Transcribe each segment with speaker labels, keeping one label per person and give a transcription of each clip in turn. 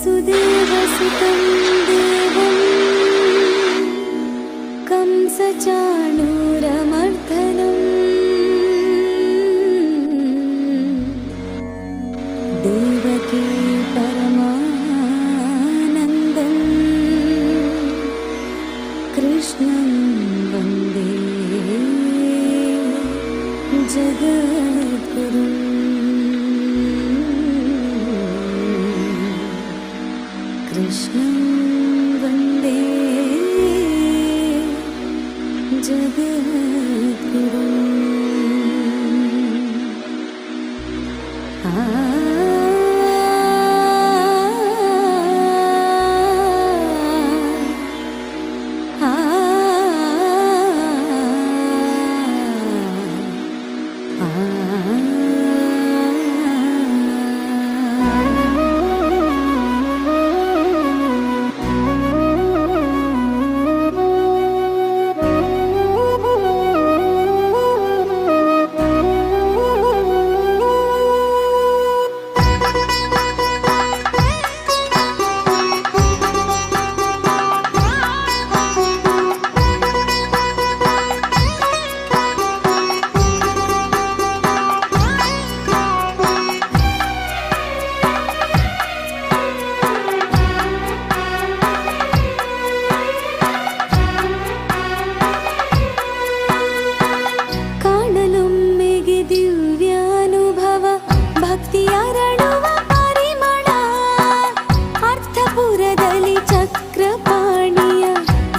Speaker 1: वसुदेवसुतं देवं कंसचाणूरमर्दनं देवकी परमानन्दं कृष्णं वन्दे जगद्गुरुम्। कृष्णं वन्दे जगद्गुरुम्।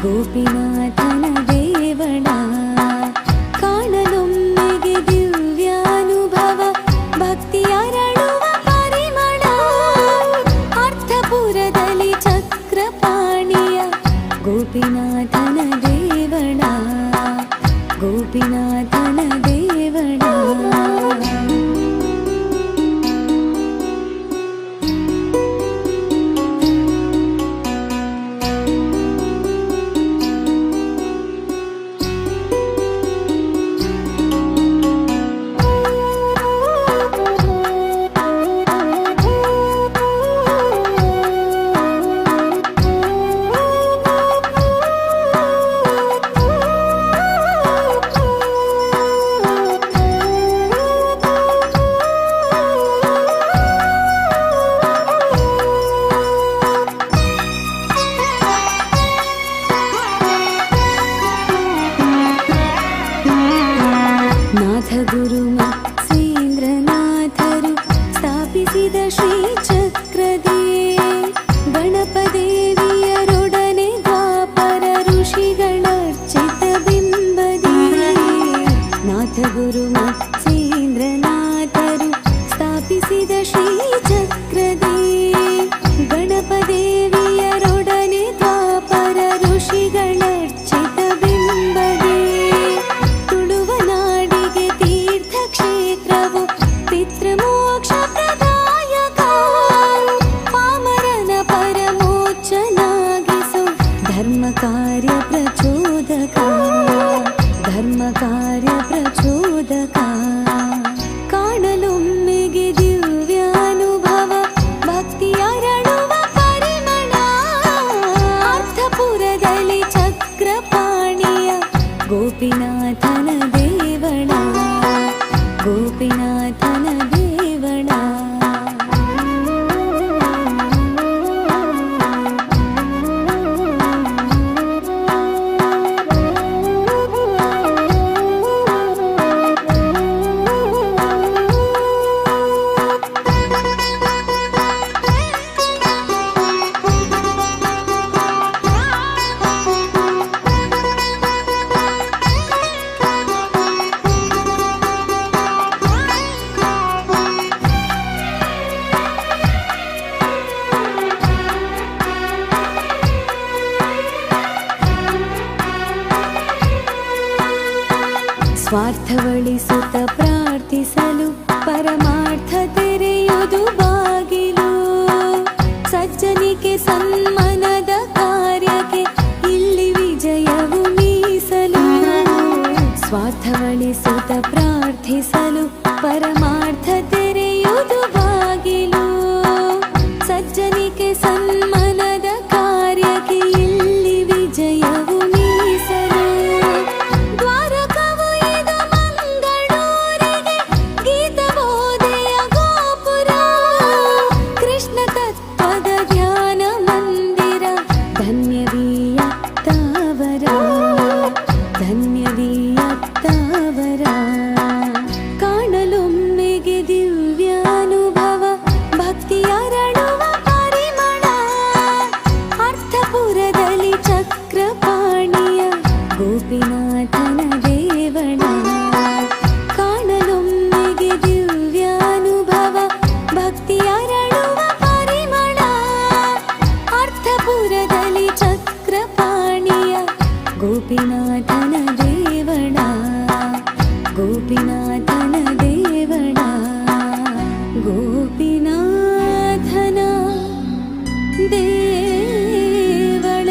Speaker 1: ಗೋಪಿನಾಥನ ದೇವಣ ಕಾಣಲೊಮ್ಮೆಗೆ ದಿವ್ಯಾನುಭವ ಭಕ್ತಿಯರಳುವ ಪರಿಮಳ ಅರ್ಥಪುರದಲ್ಲಿ ಚಕ್ರಪಾಣಿಯ ಗೋಪಿನಾಥನ ದೇವಣ ಗೋಪಿನಾಥನ ದೇವಣ ಗುರು ಮತ್ಸೇಂದ್ರನಾಥರು ಸ್ಥಾಪಿಸಿದ ಶ್ರೀಚಕ್ರದೇ ಗಣಪದೇವಿಯರೊಡನೆ ದ್ವಾಪರ ಋಷಿಗಳರ್ಚಿತ ಬಿಂಬದೇ ನಾಥ ಗುರು ಮತ್ಸೇಂದ್ರನಾಥರು ಸ್ಥಾಪಿಸಿದ ಶ್ರೀಚಕ್ರದೇ ಗಣಪದೇವಿಯರೊಡನೆ ದ್ವಾಪರ ಋಷಿಗಳರ್ಚಿತ ಬಿಂಬದೇ ಕ್ಷೇತ್ರವು ಪಿತೃಮೋಕ್ಷ ಪ್ರದಾಯಕ ಪಾಮರನ ಪರಮೋಚ್ಚನಾಗಿಸು ಧರ್ಮ ಕಾರ್ಯ ಪ್ರಚೋದಕ ಧರ್ಮ ಕಾರ್ಯ ಪ್ರಚೋದಕ ಕಾಣಲೊಮ್ಮೆಗೆ ದಿವ್ಯಾನುಭವ ಭಕ್ತಿಯರಳುವ ಪರಿಮಳ ಅರ್ಥಪುರದಲ್ಲಿ ಚಕ್ರಪಾಣಿಯ ಗೋಪಿನಾಥನ ದೇವಣ ಗೋಪಿನಾಥನ ದೇವಣ ಸ್ವಾರ್ಥವಳಿಸುತ್ತ ಪ್ರಾರ್ಥಿಸಲು ಪರಮಾರ್ಥ ತೆರೆಯುವುದು ಬಾಗಿಲು ಸಜ್ಜನಿಕೆ ಸನ್ಮನದ ಕಾರ್ಯಕ್ಕೆ ಇಲ್ಲಿ ವಿಜಯವು ಮೀಸಲು ಸ್ವಾರ್ಥವ ಅರಳಿಸುತ್ತ ಪ್ರಾರ್ಥಿಸಲು ಪರಮಾರ್ಥ ತೆರೆಯುವುದು ಬಾಗಿಲು. ಸಜ್ಜನಿಕೆ ಸನ್ಮನದ ಕಾರ್ಯಕ್ಕೆ ಇಲ್ಲಿ ವಿಜಯವು ಮೀಸಲು. ದ್ವಾರಕವು ಇದು ಮಂಗಳೂರಿಗೆ ಗೀತಬೋಧೆಯ ಗೋಪುರ. ಕೃಷ್ಣ ತತ್ವದ ಧ್ಯಾನ ಮಂದಿರ ಧನ್ಯವೀಯತ್ತವರ ಧನ್ಯವೀಯತ್ತವರ. ಕಾಣಲೊಮ್ಮೆಗೆ ದಿವ್ಯಾನುಭವ ಭಕ್ತಿಯರಳುವ ಪರಿಮಳ. ಅರ್ಥಪುರದಲ್ಲಿ ಚಕ್ರಪಾಣಿಯ ಗೋಪಿನಾಥನ ದೇವಳ. ಕಾಣಲೊಮ್ಮೆಗೆ ದಿವ್ಯಾನುಭವ ಭಕ್ತಿಯರಳುವ ಪರಿಮಳ. ಅರ್ಥಪುರದಲ್ಲಿ ಚಕ್ರಪಾಣಿಯ ಗೋಪಿನಾಥನ ದೇವಳ ಗೋಪಿನಾಥನ ದೇವಳ ಗೋಪಿನಾಥನ ದೇವಳ.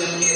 Speaker 2: Thank you.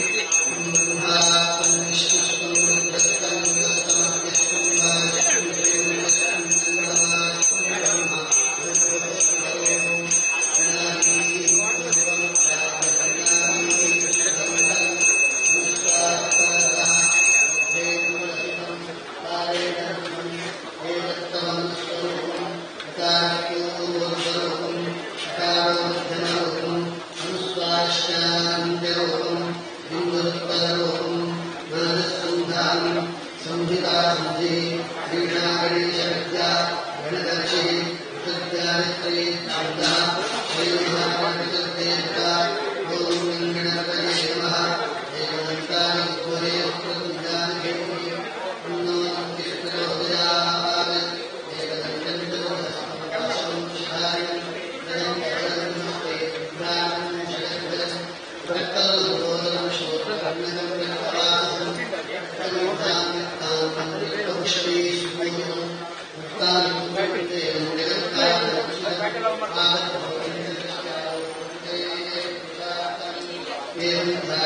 Speaker 2: Thank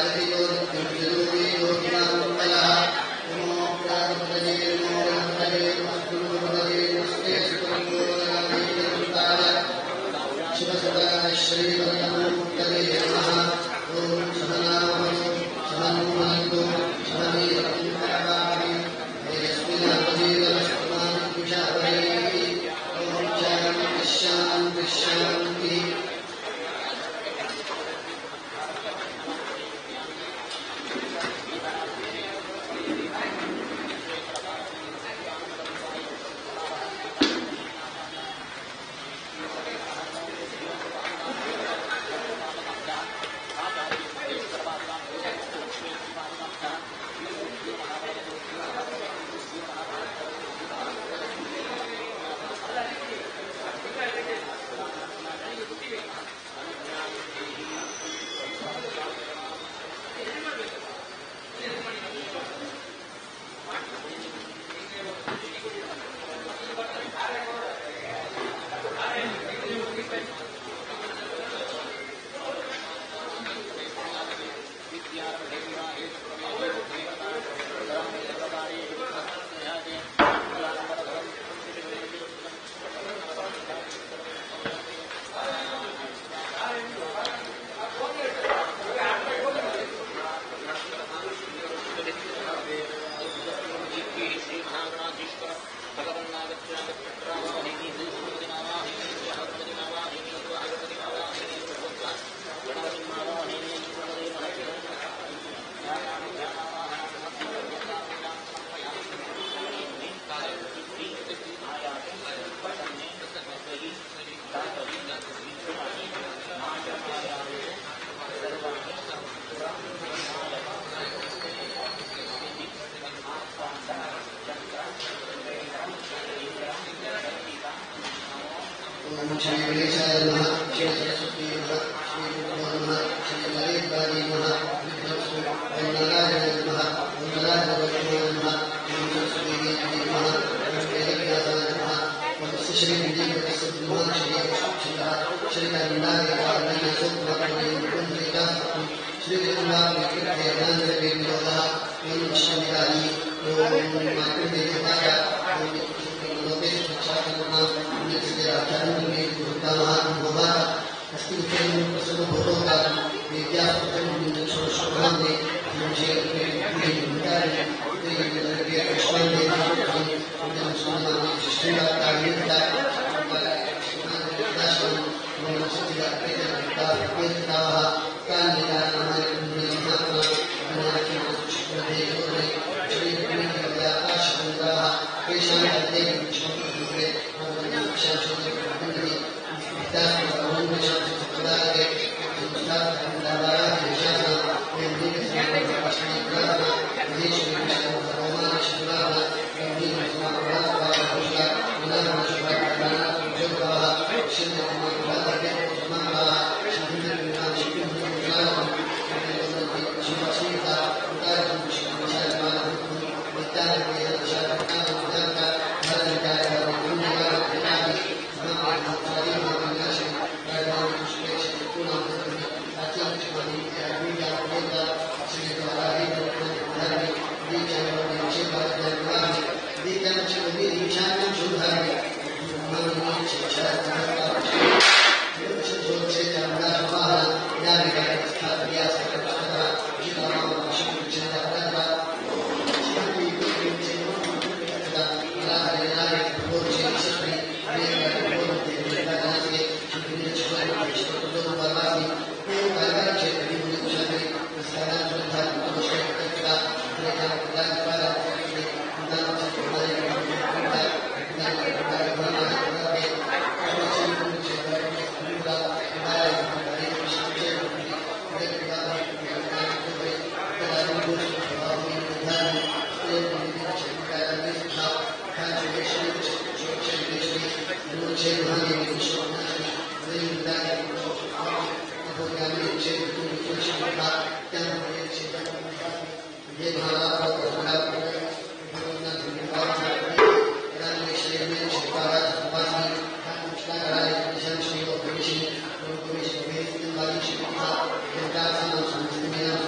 Speaker 2: you.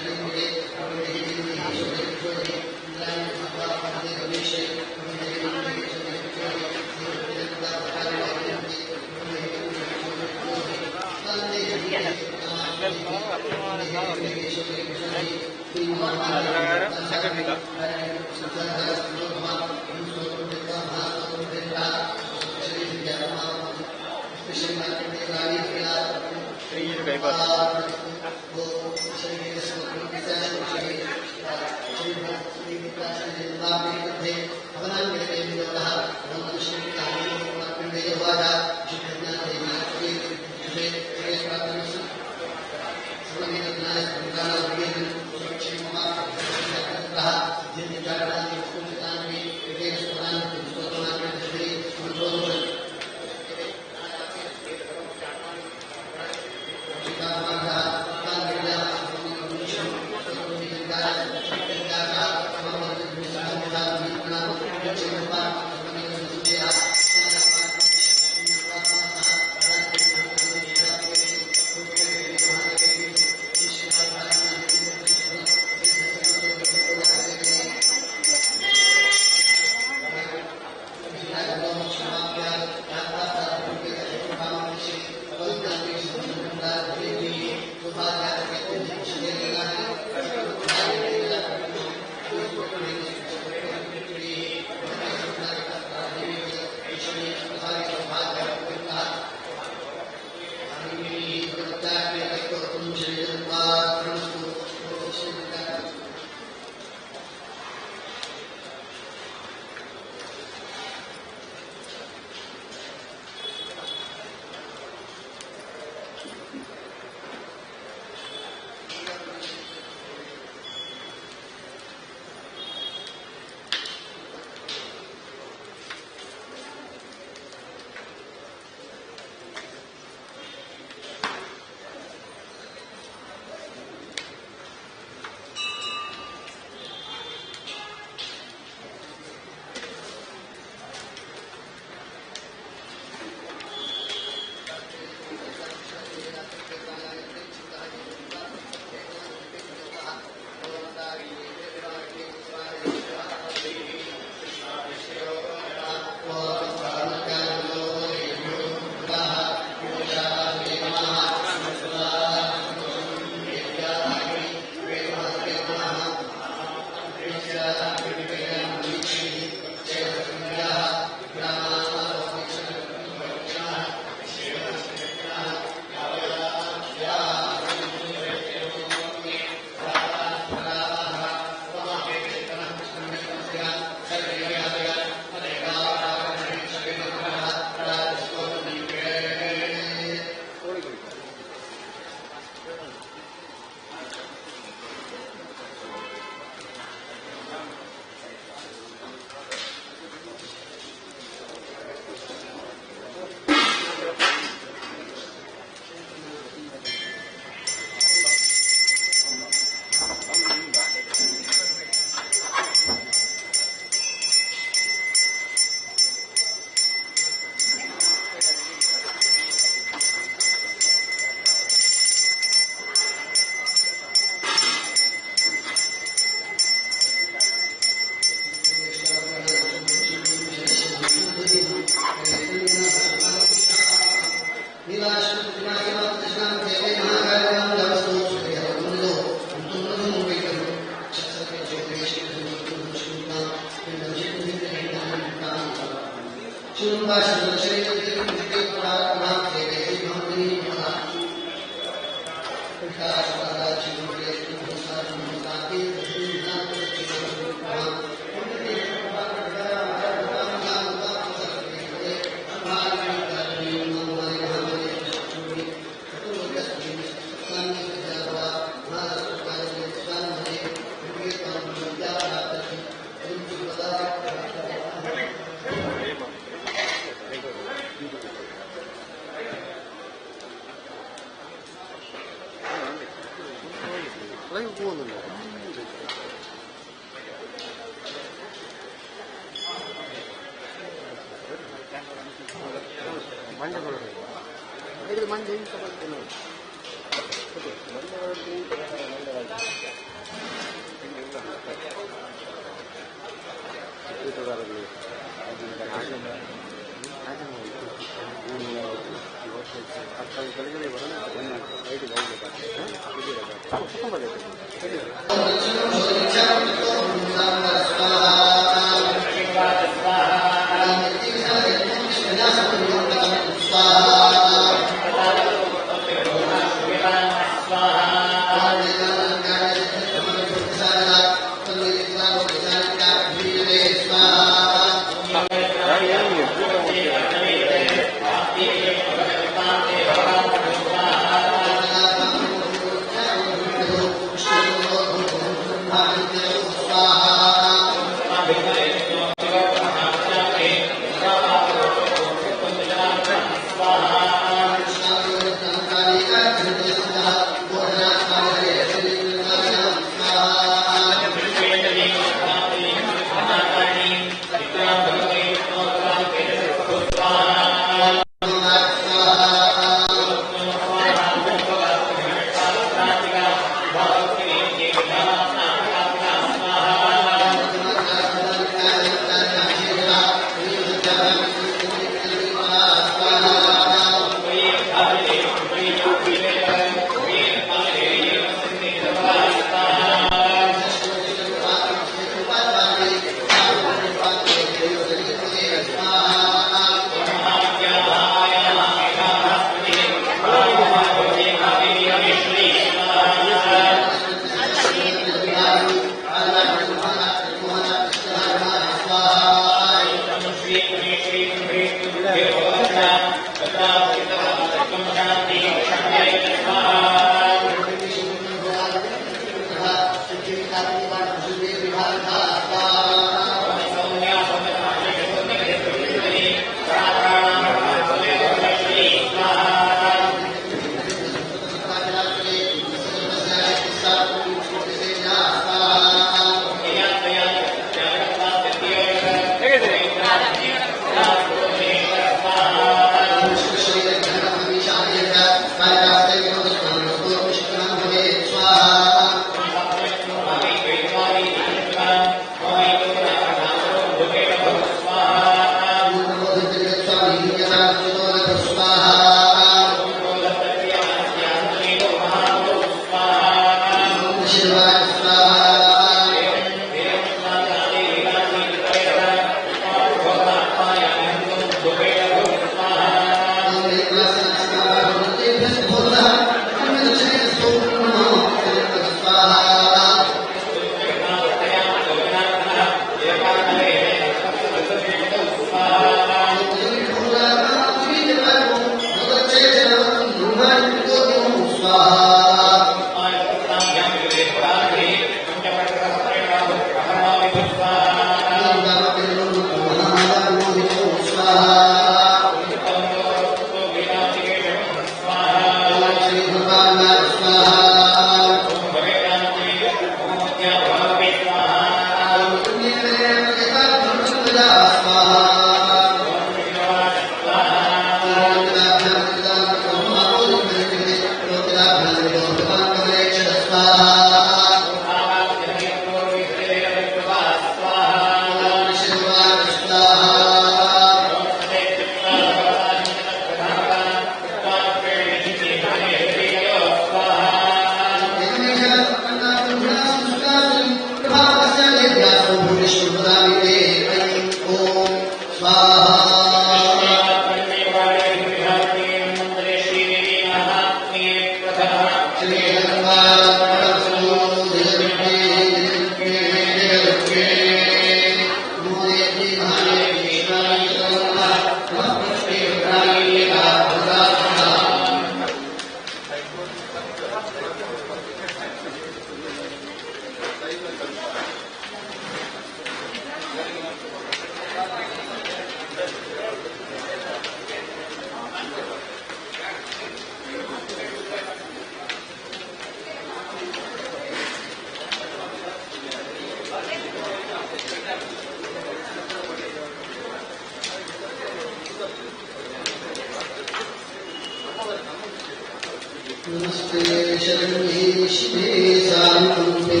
Speaker 2: नमस्ते शरण्येश्वरे सानुकूले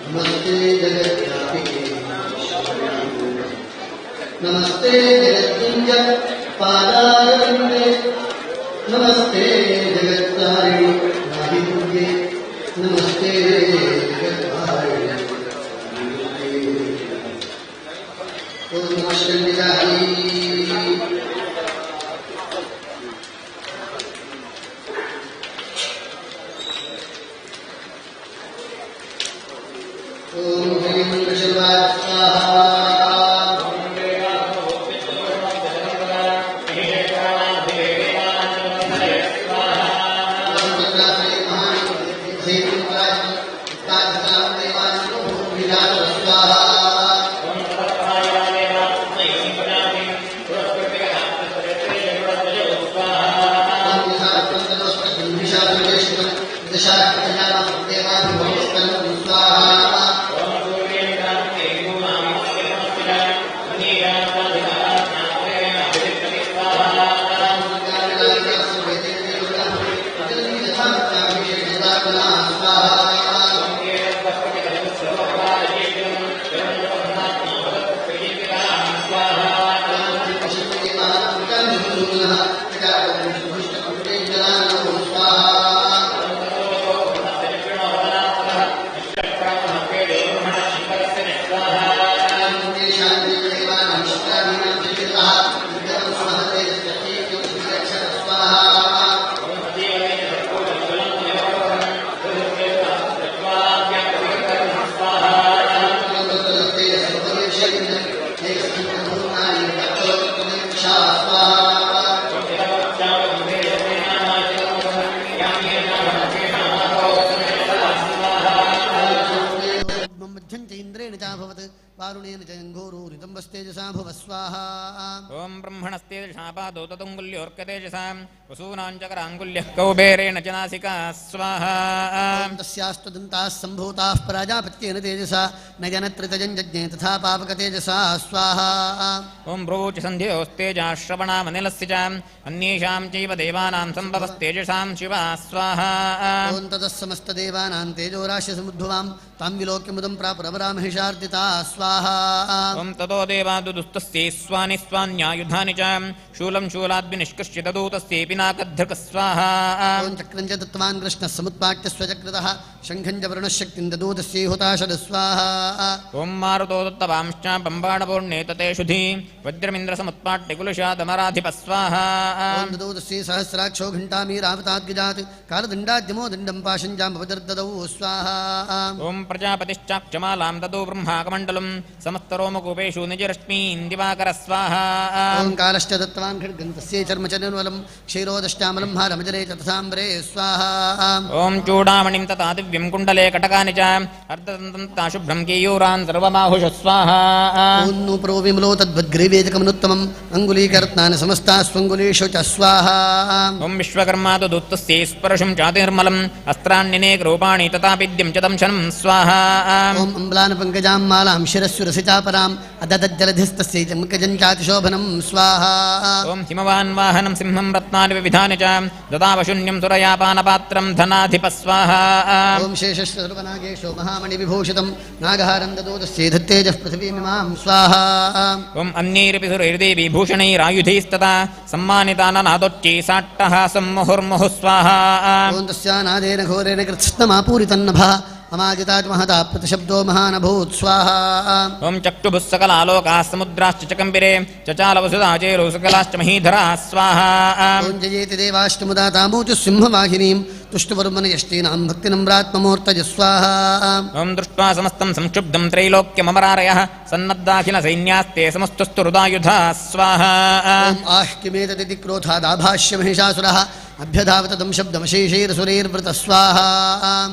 Speaker 2: नमस्ते जगद्व्यापिके नमस्ते जगद्गुञ्ज पादारविन्दे नमस्ते जगत्तारिणि नाभिदुर्गे नमस्ते जगद्धारिणि ओम नमः शिवाय ओम ह्रीं शिवाय स्वाहा
Speaker 3: ओम ब्रह्मणस्तेजसापादो ततुङ्गुल्योऽर्कतेजसां वसूनाञ्चकराङ्गुल्यः कौबेरेण च नासिका स्वाहा
Speaker 2: तस्यास्त्वदन्ताः सम्भूताः प्राजापत्येन तेजसा न जनत्रितजं जज्ञे तथा पावकतेजसा स्वाहा
Speaker 3: ओम ब्रोच सन्ध्योस्तेजाश्रवणामनिलस्य च अन्येषां चैव देवानां सम्भवस्तेजसां शिवा स्वाहा
Speaker 2: ओम ततः समस्तदेवानां तेजोराशिसमुद्भवां तां विलोक्यमुदं प्रापुरपरामहिषार्दिता स्वाहा
Speaker 3: ओम ततो देवादुदुस्तस्यै स्वानि स्वान्यायुधानि च शूलं शूलाद्विनिष्कृष्य ददूतस्यैपि नाकद्धृक स्वाहा
Speaker 2: ओम चक्रं च दत्तवान् कृष्णः समुत्पाट्य स्वचक्रतः शङ्खं च वरुणशक्तिं ददूतस्यै हुताशद स्वाहा
Speaker 3: ओम मारुतो दत्तवांश्च बम्बाणपूर्णे ततेषुधि वज्रमिन्द्रसमुत्पाट्य कुलशादमराधिप स्वाहा
Speaker 2: ओम ददूतस्यै सहस्राक्षो घण्टामीरावताद्गिजात् कालदण्डाद्यमो दण्डं पाशं जाम्बवदर्ददौ स्वाहा
Speaker 3: ओम प्रजापतिश्चाक्षमालां ददौ ब्रह्माकमण्डलं समस्तरोमकूपेषु निजरश्मीन् दिवाकर स्वाहा
Speaker 2: ओम कालश्च दत्तवान् खड्गं तस्यै चर्म च निर्मलं क्षीरोदश्चामलं हारमजरे च तथाम्बरे स्वाहा
Speaker 3: ओम चूडामणिं तथा दिव्यं कुण्डले कटकानि च अर्धदन्तं तथा शुभ्रं केयूरान् सर्वमाहुष स्वाहा
Speaker 2: ओम नूपुरो विमलो तद्वद्ग्रीवेजकमनुत्तमम् अङ्गुलीकरत्नानि समस्तास्वङ्गुलीषु च स्वाहा
Speaker 3: ओम विश्वकर्मा तु दुत्तस्यै स्पर्शं चातिर्मलम् अस्त्राण्यनेक रूपाणि तथा विद्यं च दंशनं स्वाहा
Speaker 2: ओम अम्लानपङ्कजां मालां शिरस्सुरसिचापराम् अददज्जलधिस्तस्यै च मुखजं चातिशोभनं स्वाहा
Speaker 3: ओम हिमवान् वाहनं सिंहं रत्नानि विविधानि च ददावशून्यं सुरयापानपात्रं धनाधिप स्वाहा
Speaker 2: ओम शेषश्वरूपनागेशो महामणिविभूषितं नागहारं ददूतस्यै धत्तेजः पृथिवीमिमां स्वाहा
Speaker 3: ओम अन्यैरपि सुरैर्देवी भूषणैरायुधैस्तथा सम्मानिताननादोच्चै साट्टहासं मुहुर्मुहुः स्वाहा
Speaker 2: ओम तस्यानादेन घोरेण कृत्स्नमापूरितन्नभः अमाजितात् महता प्रतिशब्दो महानभूत् स्वाहा
Speaker 3: ओम चक्षुभुः सकलालोकाः समुद्राश्च चकम्बिरे चचालवसुधाचेरो सकलाश्च महीधराः स्वाहा
Speaker 2: ओम जयेति देवाष्टमुदा तामूचुः सिंहवाहिनीं तुष्टवर्मनयष्टीनां भक्तिनम्रात्ममूर्तय स्वाहा
Speaker 3: ओम दृष्ट्वा समस्तं संक्षुब्धं त्रैलोक्यममरारयः सन्नद्दाखिलसैन्यास्ते समस्तस्तु हृदायुधाः स्वाहा
Speaker 2: ओम आह्किमेतदिति क्रोधादाभाष्यमहिषासुरः अभ्यधावततं शब्दमशेषैरसुरैर्वृतः स्वाहा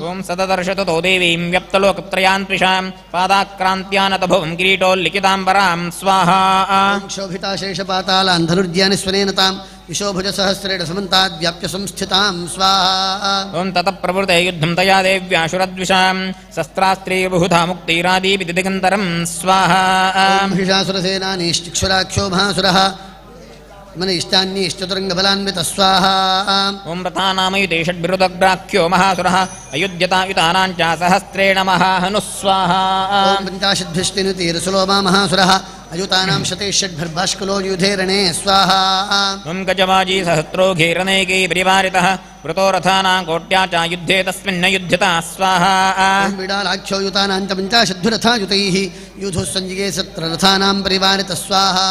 Speaker 3: ओम सददर्श ततो देवीं व्यप्तलोकत्रयान्त्रिषां पादाक्रान्त्यानतभुवं किरीटोल्लिखिताम्बरां स्वाहा
Speaker 2: ओम क्षोभिता शेषपातालान् धनुर्ज्यानि स्वनेन तां विशोभुजसहस्रेण समन्ताद्व्याप्य संस्थितां स्वाहा
Speaker 3: ओम ततः प्रवृते युद्धं तया देव्याशुरद्विषां शस्त्रास्त्रैर्बहुधा मुक्तैरादीपि दिगन्तरं स्वाहा
Speaker 2: महिषासुरसेनानीश्चिक्षुराख्यो महासुरः मन इष्टान्येश्चतुरङ्गबलान्वितः स्वाहा
Speaker 3: ॐ रथानामयुते षड्भिरुदग्राख्यो महासुरः अयुध्यतायुतानाञ्च सहस्रेण महाहनुः स्वाहा
Speaker 2: ॐ पञ्चाशद्भिष्टिनुतिरसुलोमा महासुरः अयुतानां शतैषड्भिर्भाष्कुलो युधेरणे स्वाहा
Speaker 3: ॐ गजवाजी सहस्रोघेरनेके परिवारितः वृतो रथानां कोट्या च युद्धे तस्मिन्न युध्यता स्वाहा
Speaker 2: ॐ बिडालाख्यो युतानां च पञ्चाशद्भिरथायुतैः युधुः सञ्जिगे सत्ररथानां परिवारितः स्वाहा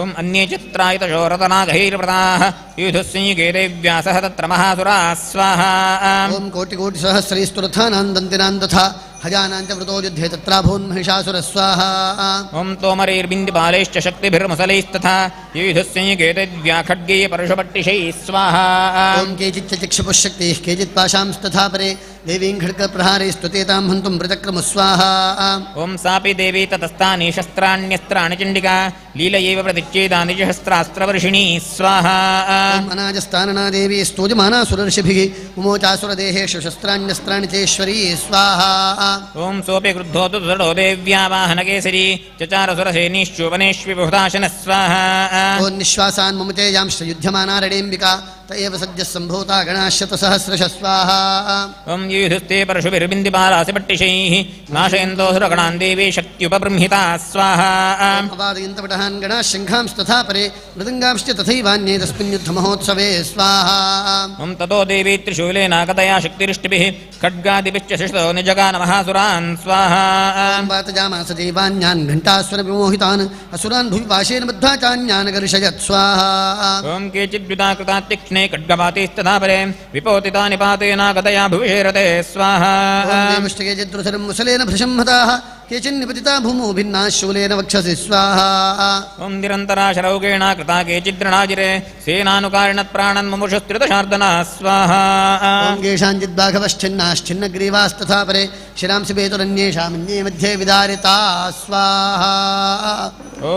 Speaker 3: ॐ अन्ये चित्रायुतशो रतनागैर्व्रताः युधुः संयुगे देव्या सह तत्र महासुराः स्वाहा
Speaker 2: ॐ कोटिकोटिसहस्रैस्तु रथानां दन्तिनां तथा हजानां च वृतो युद्धे तत्राभून्महिषासुरः स्वाहा
Speaker 3: ॐ तोमरैर्बिन्दिपालैश्च शक्तिभिर्मुसलैस्तथा युधुः संयुगे देव्या खड्गे परशुपट्टिशैः स्वाहा
Speaker 2: ॐ केचिच्च चक्षुपुःशक्तिः केचित् पाशांस्तथा परे देवीं खड्गप्रहारैस्तुतेतां हन्तुं प्रचक्रमुः स्वाहा
Speaker 3: ॐ सापि देवी ततस्तानि शस्त्राण्यस्त्राणि चण्डिका लीलयैव प्रतिच्छेदानि च शस्त्रास्त्रवर्षिणी स्वाहा
Speaker 2: ॐ अनाजस्तानना देवी स्तोजमाना सुरर्षिभिः उमोचासुरदेहेषु शस्त्राण्यस्त्राणि चेश्वरी स्वाहा
Speaker 3: ॐ सोऽपि क्रुद्धो तु दृढो देव्या वाहनकेसरी चचारसुरसेनीश्चोपनेष्विबुधाशनः स्वाहा
Speaker 2: ॐ निःश्वासान् ममुतेयांश्च युध्यमाना रणेऽम्बिका त एव सद्यः सम्भूता गणाश्शतसहस्रशः स्वाहा
Speaker 3: ॐ युयुधुस्ते परशुभिर्बिन्दिपालासि पट्टिशैः नाशयन्तो सुरगणान् देवी शक्त्युपबृंहिता स्वाहा
Speaker 2: अपादयन्तपटहान् गणाः शङ्खांस्तथा परे मृदङ्गांश्च तथैवान्ये तस्मिन् युद्धमहोत्सवे स्वाहा
Speaker 3: ॐ ततो देवी त्रिशूलेनागतया शक्तिरिष्टिभिः खड्गादिभिश्च शिष्टो निजगान महासुरान् स्वाहा
Speaker 2: ॐ वातजामास देवान्यान् घण्टास्वरविमोहितान् असुरान् भुवि पाशेन बद्ध्वा चान्यान् गर्षयत् स्वाहा
Speaker 3: ॐ केचिद्विदा कृता तीक्ष्णे खड्गपातैस्तथा परे विपोतितानि पातेनागतया भुविषेरते स्वाहा
Speaker 2: ॐ देवष्टके चिद्रुसरं मुसलेन भृशं हताः केचिन्निपतिता भूमौ भिन्नाः शूलेन वक्षसि स्वाहा
Speaker 3: ॐ निरन्तरा शरौकेण कृता केचिद्रणाजिरे सेनानुकारिणत्प्राणन्मुमुषस्त्रिदशार्दना स्वाहा
Speaker 2: ॐ केषाञ्चिद्बाघवश्चिन्नाश्चिन्नग्रीवास्तथा परे शिरांसि पेतुरन्येषामन्ये मध्ये विदारिता स्वाहा
Speaker 3: ॐ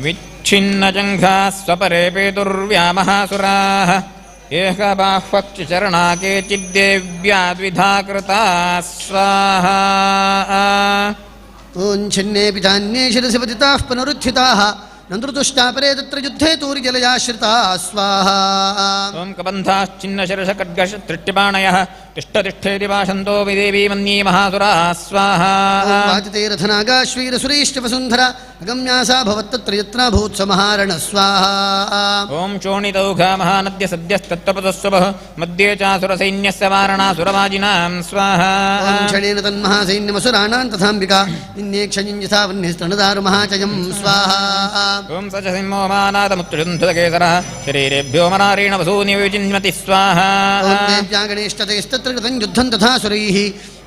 Speaker 3: विच्छिन्नजङ्घाः स्वपरे पेतुर्व्यामहासुराः एकबाह्वक्षचरणा केचिद्देव्या द्विधा कृता स्वाहा
Speaker 2: ॐ छिन्नेऽपि चान्ये शिरसि पतिताः पुनरुत्थिताः नन्दृतुष्टापरे तत्र युद्धे तूर्जलयाश्रिताः स्वाहा
Speaker 3: ॐ कबन्धाश्चिन्नशिरसखड्गशतृष्टिपाणयः तिष्ठतिष्ठेति भाषन्तो विदेवी मन्ये महासुराः स्वाहा
Speaker 2: ॐ वाजितैरथनागाश्वीरसुरैश्च वसुन्धरा अगम्यासा भवत्तत्र यत्रा भूत्समहारण स्वाहा
Speaker 3: ॐ शोणितौघा महानद्य सद्यस्तत्त्वपतस्वभः मध्ये चासुरसैन्यस्य वारणासुरवाजिनां स्वाहा
Speaker 2: ॐ क्षणेन तन्महासैन्यमसुराणां तथाम्बिका निन्येक्षयं यथा वह्निस्तनदारुमहाचयं स्वाहा
Speaker 3: ॐ स च सिंहो मानादमुत्तुषन्धुतकेसरः शरीरेभ्यो मरारेण वसूनि विचिन्वति स्वाहा
Speaker 2: ॐ देव्या गणेष्टतैस्तत्र कृतं युद्धं तथा सुरैः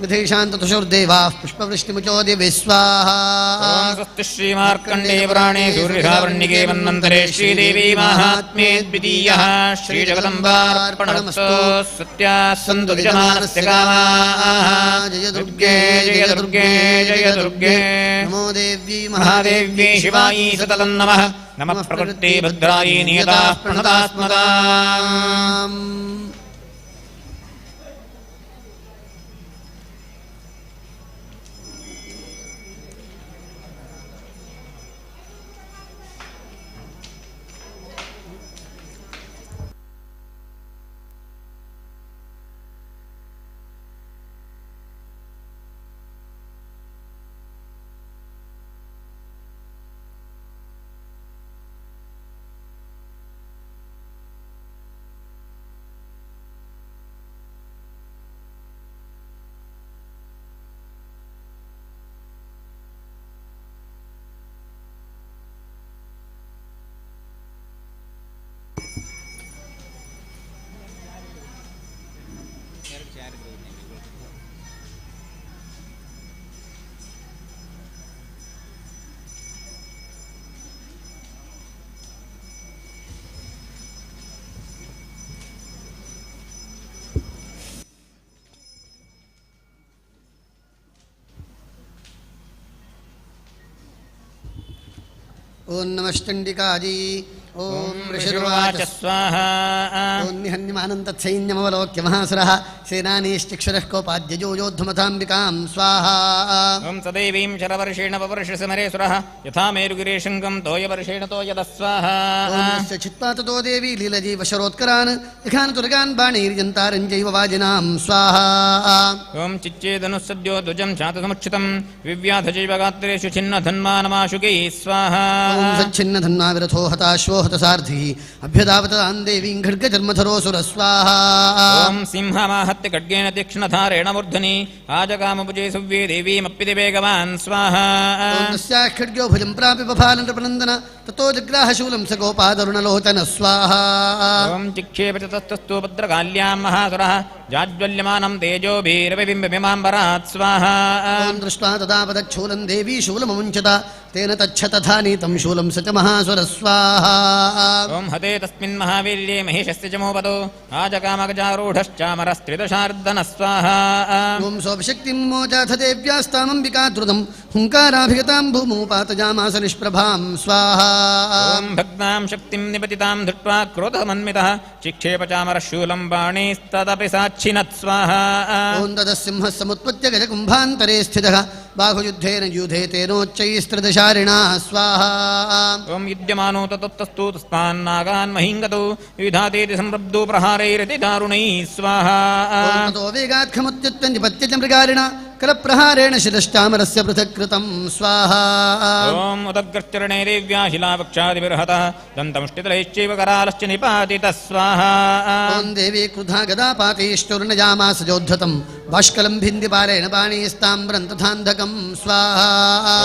Speaker 2: विधेशान्ततुषुर्देवाः पुष्पवृष्टिमुचो दिवे स्वाहा
Speaker 3: ॐ स्वस्ति श्रीमार्कण्डे पुराणे सूर्यधावर्णिके मन्वन्तरे श्रीदेवी माहात्म्ये द्वितीयः श्रीजगदम्बार्पणमस्तु सत्याः सन्तु विजमानस्य कामाः
Speaker 2: जय
Speaker 3: दुर्गे जय दुर्गे जय दुर्गे
Speaker 2: नमो देव्यै
Speaker 3: महादेव्यै शिवायै सततं नमः नमः प्रकृते भद्रायै नियताः प्रणतास्मदाम्
Speaker 2: ॐ नमश्चण्डिकाजी ಓಂ
Speaker 3: ಋಷಿರುವಾಚ ಸ್ವಾಹ
Speaker 2: ಓಂ ನಿಹನ್ಯಮಾನಂತತ್ಸೈನ್ಯಮವಲೋಕ್ಯ ಮಹಾಸುರಃ ಸೇನಾನೀಶ್ಚಿಕ್ಷುರಃ ಕೋಪಾದ್ಯಜೋ ಯೋದ್ಧಮತಾಂಬಿಕಾಂ ಸ್ವಾಹ
Speaker 3: ಓಂ ಸದೈವೀಂ ಶರವರ್ಷೇಣ ಪವರ್ಷಸಮರೇ ಸುರಃ ಯಥಾ ಮೇರುಗಿರೇ ಶೃಂಗಂ ತೋಯವರ್ಷೇಣ ತೋಯದ ಸ್ವಾಹ
Speaker 2: ಓಂ ಯಸ್ಯ ಚಿತ್ವಾ ತತೋ ದೇವಿ ಲೀಲಜೀವ ಶರೋತ್ಕರಾನ್ ಯಖಾನ್ ತುರ್ಗಾನ್ ಬಾಣೈರ್ಯಂತಾರಂಜೈವ ವಾಜಿನಾಂ ಸ್ವಾಹ
Speaker 3: ಓಂ ಚಿಚ್ಚೇದನು ಸದ್ಯೋ ಧ್ವಜಂ ಛಾತಸಮುಚ್ಛಿತಂ ವಿವ್ಯಾಧಜೈವ ಗಾತ್ರೇಷು ಛಿನ್ನಧನ್ಮಾನಮಾಶುಕೈ ಸ್ವಾಹ
Speaker 2: ಓಂ ಸಚ್ಛಿನ್ನ ಧನ್ವಾ ವಿರಥೋ ಹತಾಶ್ವೋ ಹತಸಾರ್ಧಿ ಅಭ್ಯದಾವತಾನ್ ದೇವೀಂ ಖಡ್ಗಜನ್ಮಧರೋಸುರ ಸ್ವಾಹ
Speaker 3: ಓಂ ಸಿಂಹಮಾಹತ್ಯ ಖಡ್ಗೇನ ತೀಕ್ಷ್ಣಧಾರೇಣ ಮೂರ್ಧನಿ ಆಜಗಾಮಭುಜೇ ಸುವ್ಯೇ ದೇವೀಮಪ್ಪಿತಿ ವೇಗವಾನ್ ಸ್ವಾಹ
Speaker 2: ಓಂ ತಸ್ಯಾಃ ಖಡ್ಗ್ಯೋ ಭುಜಂ ಪ್ರಾಪಿ ಬಭಾಲ ನೃಪನಂದನ ತತೋ ಜಗ್ರಾಹ ಶೂಲಂ ಸ ಗೋಪಾದರುಣಲೋಚನ ಸ್ವಾಹ
Speaker 3: ಓಂ ಚಿಕ್ಷೇಪ ಚ ತಸ್ತಸ್ತು ಭದ್ರಕಾಲ್ಯಾಂ ಮಹಾಸುರಃ ಜಾಜ್ವಲ್ಯಮಾನಂ ತೇಜೋಭಿರವಿಬಿಂಬಮಿಮಾಂಬರಾತ್ ಸ್ವಾಹ
Speaker 2: ಓಂ ದೃಷ್ಟ್ವಾ ತದಾ ಪದಚ್ಛೂಲಂ ದೇವಿ ಶೂಲಮುಂಚತ ತೇನ ತಚ್ಛತಥಾ ನೀತಂ ಶೂಲಂ ಸ ಚ ಮಹಾಸುರ ಸ್ವಾಹ
Speaker 3: ಓಂ ಹತೆ ತಸ್ಮಿನ್ ಮಹಾವೀರ್ಯೇ ಮಹಿಷಸ್ಯ ಚ ಮೋಪದೋ ಆಜಕಾಮಗಜಾರೂಢಶ್ಚಾಮರಸ್ತ್ರಿದಶಾರ್ದನ ಸ್ವಾಹ
Speaker 2: ಓಂ ಸೋಪಶಕ್ತಿಂ ಮೋಚಾಥ ದೇವ್ಯಾಸ್ತಾಮಂಬಿಕಾ ಧೃತಂ ಹುಂಕಾರಾಭಿಗತಾಂ ಭೂಮೌ ಪಾತಜಾಮಾಸ ನಿಷ್ಪ್ರಭಾಂ ಸ್ವಾಹ
Speaker 3: ಓಂ ಭಗ್ನಾಂ ಶಕ್ತಿಂ ನಿಪತಿತಾಂ ಧೃತ್ವಾ ಕ್ರೋಧಮನ್ವಿತಃ ಚಿಕ್ಷೇಪ ಚಾಮರಶೂಲಂ ಬಾಣೇಸ್ತದಪಿ ಸಾಕ್ಷಿನತ್ ಸ್ವಾಹ
Speaker 2: ಓಂ ತದಸಿಂಹಃ ಸಮುತ್ಪತ್ಯ ಗಜಕುಂಭಾಂತರೇ ಸ್ಥಿತಃ ಬಾಹುಯುದ್ಧೇನ ಯೂಧೇ ತೇನೋಚ್ಚೈಸ್ತ್ರಿದಶಾರಿಣಾ ಸ್ವಾಹ
Speaker 3: ಓಂ ಯುಜ್ಯಮಾನೋ ತತಸ್ತಸ್ತು ತಸ್ಮಾನ್ನಾಗಾನ್ ಮಹಿಂಗತೋ ವಿಧಾತೇತಿ ಸಂರಬ್ಧೋ ಪ್ರಹಾರೈರತಿ ದಾರುಣೈ ಸ್ವಾಹ
Speaker 2: ಓಂ ತತೋ ವೇಗಾತ್ ಖಮುತ್ಯುತ್ಯ ನಿಪತ್ಯ ಚ ಮೃಗಾರಿಣ ಕರಪ್ರಹಾರೇಣ ಶಿರಶ್ಚಾಮರಸ್ಯ ಪೃಥಕ್ ಕೃತಂ ಸ್ವಾಹ
Speaker 3: ಓಂ ಉದಗ್ರಶ್ಚರಣೇ ದೇವ್ಯಾ ಶಿಲಾವಕ್ಷಾದಿವಿರ್ಹತಃ ದಂತಮುಷ್ಟಿತಲೈಶ್ಚೈವ ಕರಾಲಶ್ಚ ನಿಪಾತಿತ ಸ್ವಾಹ
Speaker 2: ಓಂ ದೇವಿ ಕ್ರುಧಾ ಗದಾಪಾತೈಶ್ಚೂರ್ಣಜಾಮಾಸ ಜೋದ್ಧತಂ ಬಾಷ್ಕಲಂ ಭಿಂದಿಪಾರೇಣ ಬಾಣೀಸ್ತಾಮ್ರಂ ತಥಾಂಧಕಂ ಸ್ವಾಹ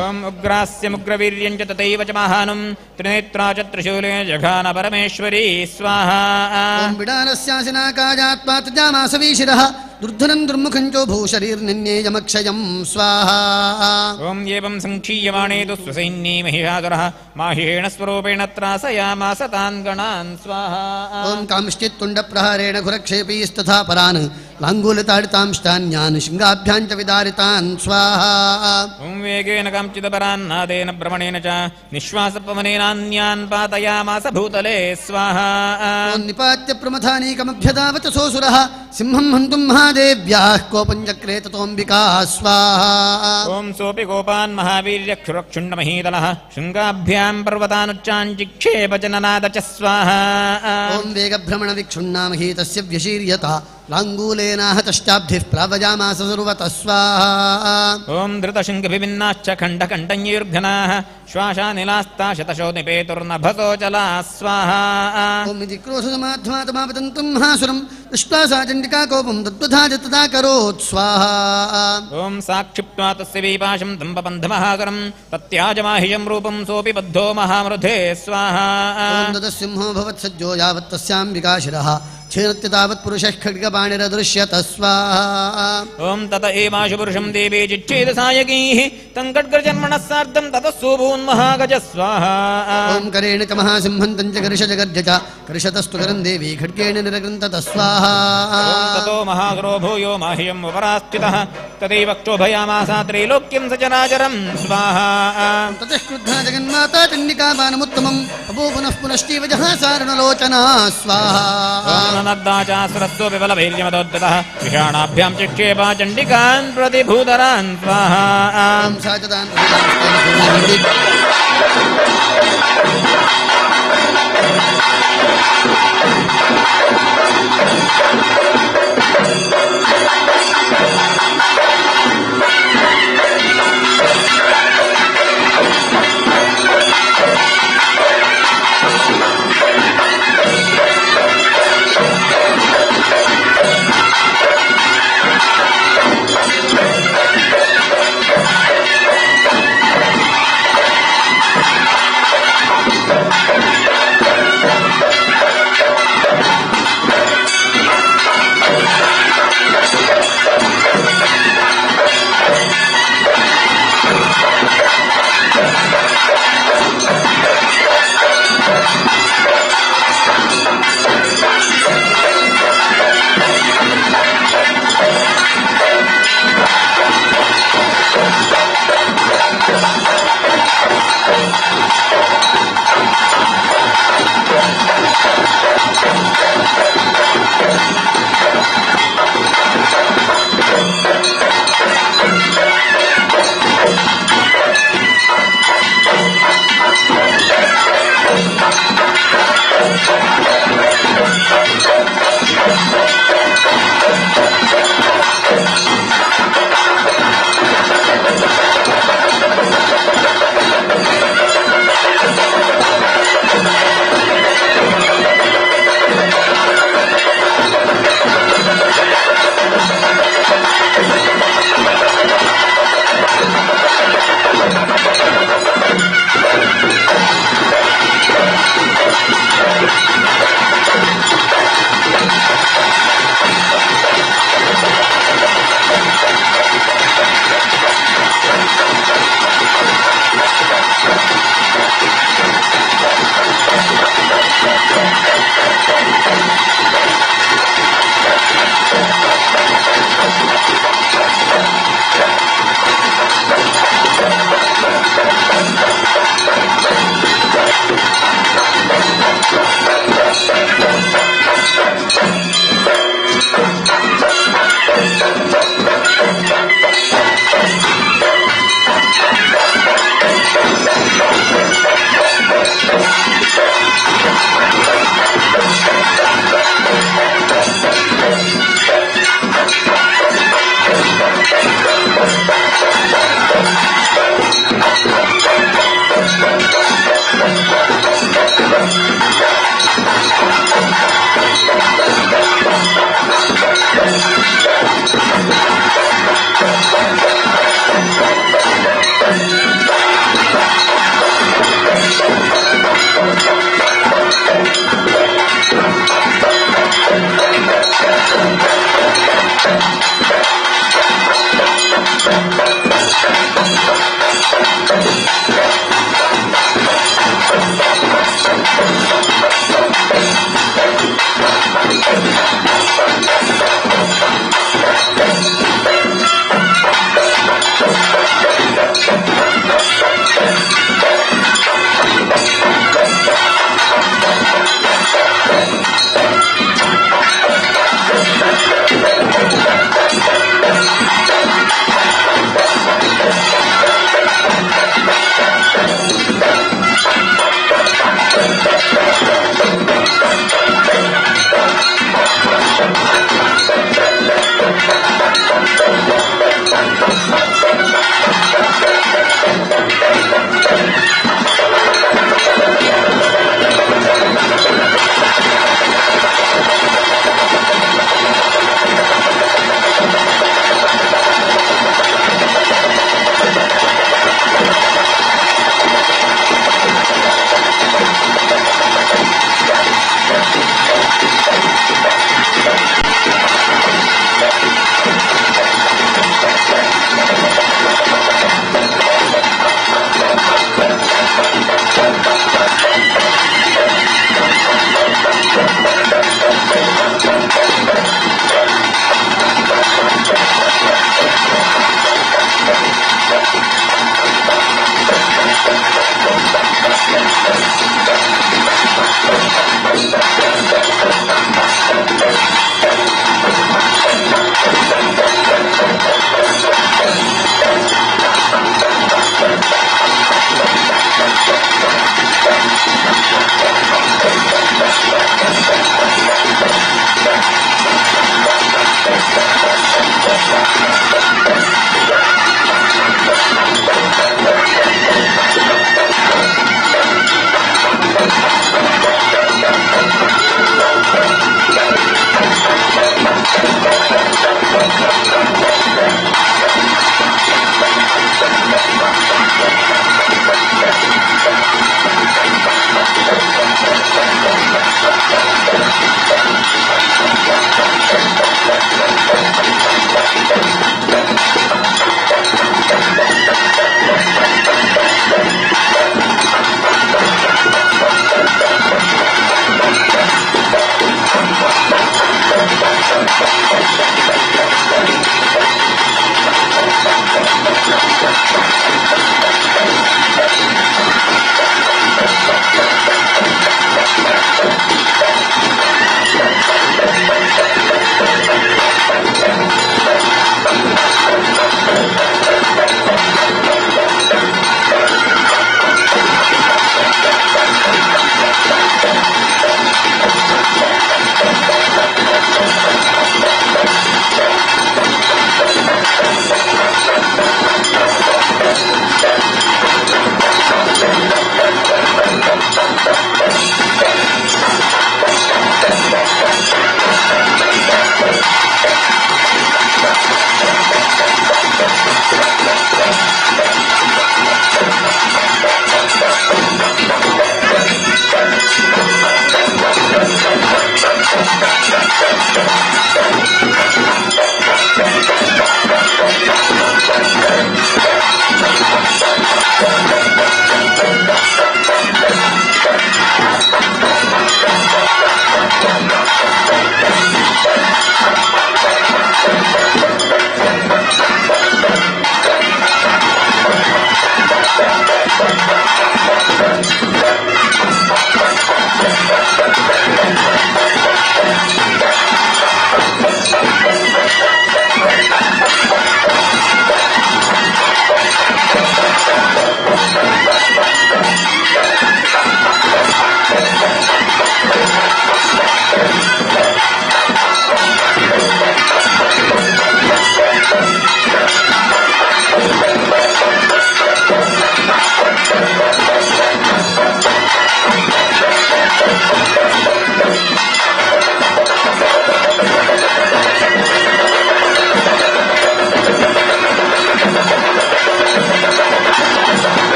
Speaker 3: ಓಂ ಉಗ್ರಾಸ್ಯಮುಗ್ರವೀರ್ಯಂ ಚ ತಥೈವ ಚ ಮಹಾನಂ ತ್ರಿನೇತ್ರಾ ಚ ತ್ರಿಶೂಲೇ ಜಘಾನ ಪರಮೇಶ್ವರೀ ಸ್ವಾಹ
Speaker 2: ಓಂ ಬಿಡಾನಸ್ಯಾಸಿನಾಕಾಜಾತ್ಪಾತಜಾಮಾಸ ವೀಶಿರಃ ದುರ್ಧನಂ ದುರ್ಮುಖಂಚೋ ಭೂಶರೀರ್ನಿನ್ನೇಯಮಕ್ಷಯಂ ಸ್ವಾಹ
Speaker 3: ಓಂ ಏವಂ ಸಂಕ್ಷೀಯಮಾಣೇ ತು ಸ್ವಸೈನ್ಯೇ ಮಹಿಷಾಸುರಃ ಮಾಹಿಷೇಣ ಸ್ವರೂಪೇಣ ತ್ರಾಸಯಾಮಾಸ ತಾನ್ ಗಣಾನ್ ಸ್ವಾಹ
Speaker 2: ಓಂ ಕಾಂಶ್ಚಿತ್ ತುಂಡಪ್ರಹಾರೇಣ ಖುರಕ್ಷೇಪೈಸ್ತಥಾ ಪರಾನ್ ಲಾಂಗೂಲತಾಡಿತಾಂಶ್ಚಾನ್ಯಾನ್ ಶೃಂಗಾಭ್ಯಾಂ ಚ ವಿದಾರಿತಾನ್ ಸ್ವಾಹ
Speaker 3: ಓಂ ವೇಗೇನ ಕಾಂಚಿತಪರಾನ್ನಾದೇನ ಭ್ರಮಣೇನ ಚ ನಿಶ್ವಾಸಪವನೇನಾನ್ಯಾನ್ ಪಾತಯಾಮಾಸ ಭೂತಲೇ ಸ್ವಾಹ
Speaker 2: ಓಂ ನಿಪಾತ್ಯ ಪ್ರಮಥಾನೀಕಮಭ್ಯದಾವತ ಸೋಸುರಃ ಸಿಂಹಂ ಹಂತುಂ ಮಹಾದೇವ್ಯಾಃ ಕೋಪಂ ಚಕ್ರೇ ತತೋಂಬಿಕಾ ಸ್ವಾಹ
Speaker 3: ಓಂ ಸೋಪಿ ಗೋಪಾನ್ ಮಹಾವೀರ್ಯ ಕ್ಷುರಕ್ಷುಂಡಮಹೀತಲಃ ಶೃಂಗಾಭ್ಯಾಂ ಪರ್ವತಾನುಚ್ಚಾನ್ ಚಿಕ್ಷೇಪ ಜನನಾದ ಚ ಸ್ವಾಹ
Speaker 2: ಓಂ ವೇಗಭ್ರಮಣ ವಿಕ್ಷುಣ್ಣಾಮಹಿ ತಸ್ಯ ವ್ಯಶೀರ್ಯತ ಲಾಂಗೂಲೇನಾಹತಶ್ಚಾಬ್ಧಿಃ ಪ್ರಾವಜಾಮಾಸ ಸರ್ವತಃ ಸ್ವಾಹ
Speaker 3: ಓಂ ಧೃತಶೃಂಗಭಿಭಿನ್ನಾಶ್ಚ ಖಂಡಖಂಡನ್ಯೂರ್ಘನಾಃ ಶ್ವಾಸಾನಿಲಾಸ್ತಾ ಶತಶೋ ನಿಪೇತುರ್ನಭಸೋ ಚಲಾ ಸ್ವಾಹ
Speaker 2: ಓಂ ಇತಿ ಕ್ರೋಧಸಮಾಧ್ವಾತಮಾಪತಂತಂ ಮಹಾಸುರಂ ದೃಷ್ಟ್ವಾ ಸಾ ಚಂಡಿಕಾ ಕೋಪಂ ತದ್ವಧಾ ಚ ತಥಾ ಕರೋತ್ ಸ್ವಾಹ
Speaker 3: ಓಂ ಸಾಕ್ಷಿಪ್ತ್ವಾ ತಸ್ಯ ವೀಪಾಶಂ ದಂಬಬಂಧಮಹಾಕರಂ ತತ್ಯಾಜಮಾಹಿಷಂ ರೂಪಂ ಸೋಪಿ ಬದ್ಧೋ ಮಹಾಮೃಧೇ ಸ್ವಾಹ
Speaker 2: ಓಂ ತದಸಿಂಹೋ ಭವತ್ಸಜ್ಜೋ ಯಾವತ್ ತಸ್ಯಾಂಬಿಕಾ ಶಿರಃ ಛೇನತ್ಯ ತಾವತ್ ಪುರುಷಃ ಖಡ್ಗಪಾಣಿರದೃಶ್ಯತ ಸ್ವಾಹ
Speaker 3: ಓಂ ತತ ಏವಾಶು ಪುರುಷಂ ದೇವೇ ಚಿಚ್ಛೇದ ಸಾಯಕೈಃ ತಂಕಡ್ಗರ್ಜನ್ಮಣಃ ಸಾರ್ಧಂ ತತಃ ಸೋಭೂನ್ಮಹಾಗಜ ಸ್ವಾಹ
Speaker 2: ಓಂ ಕರೇಣ ಚ ಮಹಾಸಿಂಹಂ ತಂಚ ಕರ್ಷಜಗರ್ಜ ಚ ಕರ್ಷತಸ್ತು ಕರಂ ದೇವಿ ಖಡ್ಗೇಣ ನಿರಗೃಂತತ ಸ್ವಾಹ
Speaker 3: ಓಂ ತತೋ ಮಹಾಸುರೋ ಭೂಯೋ ಮಾಹ್ಯಂ ಉಪರಾಸ್ಥಿತಃ ತದೈವ ಕ್ಷೋಭಯಾಮಾಸ ತ್ರೈಲೋಕ್ಯಂ ಸಚರಾಚರಂ ಸ್ವಾಹ
Speaker 2: ತತಃ ಕ್ರುದ್ಧಾ ಜಗನ್ಮಾತಾ ಚಂಡಿಕಾ ಬಾಣಮುತ್ತಮಂ ಅಭೋ ಪುನಃ ಪುನಶ್ಚೈವ ಜಹಾಸಾರಣಲೋಚನಾ ಸ್ವಾಹ
Speaker 3: ನದ್ದಾಚಾಸುರಸ್ಸೋಪಿ ಬಲವೈರ್ಯಮದೋದ್ಗತಃ ವಿಷಾಣಾಭ್ಯಾಂ ಚಿಕ್ಷೇಪ ಚಂಡಿಕಾನ್ ಪ್ರತಿಭೂತರಾನ್ ಸ್ವಾಹ
Speaker 2: ಓಂ ಸಾಚತಾನ್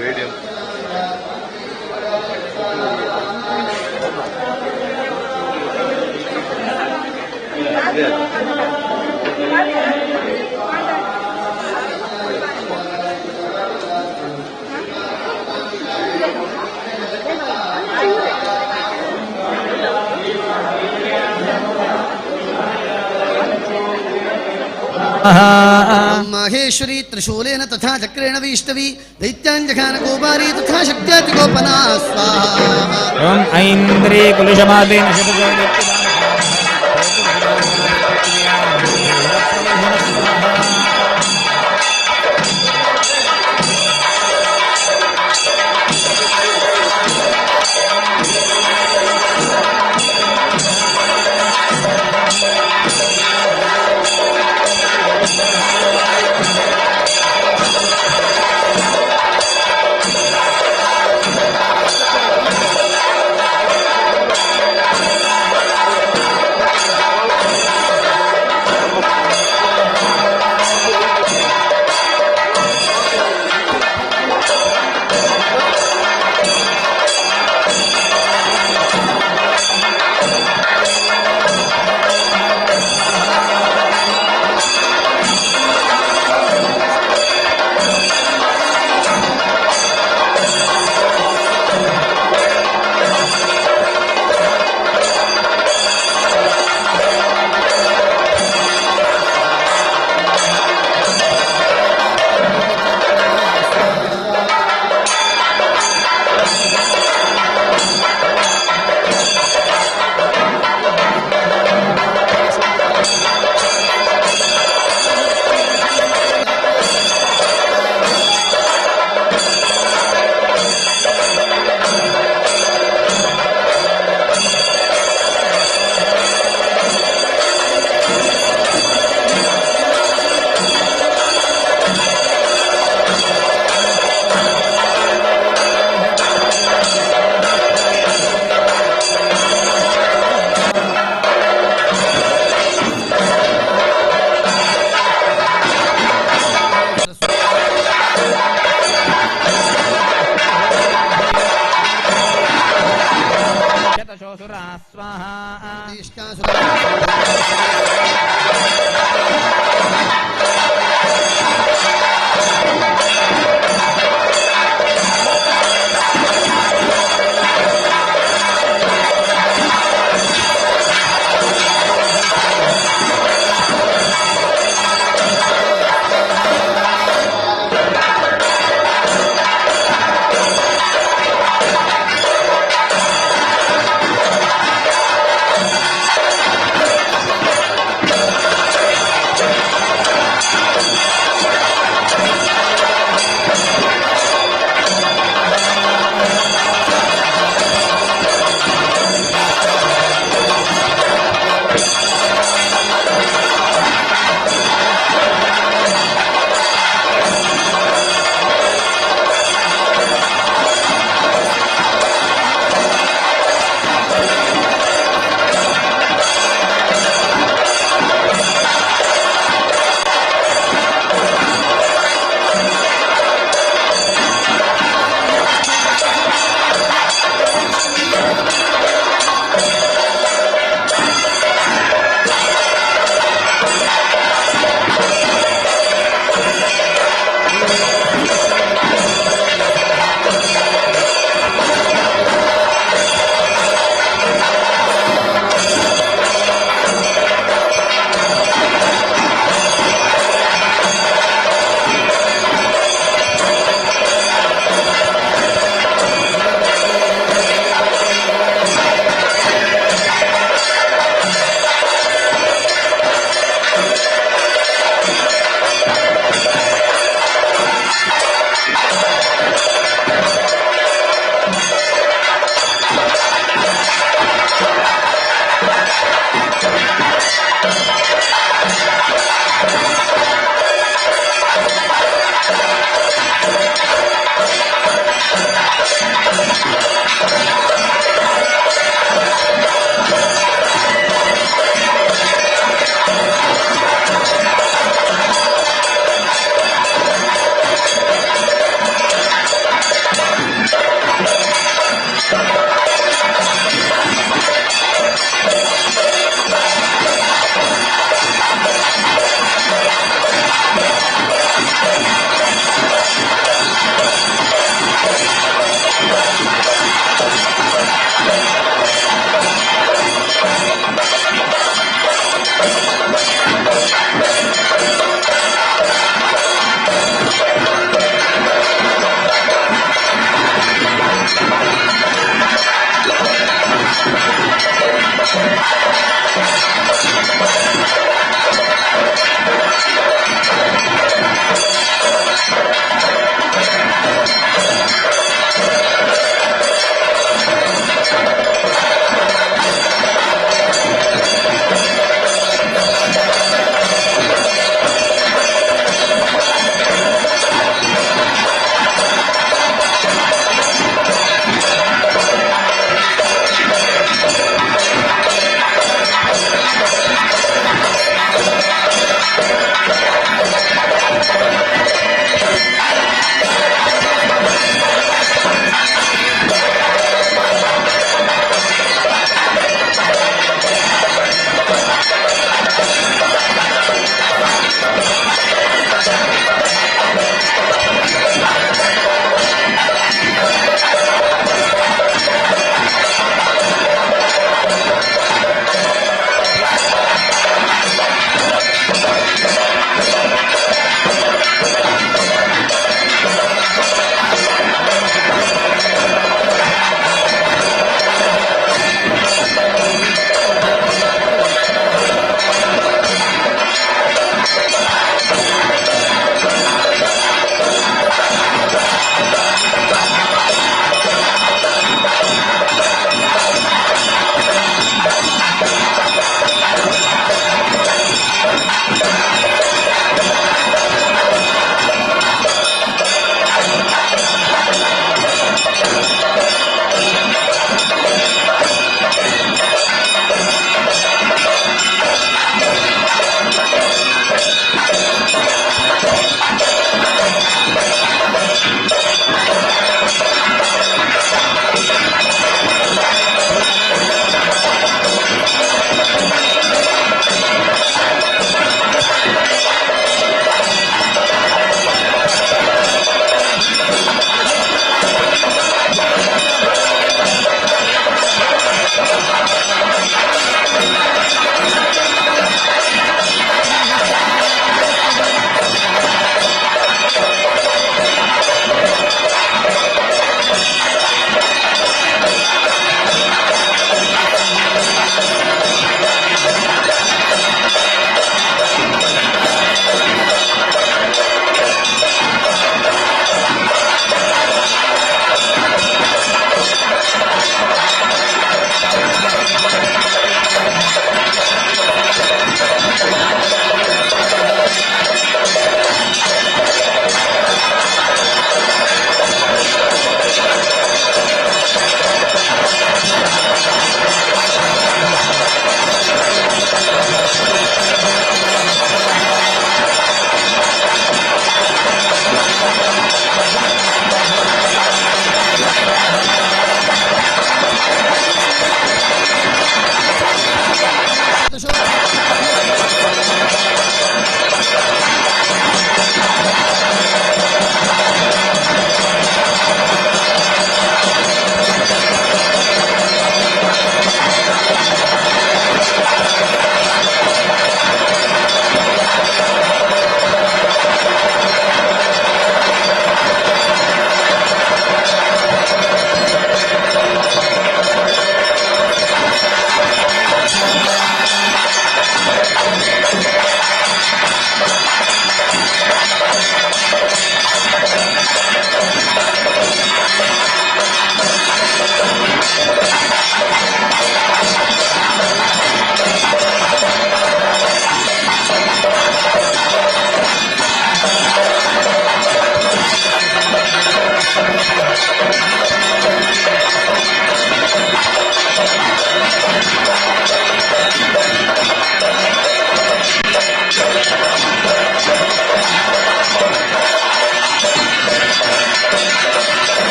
Speaker 4: ರೇಡಿಯಂ
Speaker 2: माहेश्वरी त्रिशूलेन तथा चक्रेण वैष्णवी दैत्याञ्जघान गोपारी तथा शक्त्यातिगोपना स्वाहा।
Speaker 3: ओम ऐन्द्री कुलशमादेन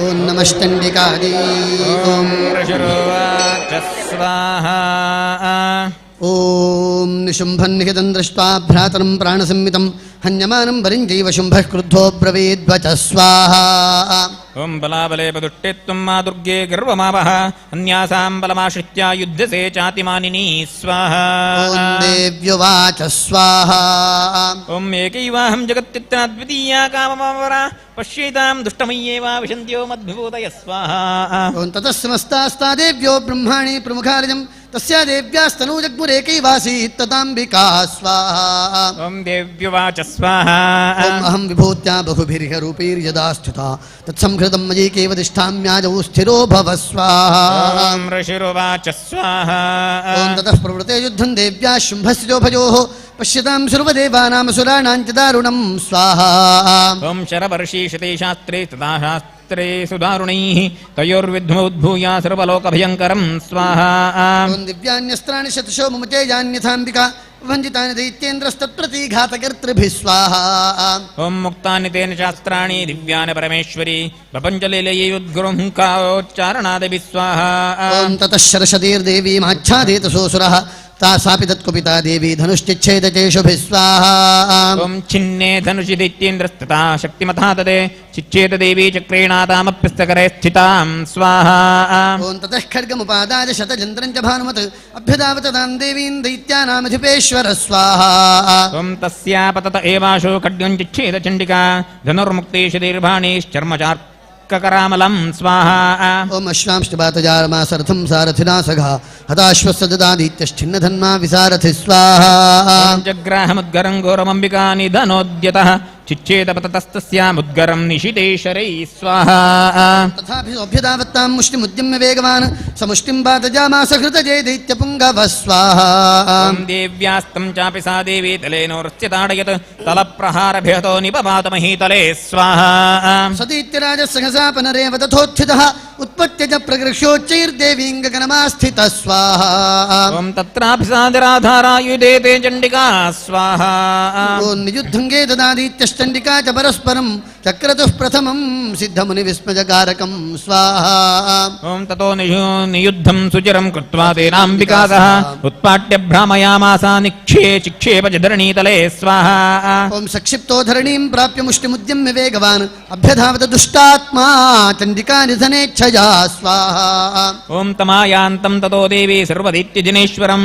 Speaker 2: ఓం నమశ్చండికాది ఓం
Speaker 3: ఋషిరువాచ స్వాహా
Speaker 2: ఓం నిశుంభన్నిహితం దృష్ట్వా భ్రాతరం ప్రాణసంహితం హన్యమానం వరించైవ శుంభః క్రుద్ధో బ్రవీద్వచ స్వాహా
Speaker 3: ఓం బలాబలే పదుష్టే మా దుర్గే గర్వమావహ అన్యాసాం బలమాశ్రిత్య యుద్ధసే చాతిమానినీ స్వాహా
Speaker 2: ఓం దేవ్యువాచ స్వాహా
Speaker 3: ఓం ఏకైవాహం జగత్తిత్ర ద్వితీయా కామమావర పశ్యేతాం దుష్టమయ్యేవా విశంత్యో మద్విభూతయ స్వాహా
Speaker 2: ఓం తతస్సమస్తాస్తా దేవ్యో బ్రహ్మాణి ప్రముఖార్యం తస్యా దేవ్యాస్తనూజగ్మురేకైవాసీత్ తదాంబికా స్వాహా
Speaker 3: ఓం దేవ్యువాచ స్వాహా
Speaker 2: ఓం అహం విభూత్యా బహుభిర్హ రూపైర్యదా స్థితా తత్సంహృతం మయైకేవ తిష్ఠామ్యాజౌ స్థిరో భవ స్వాహా
Speaker 3: ఓం ఋషిరువాచ స్వాహా
Speaker 2: ఓం తతః ప్రవృతే యుద్ధం దేవ్యా శుంభస్యోభయోః పశ్యతాం సర్వదేవానామసురాణాం చ దారుణం స్వాహా
Speaker 3: ఓం శరవర్షీషతే శాస్త్రే తదా శాస్త్రే సుదారుణైః తయోర్విద్మోద్భూయ సర్వలోకభయంకరం స్వాహా
Speaker 2: ఓం దివ్యాన్యస్త్రాణి శతశో మముచేయాన్యథాంబికా వంజితాని దైత్యేంద్రస్తత్ప్రతిఘాతకర్తృభిः స్వాహా
Speaker 3: ఓం ముక్తాని తేన శాస్త్రాణి దివ్యాని పరమేశ్వరి ప్రపంచలీలయోద్గురుంకారోచ్చారణాదిభిः స్వాహా
Speaker 2: ఓం తతః శరషదీర్దేవీమాచ్ఛాదేతసోऽసురः तासापि तत्कुपिता देवी धनुश्चिच्छेदचेषुभिः स्वाहा
Speaker 3: ఓం చిన్నే ధనుషి దైత్యేంద్రస్తతా శక్తిమథా తదే చిచ్చేత దేవీ చక్రేణాతామప్యస్తకరే స్థితాం స్వాహా
Speaker 2: ఓం తతః ఖడ్గముపాదాయ శతచంద్రం చ భానుమత్ అభ్యదావత తాం దేవీం దైత్యానామధిపేశ్వర స్వాహా
Speaker 3: ఓం తస్యాపతత ఏవాశో ఖడ్గం చిచ్ఛేద చండికా ధనుర్ముక్తేషు దీర్ఘాణిశ్చర్మచార్కకరామలం స్వాహా
Speaker 2: ఓం అశ్వాంశ్చపాతజారమాసరథం సారథినా సఘా హతాశ్వస్య దదాదీత్యశ్చిన్నధన్మా విసారథి స్వాహా
Speaker 3: ఓం జగ్రాహముద్గరం ఘోరమంబికా నిధనోద్యతః చిచ్చేతపతతస్తస్యాముద్గరం నిశితేశరై స్వాహా
Speaker 2: తథాభ్యుదావత్తాం ముష్టిముద్యమ్య వేగవాన్ సముష్టిం పాతజామాస హృతజే దైత్యపుంగవ స్వాహా
Speaker 3: ఓం దేవ్యాస్తం చాపి సా దేవీ తలేనోర్స్యతాడయత్ తలప్రహారభ్యతో నిపపాత మహీతలే స్వాహా
Speaker 2: సదీత్యరాజసహసాపనరేవ తథోత్థితః ఉత్పత్య చ ప్రగృహ్యోచ్చైర్దేవీం గగనమాస్థిత స్వాహా
Speaker 3: ఓం తత్రాభిసాదరాధారాయుధే తే చండికా స్వాహా
Speaker 2: ఓం నియుద్ధంగే దదాదీత్యశ్చండికా చ పరస్పరం చక్రతుః ప్రథమం సిద్ధముని విస్మయకారకం స్వాహా
Speaker 3: ఓం తతో నియుద్ధం సుచిరం కృత్వా తేనాంబికా సహ ఉత్పాట్య భ్రామయామాసా చిక్షేప చ ధరణీతలే స్వాహా
Speaker 2: ఓం సక్షిప్తో ధరణీం ప్రాప్య ముష్టిముద్యమ్య వేగవాన్ అభ్యధావత దుష్టాత్మా చండికా నిధనేచ్ఛయా స్వాహా
Speaker 3: ఓం తమాయాంతం తతో దేవీ సర్వదైత్యజనేశ్వరం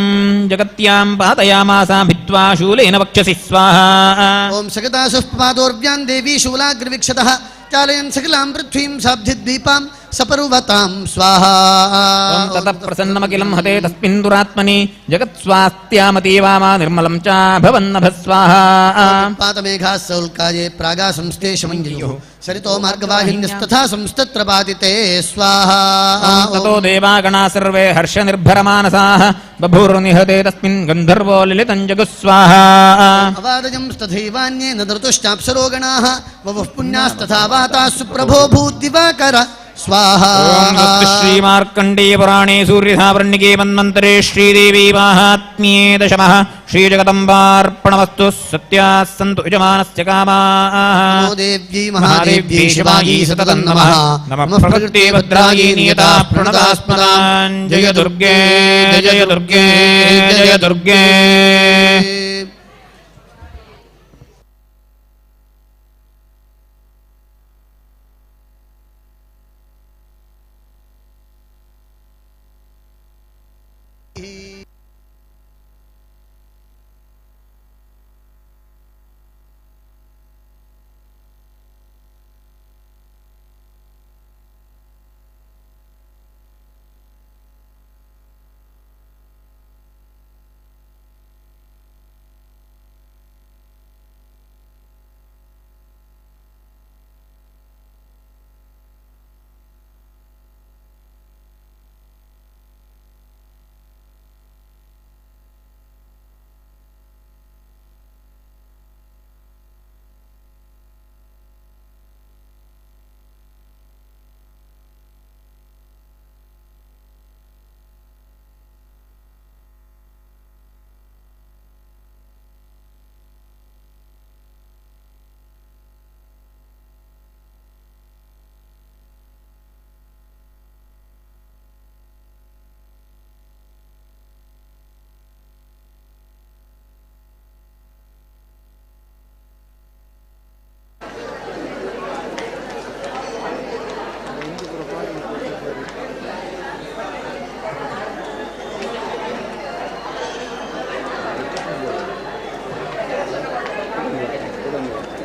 Speaker 3: జగత్యాం పాతయామాసా భిత్వా శూలేన వక్షసి స్వాహా
Speaker 2: ఓం సగతాసుః పాదోర్వ్యాం దేవీ శూలాగ్రవిక్షతః చాలయన్ సకలాం పృథ్వీం సాబ్ధిద్వీపాం సపర్వతాం స్వాహా
Speaker 3: ఓం తతః ప్రసన్నమఖిలం హతే తస్మిన్ దురాత్మని జగత్స్వాస్థ్యామతీవామా నిర్మలం చ భవన్నభ స్వాహా
Speaker 2: పాతమేఘాः సౌల్కాయే ప్రాగా సంస్థే శమంజయోః సరితో మార్గవాహిన్యస్తథా సంస్తత్ర పాతితే స్వాహా
Speaker 3: ఓం తతో దేవాగణా సర్వే హర్షనిర్భరమానసాః బభూర్నిహతే తస్మిన్ గంధర్వో లలితం జగుః స్వాహా
Speaker 2: అవాదయం తథైవాన్యేన ధృతుశ్చాప్సరో గణాః వపుః పుణ్యాస్తథా వాతాः సుప్రభో భూద్దివాకర స్వాహా
Speaker 3: ఓం శ్రీమార్కండేయ పురాణే సూర్యధావర్ణికే మన్వంతరే శ్రీదేవీ మాహాత్మ్యే దశమః శ్రీజగదంబార్పణమస్తు సత్యాः సంతు యజమానస్య కామాః
Speaker 2: నమో దేవ్యై మహాదేవ్యై శివాయై సతతం నమః
Speaker 3: నమః ప్రకృతే భద్రాయై నియతా ప్రణతాస్మదాన్ జయ దుర్గే జయ దుర్గే జయ దుర్గే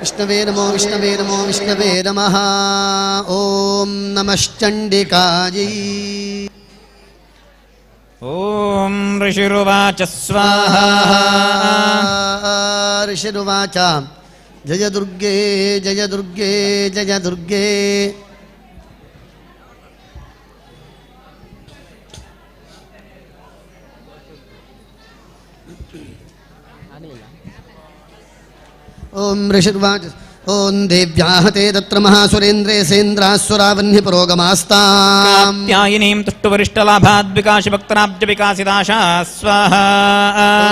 Speaker 2: विष्णवे नमो विष्णवे नमो विष्णवे नमः ॐ नमश्चण्डिकायै
Speaker 3: ॐ ऋषिरुवाच स्वाहा
Speaker 2: ऋषिरुवाच जय दुर्गे जय दुर्गे जय दुर्गे ओम ऋषिर्वाच ओम देव्याः ते तत्र महासुरेन्द्रे सेन्द्रासुरावह्नि पुरोगमास्ताम्
Speaker 3: कात्यायनीं तुष्टुवरिष्ठलाभाद्विकाशभक्तनाब्जविकासिदाशा स्वाहा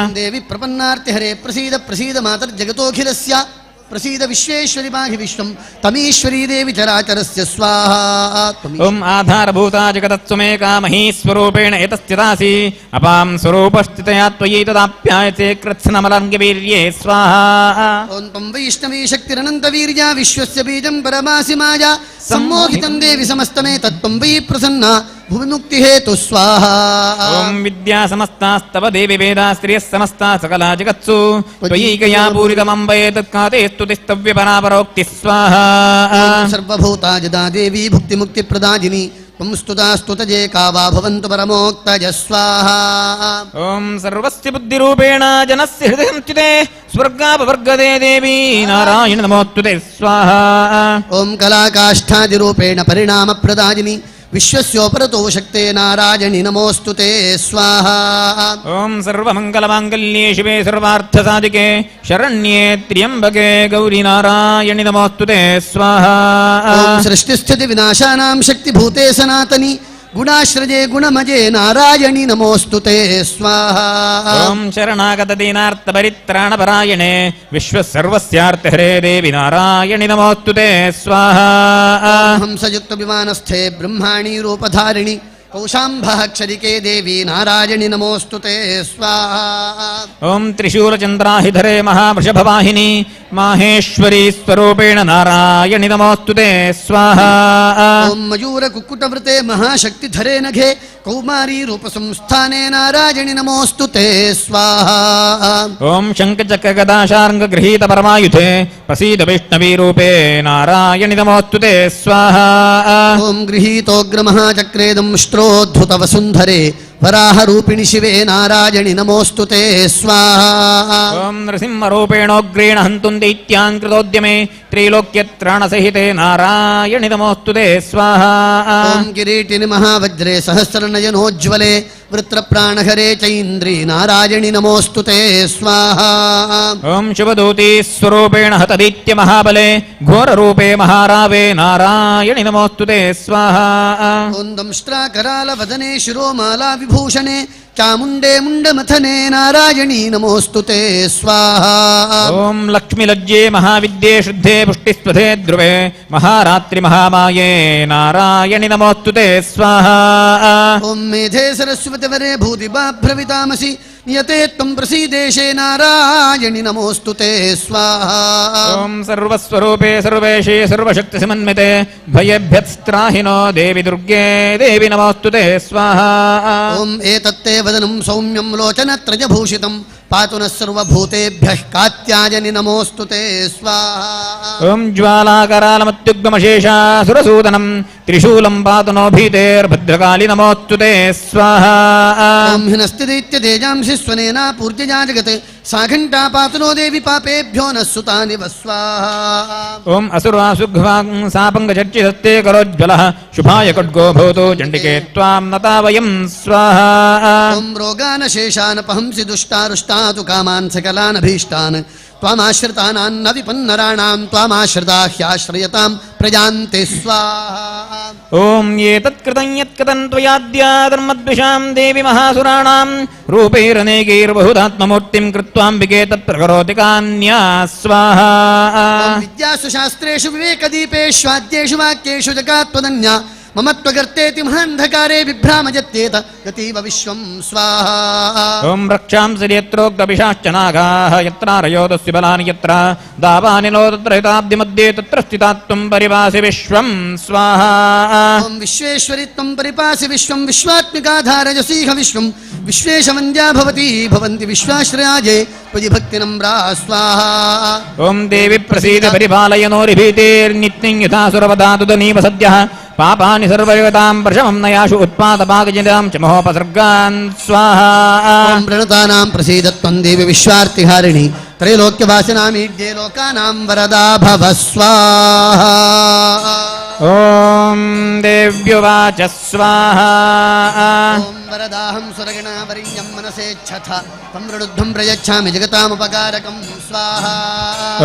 Speaker 2: ओम देवी प्रपन्नार्तिहरे प्रसीद प्रसीद मातर्जगतोऽखिलस्य प्रसीद विश्वेश्वरि पाहि विश्वं तमीश्वरी देवी चराचरस्य स्वाहा
Speaker 3: ओम आधारभूता जगतत्सुमेका महीस्वरूपेण एतस्थितासि अपां स्वरूपस्थितया त्वयि तदाप्यायते कृत्स्नमलङ्गवीर्ये स्वाहा
Speaker 2: ओम त्वं वैष्णवी शक्तिरनन्तवीर्या विश्वस्य बीजं परमासि माया सम्मोहितं देवि समस्तमे तत्त्वं वै प्रसन्ना भुविमुक्ति हेतु स्वाहा
Speaker 3: ओम विद्या समस्तास्तव देवी वेदा स्त्रियः समस्ता सकला जगत्सु त्वयैकया पूरितमम्बये तत्काते स्तुतिस्तव्य परापरोक्ति स्वाहा
Speaker 2: सर्वभूता जदा देवी भुक्ति मुक्ति प्रदाजिनी त्वं स्तुता स्तुतजे का वा भवन्तु परमोक्तज स्वाहा
Speaker 3: ओम सर्वस्य बुद्धिरूपेण जनस्य हृदयं चिते स्वर्गापवर्गदे देवी नारायण नमोस्तुते स्वाहा
Speaker 2: ओम कलाकाष्ठादिरूपेण परिणाम प्रदाजिनी विश्वस्योपरतो शक्ते नारायणि नमोस्तुते स्वाहा
Speaker 3: ओम सर्वमंगलमांगल्ये शिवे सर्वार्थसाधिके शरण्ये त्र्यंबके गौरी नारायणि नमोस्तुते स्वाहा
Speaker 2: ओम सृष्टिस्थिति विनाशानां शक्तिभूते सनातनी गुणाश्रजे गुणमजे नारायणि नमोस्तुते स्वाहा
Speaker 3: ओम शरणागत दीनार्थ परित्राणपरायणे विश्वसर्वस्यार्थहरे देवी नारायणि नमोस्तुते स्वाहा
Speaker 2: हंसयुक्त विमानस्थे ब्रह्माणी रूपधारिणि कौशाम्भाक्षरिके देवी नारायणि नमोस्तुते स्वाहा
Speaker 3: ओम त्रिशूलचन्द्राहिधरे महावृषभवाहिनी माहेश्वरी स्वरूपेण नारायणि नमोस्तुते स्वाहा
Speaker 2: ओम मयूर कुक्कुटवृते महाशक्तिधरे नघे कौमारी रूपसंस्थाने नारायणि नमोस्तुते स्वाहा
Speaker 3: ओम शङ्खचक्रगदाशार्ङ्गगृहीत परमायुधे प्रसीद वैष्णवीरूपे नारायणि नमोस्तुते स्वाहा
Speaker 2: ओम गृहीतोऽग्रमहाचक्रेदंष्ट्रोद्धुत वसुन्धरे वराहरूपिणि शिवे नारायणि नमोस्तुते स्वाहा
Speaker 3: ओम नृसिंहरूपेणोग्रेण हन्तुं दैत्यान् कृतोद्यमे त्रैलोक्यत्राणसहिते नारायणि नमोस्तुते स्वाहा
Speaker 2: ओम किरीटिनि महावज्रे सहस्रनयनोज्ज्वले वृत्रप्राणहरे चैन्द्री नारायणि नमोस्तुते स्वाहा
Speaker 3: ओम शिवदूती स्वरूपेण हतदैत्य महाबले घोररूपे महारावे नारायणि नमोस्तुते स्वाहा
Speaker 2: ओम दंष्ट्राकरालवदने शिरोमाला विभूषणे चामुण्डे मुण्डमथने नारायणी नमोस्तुते स्वाहा
Speaker 3: ओम लक्ष्मीलज्जे महाविद्ये शुद्धे पुष्टिस्वधे ध्रुवे महारात्रि महामाये नारायणि नमोस्तुते स्वाहा
Speaker 2: ओम मेधे सरस्वतीवरे भूतिबाभ्रवितामसि नियते त्वं प्रसीदेशे नारायणि नमोस्तुते स्वाहा
Speaker 3: ओम सर्वस्वरूपे सर्वेशे सर्वशक्तिसमन्विते भयेभ्यस्त्राहिनो देवी दुर्गे देवी नमोस्तुते स्वाहा
Speaker 2: ओम एतत्ते वदनं सौम्यं लोचनत्रयभूषितं पातु नः सर्वभूतेभ्यः कात्यायनि नमोस्तुते स्वाहा
Speaker 3: ओम ज्वालाकरालमत्युग्मशेषासुरसूदनं त्रिशूलं पातु नो भीतेर्भद्रकाली नमोस्तुते स्वाहा
Speaker 2: ओम हिनस्तिदैत्यतेजांसि स्वनेना पूर्जया जगत् सा घण्टा पातु नो देवी पापेभ्यो नः सुतानि वस्वाहा
Speaker 3: ओम असुरासुघ्वां सापङ्गचर्चिदत्ते करोज्ज्वलः शुभाय खड्गो भवतु चण्डिके त्वां नता वयं स्वाहा
Speaker 2: ओम रोगानशेषानपहंसि दुष्टारुष्टातु कामान् सकलानभीष्टान् त्वामाश्रितानान्न विपन्नराणां त्वामाश्रिता ह्याश्रयतां प्रजान्ते स्वाहा
Speaker 3: ओम ये तत्कृतं यत्कृतं त्वयाद्या धर्मद्विषां देवी महासुराणां रूपैरनेकैर्बहुधात्ममूर्तिं कृत्वाम्बिके तत्प्रकरोति कान्या स्वाहा
Speaker 2: विद्यासु शास्त्रेषु विवेकदीपेष्वाद्येषु वाक्येषु जगात्वदन्या మమత్వగర్తేతి మహాంధకారే విభ్రామజత్యేత యతీవ విశ్వం స్వాహా.
Speaker 3: ఓం రక్షాంసి యత్రోక్తపిశాశ్చ నాగాః యత్రారయోదస్య బలాని యత్ర దావానిలో తత్ర హితాబ్దిమధ్యే తత్ర స్థితాత్వం పరిపాసి విశ్వం స్వాహా.
Speaker 2: ఓం విశ్వేశ్వరి త్వం పరిపాసి విశ్వం విశ్వాత్మికాధారజసీహ విశ్వం విశ్వేశవంద్యా భవతి భవంతి విశ్వాశ్రయాజే త్వయి భక్తినమ్రా స్వాహా.
Speaker 3: ఓం దేవి ప్రసీద పరిపాలయనోరిభీతేర్నిత్యం యథాసురవదాతుదనీవ సద్యః పాపాని సర్వయుగతాం ప్రశమం నయాశు ఉత్పాదపాకజనితాం చ మహోపసర్గాన్ స్వాహా.
Speaker 2: ఓం ప్రణతానాం ప్రసీదత్వం దేవి విశ్వార్తిహారిణి త్రైలోక్యవాసినామీడ్యే లోకానాం వరదా భవ స్వాహా.
Speaker 3: ఓం దేవ్యువాచ స్వాహా.
Speaker 2: ఓం వరదాహం సురగణా వరిణ్యం మనసేచ్ఛథ తం రుడుద్ధం ప్రయచ్ఛామి జగతాముపకారకం స్వాహా.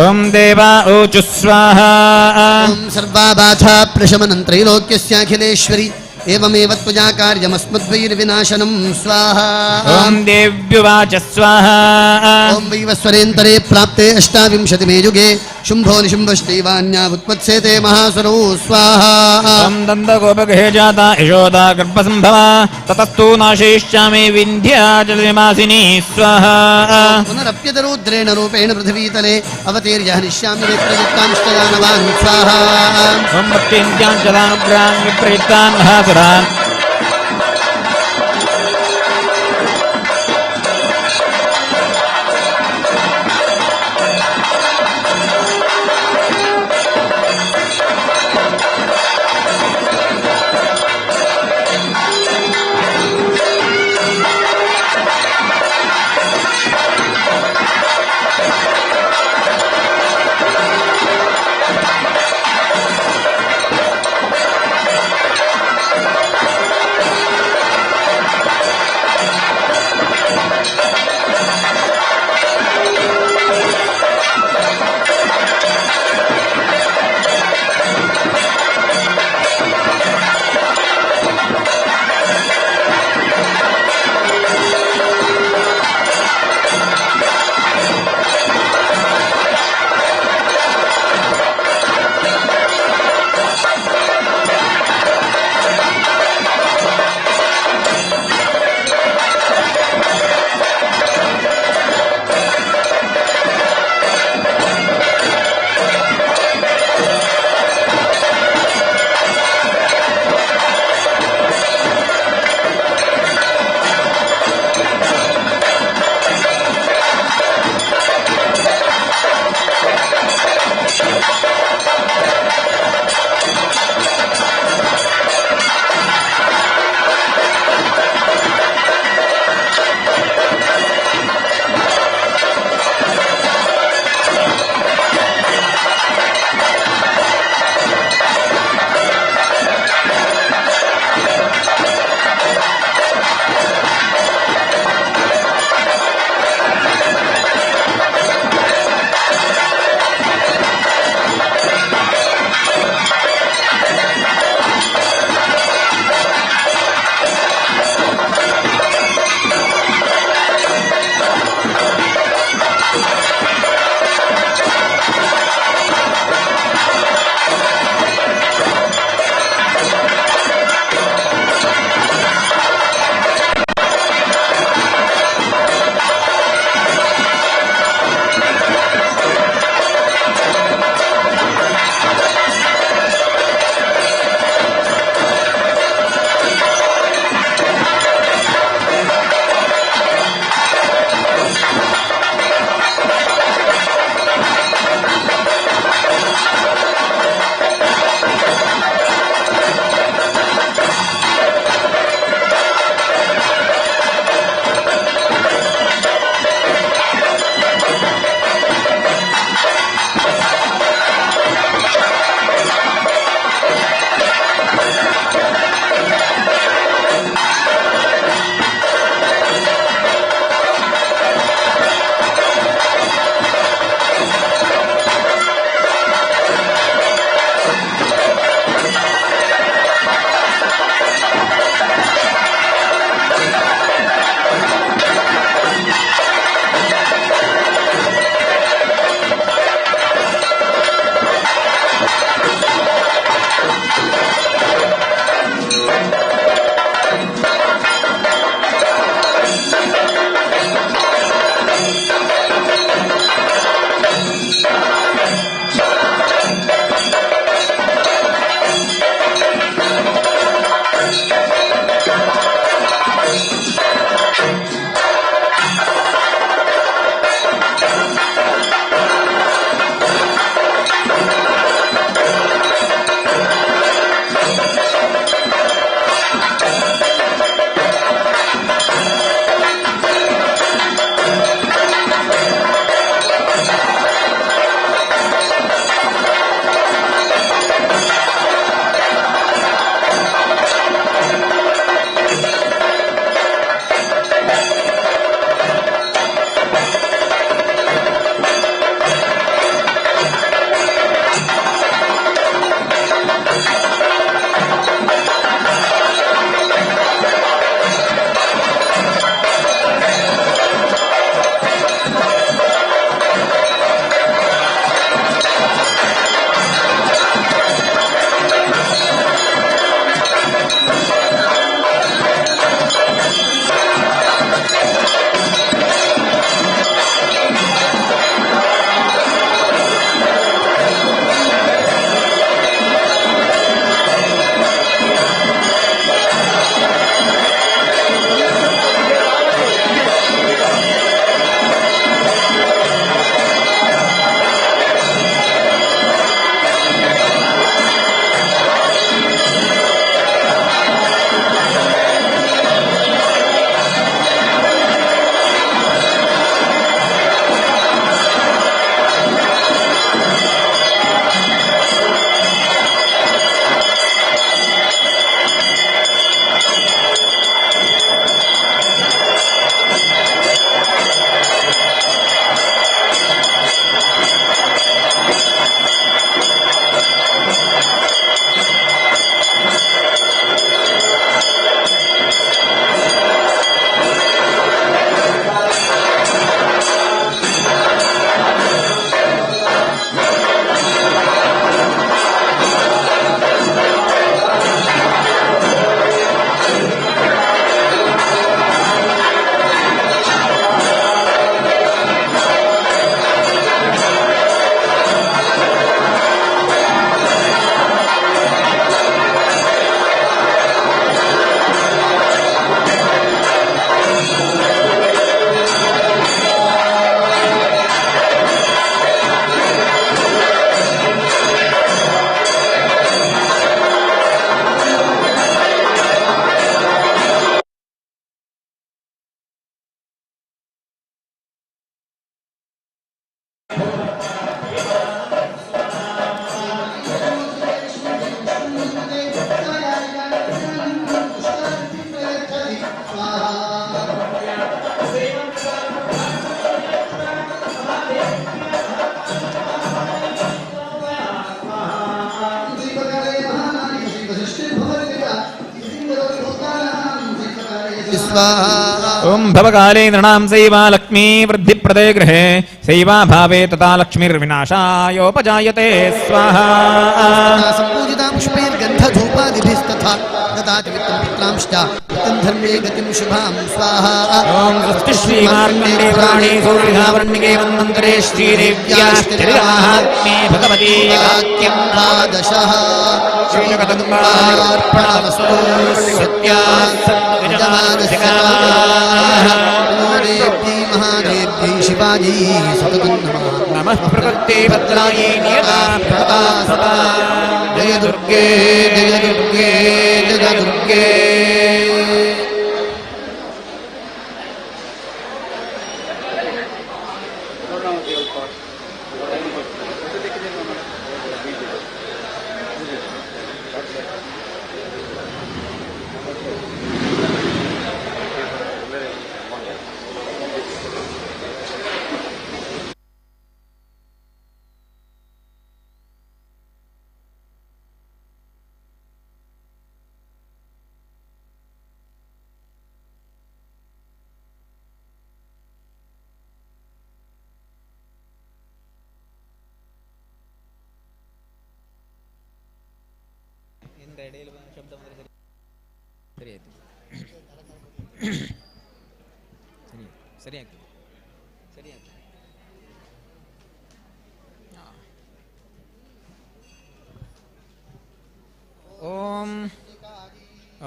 Speaker 3: ఓం దేవా ఊచు స్వాహా.
Speaker 2: ఓం సర్వాబాధా ప్రశమనం త్రైలోక్యస్యాఖిలేశ్వరి ఏమేవ త్వయా కార్యమస్మద్వైర్వినాశనం స్వాహా.
Speaker 3: ఓం దేవ్యువాచ స్వాహా.
Speaker 2: ఓం వైవస్వరేంతరే ప్రాప్తే అష్టావింశతిమే యుగే శుంభో నిశుంభశ్చైవాన్యా ఉత్పత్సేతే మహాసురౌ స్వాహా.
Speaker 3: ఓం దందగోపగృహే జాతా యశోదా గర్భసంభవ తతస్తు నాశయిష్యామి వింధ్యాచలమాసిని స్వాహా.
Speaker 2: పునరప్యతరుద్రేణ రూపేణ పృథివీతలే అవతీర్య హనిష్యామి విప్రయుక్తాంశ్చదానవాన్ స్వాహా.
Speaker 3: ఓం భక్తింద్యాంచలానుగ్రహాన్ విప్రయుక్తాన్ మహాసురాన్.
Speaker 2: स्वाहा
Speaker 3: ओम भवकाले नृणां सैवा लक्ष्मी वृद्धिप्रदे गृहे सैवा भावे तथा लक्ष्मीर्विनाशायोपजायते स्वाहा
Speaker 2: सम्पूजिता पुष्पैर्गन्धधूपादिभिस्तथा ददाति वित्तं पुत्रांश्च वित्तं धर्मे गतिं शुभां स्वाहा
Speaker 3: ओम स्वस्ति श्रीमार्कण्डे पुराणे सूर्यधावर्णिके मन्वन्तरे श्रीदेव्याश्चर्यात्मे भगवती वाक्यं
Speaker 2: द्वादशः
Speaker 3: श्रीजगदम्बार्पणमस्तु
Speaker 2: देव्यै महादेव्यै शिवाजी सततं
Speaker 3: नमः प्रकृते भद्रायै नियता प्रदा सदा
Speaker 2: जय दुर्गे जय दुर्गे जय दुर्गे
Speaker 3: ओम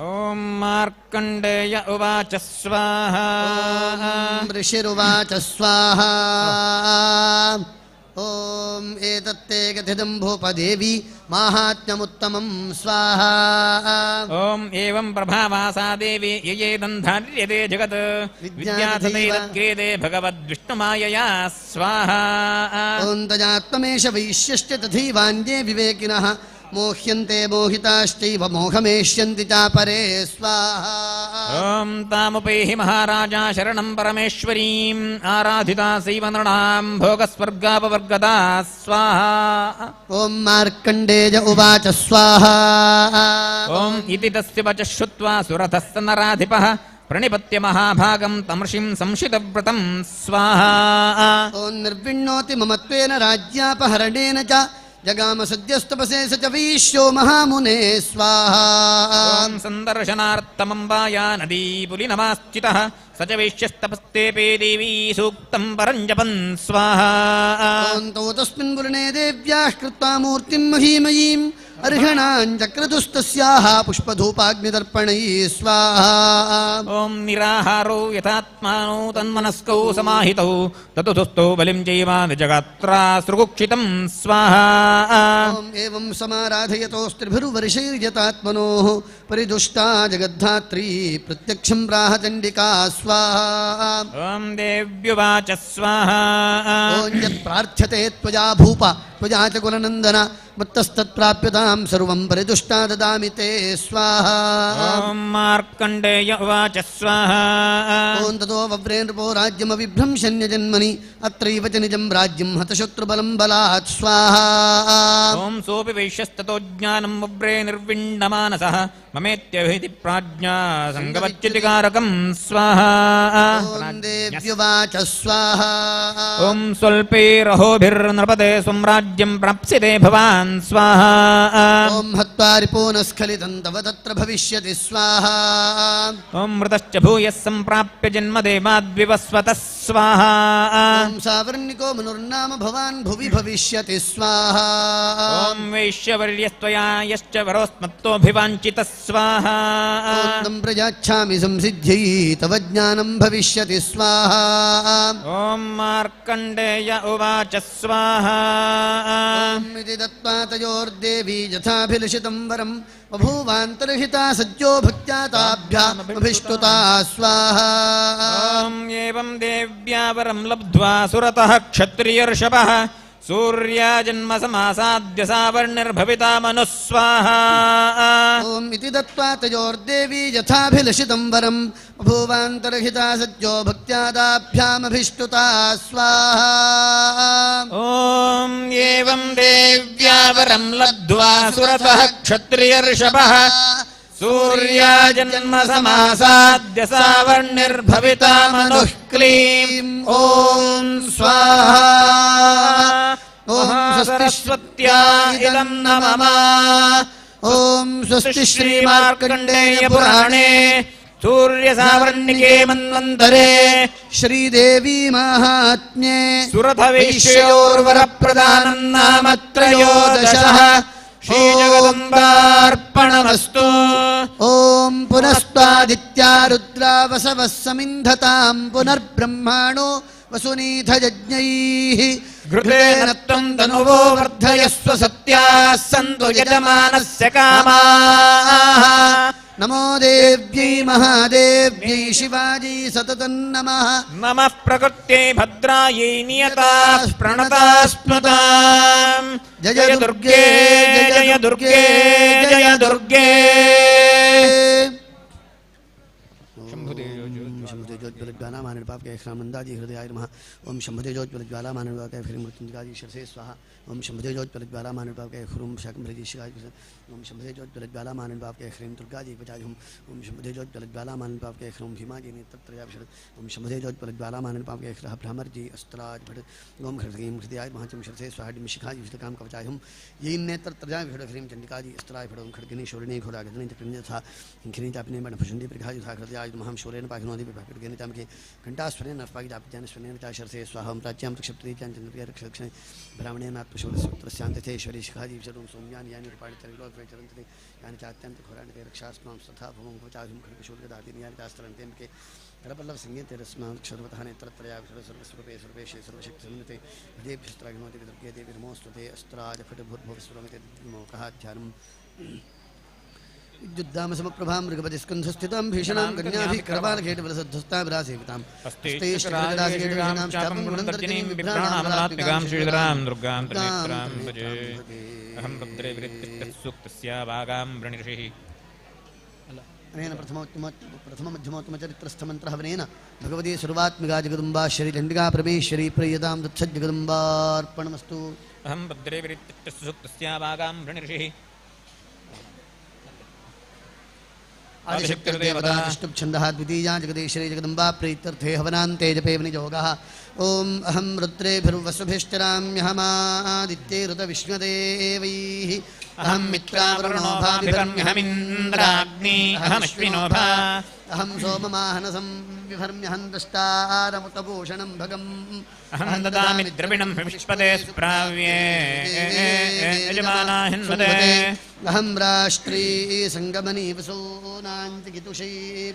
Speaker 3: ओम मार्कण्डेय उवाच स्वाहा
Speaker 2: ऋषिरुवाच स्वाहा ॐ एतत्ते कथितं भूपदेवी माहात्म्यमुत्तमं स्वाहा
Speaker 3: ओम एवं प्रभावासा देवी ययेदन्धार्यते जगत् विद्यासदैरक्रियते भगवद्विष्णुमायया स्वाहा
Speaker 2: ॐ तजात्ममेष वैश्यश्च तथैवान्ये विवेकिनः मोह्यन्ते मोहिताश्चैव मोहमेष्यन्ति चापरे स्वाहा
Speaker 3: ओम तामुपैहि महाराजा शरणं परमेश्वरीम् आराधिता सैव नृणां भोगस्वर्गापवर्गदा स्वाहा
Speaker 2: ॐ मार्कण्डेय उवाच स्वाहा
Speaker 3: ओम इति तस्य वचः श्रुत्वा सुरथः स नराधिपः प्रणिपत्य महाभागं तमर्षिं संशितव्रतं स्वाहा
Speaker 2: ॐ निर्विण्णोति ममत्वेन राज्यापहरणेन च जगाम सद्यस्तपसे स च वैश्यो महामुने स्वाहा
Speaker 3: ओम सन्दर्शनार्थमम्बाया नदी पुलिनमाश्चितः स च वैश्यस्तपस्तेऽपि देवी सूक्तं परं जपन् स्वाहा
Speaker 2: ॐ तौ तस्मिन् पुरणे देव्याः कृत्वा मूर्तिं महीमयीम् अर्हणाञ्चक्रतुस्तस्याः पुष्पधूपाग्निदर्पणैः स्वाहा
Speaker 3: ओम निराहारो यथात्मानो तन्मनस्कौ समाहितौ ततुस्तौ बलिं चैवानुजगात्रा सृगुक्षितं स्वाहा
Speaker 2: ॐ एवं समाराधयतोस्त्रिभिर्वर्षैर्यतात्मनोः परिदुष्टा जगद्धात्री प्रत्यक्षं प्राह चण्डिका स्वाहा
Speaker 3: ओम देव्युवाच स्वाहा
Speaker 2: ॐ यत् प्रार्थ्यते त्वया भूप त्वया च कुलनन्दन मत्तस्तत्प्राप्यतां सर्वं परिदुष्टा ददामि ते स्वाहा
Speaker 3: ओम मार्कण्डेय उवाच स्वाहा
Speaker 2: ॐ ततो वव्रे नृपो राज्यमविभ्रंशन्यजन्मनि अत्रैव च निजं राज्यं हतशत्रुबलं बलात् स्वाहा
Speaker 3: ओम सोऽपि वैश्यस्ततो ज्ञानं वव्रे निर्विण्णमानसः ममेत्यभिधि प्राज्ञा सङ्गवच्युतिकारकं स्वाहा
Speaker 2: ॐ देव्युवाच स्वाहा
Speaker 3: ओम स्वल्पैरहोभिर्नृपते स्वं राज्यं प्राप्स्यते भवान् स्वाहा
Speaker 2: ॐ हत्वा रिपोनस्खलितं तव तत्र भविष्यति स्वाहा
Speaker 3: ओम मृतश्च भूयः सम्प्राप्य जन्मदेवाद्विवस्वतः स्वाहा
Speaker 2: ॐ सावर्णिको मनुर्नाम भवान् भुवि भविष्यति स्वाहा
Speaker 3: ओम वैश्यवर्यस्त्वया यश्च वरोस्मत्तोऽभिवाञ्छितः स्वाहा
Speaker 2: ॐ प्रजाच्छामि संसिद्ध्यै तव ज्ञानं भविष्यति स्वाहा
Speaker 3: ओम मार्कण्डेय उवाच स्वाहा
Speaker 2: ॐ इति दत्त्वा तयोर्देवी यथाभिलषितं वरं बभूवान्तर्हिता सज्जो भक्त्या ताभ्यामभिष्टुता स्वाहा
Speaker 3: ओम एवं देव्या वरं लब्ध्वा सुरतः क्षत्रियर्षभः सूर्याजन्मसमासाद्य सावर्णिर्भविता मनुः स्वाहा
Speaker 2: ॐ इति दत्त्वा तयोर्देवी यथाभिलषितं वरं बभूवान्तर्हिता सज्जो भक्त्या ताभ्यामभिष्टुता स्वाहा
Speaker 3: ओम एवं देव्या वरं लब्ध्वा सुरतः क्षत्रियर्षभः सूर्याजन्म समासाद्य सावर्णिर्भविता मनुः क्लीम्
Speaker 2: ॐ स्वाहा ॐ
Speaker 3: सरस्वत्या इदं न मम
Speaker 2: ॐ स्वस्ति
Speaker 3: श्रीमार्कण्डेय पुराणे सूर्यसावर्णिके मन्वन्तरे
Speaker 2: श्रीदेवी माहात्म्ये
Speaker 3: सुरथवैश्योर्वरप्रदानं नाम त्रयोदशः श्रीजगदम्बार्पणमस्तु
Speaker 2: ॐ पुनस्त्वादित्या रुद्रा वसवः समिन्धतां पुनर्ब्रह्माणो वसुनीथयज्ञैः
Speaker 3: घृतेन त्वं तनुवो वर्धयस्व सत्याः सन्तु यजमानस्य कामाः
Speaker 2: नमो देव्यै महादेव्यै शिवाजी सततं नमः
Speaker 3: नमः प्रकृत्यै भद्रायै नियताः प्रणताः स्मृताम् जय दुर्गे जय दुर्गे जय दुर्गे
Speaker 2: शम्भुतेजोज्ज्वलज्वालामानिर्पापके श्रामन्दाजी हृदयाय नमः ओम शम्भुतेजोज्ज्वलज्वालामानिर्पापके ह्रीं मृत्युञ्जयाजी शिरसे स्वाहा ओम शम्भुतेजोज्ज्वलज्वालामानिर्पापके ह्रूं शाकम्भ्रजी शिवाय ओम शम्भुतेजोज्ज्वलज्वालामानिर्पापके ह्रीं दुर्गाजी पचायुं ओम शम्भुतेजोज्ज्वलज्वालामानिर्पापके ह्रूं भीमाजी नेत्रत्रयाभिषद ओम शम्भुतेजोज्ज्वलज्वालामानिर्पापके ह्रः भ्रामर्जी अस्त्राज भट ओम हृदीं हृदयाय महचम शिरसे स्वाहा डिं शिखाजी विष्टकां कवचायुं यीं नेत्रत्रयाभिषद ह्रीं चण्डिकाजी अस्त्राय भट ओम खड्गिनी शूलिनी घोरागजनी चक्रिण्यथा हिंखिनी चापिने बणभुषुण्डी प्रघायुधा हृदयाय महं शूलेन पाघ्नोदि विभागेन चामके घण्टास्वरेण नर्पागिजापिजानस्वरेण च शरसे स्वाहा प्राच्यां प्रक्षिप्तरीत्यां चन्द्रिया रक्षलक्षणे ब्राह्मणेनात्मशूलसूत्रस्यान्ते श्वरी शिखाजी सौम्यानि यानि रूपाणि चरिलोकचरन्ति यानि चात्यन्तघोराणि ते रक्षास्मां तथा भवं भवचाहुं खड्गशूलगदादीनि यानि चास्तरन्ते के गणपल्लवसंगीते रस्मान् क्षरवतः नेत्रत्रयाभिषरस्वरूपे सर्वेशे सर्वशक्तिसंयुते हृदयेभ्यस्त्राघ्नोति विदुर्गे देवी नमोऽस्तुते अस्त्राजफटभूर्भुवस्वरमिते मोकः ध्यानम् विद्युद्दामसमप्रभां मृगपतिस्कन्धस्थितां भीषणां कन्याभिः करवालखेटवलसद्धस्ताभिरासेवितां हस्तैश्चक्रगदासेवितां चापं गुणन्तर्जनीं
Speaker 3: बिभ्राणामलात्मिकां श्रीधरां दुर्गां त्रिनेत्रां भजे अहं रुद्रे विरिक्तस्य सूक्तस्य वागां वृणिषिः
Speaker 2: अनेन प्रथममध्यमोत्तमचरित्रस्थमन्त्रः वनेन भगवती सर्वात्मिका जगदम्बाश्वरी चण्डिका परमेश्वरी प्रियतां तत्सज्जगदम्बार्पणमस्तु
Speaker 3: अहं रुद्रे विरिक्तस्य सूक्तस्य वागां वृणिषिः
Speaker 2: आदिशक्तिर्देवता विष्णुच्छन्दः द्वितीया जगदीश्वरी जगदम्बा प्रीत्यर्थे हवनान्ते जपे वनिजोगः ॐ अहं रुद्रेभिर्वसुभिश्चराम्यहमादित्यैरुतविष्णुदेवैः अहं मित्रावरुणो
Speaker 3: भाविभर्म्यहमिन्द्राग्नि अहमश्विनो भा
Speaker 2: अहं सोममाहनसं विभर्म्यहं दष्टारमुतभूषणं भगम्
Speaker 3: अहं ददामि द्रविणं विष्पदे स्प्राव्ये यजमाना हिन्वते
Speaker 2: अहं राष्ट्री सङ्गमनी वसूनाञ्चिकितुषी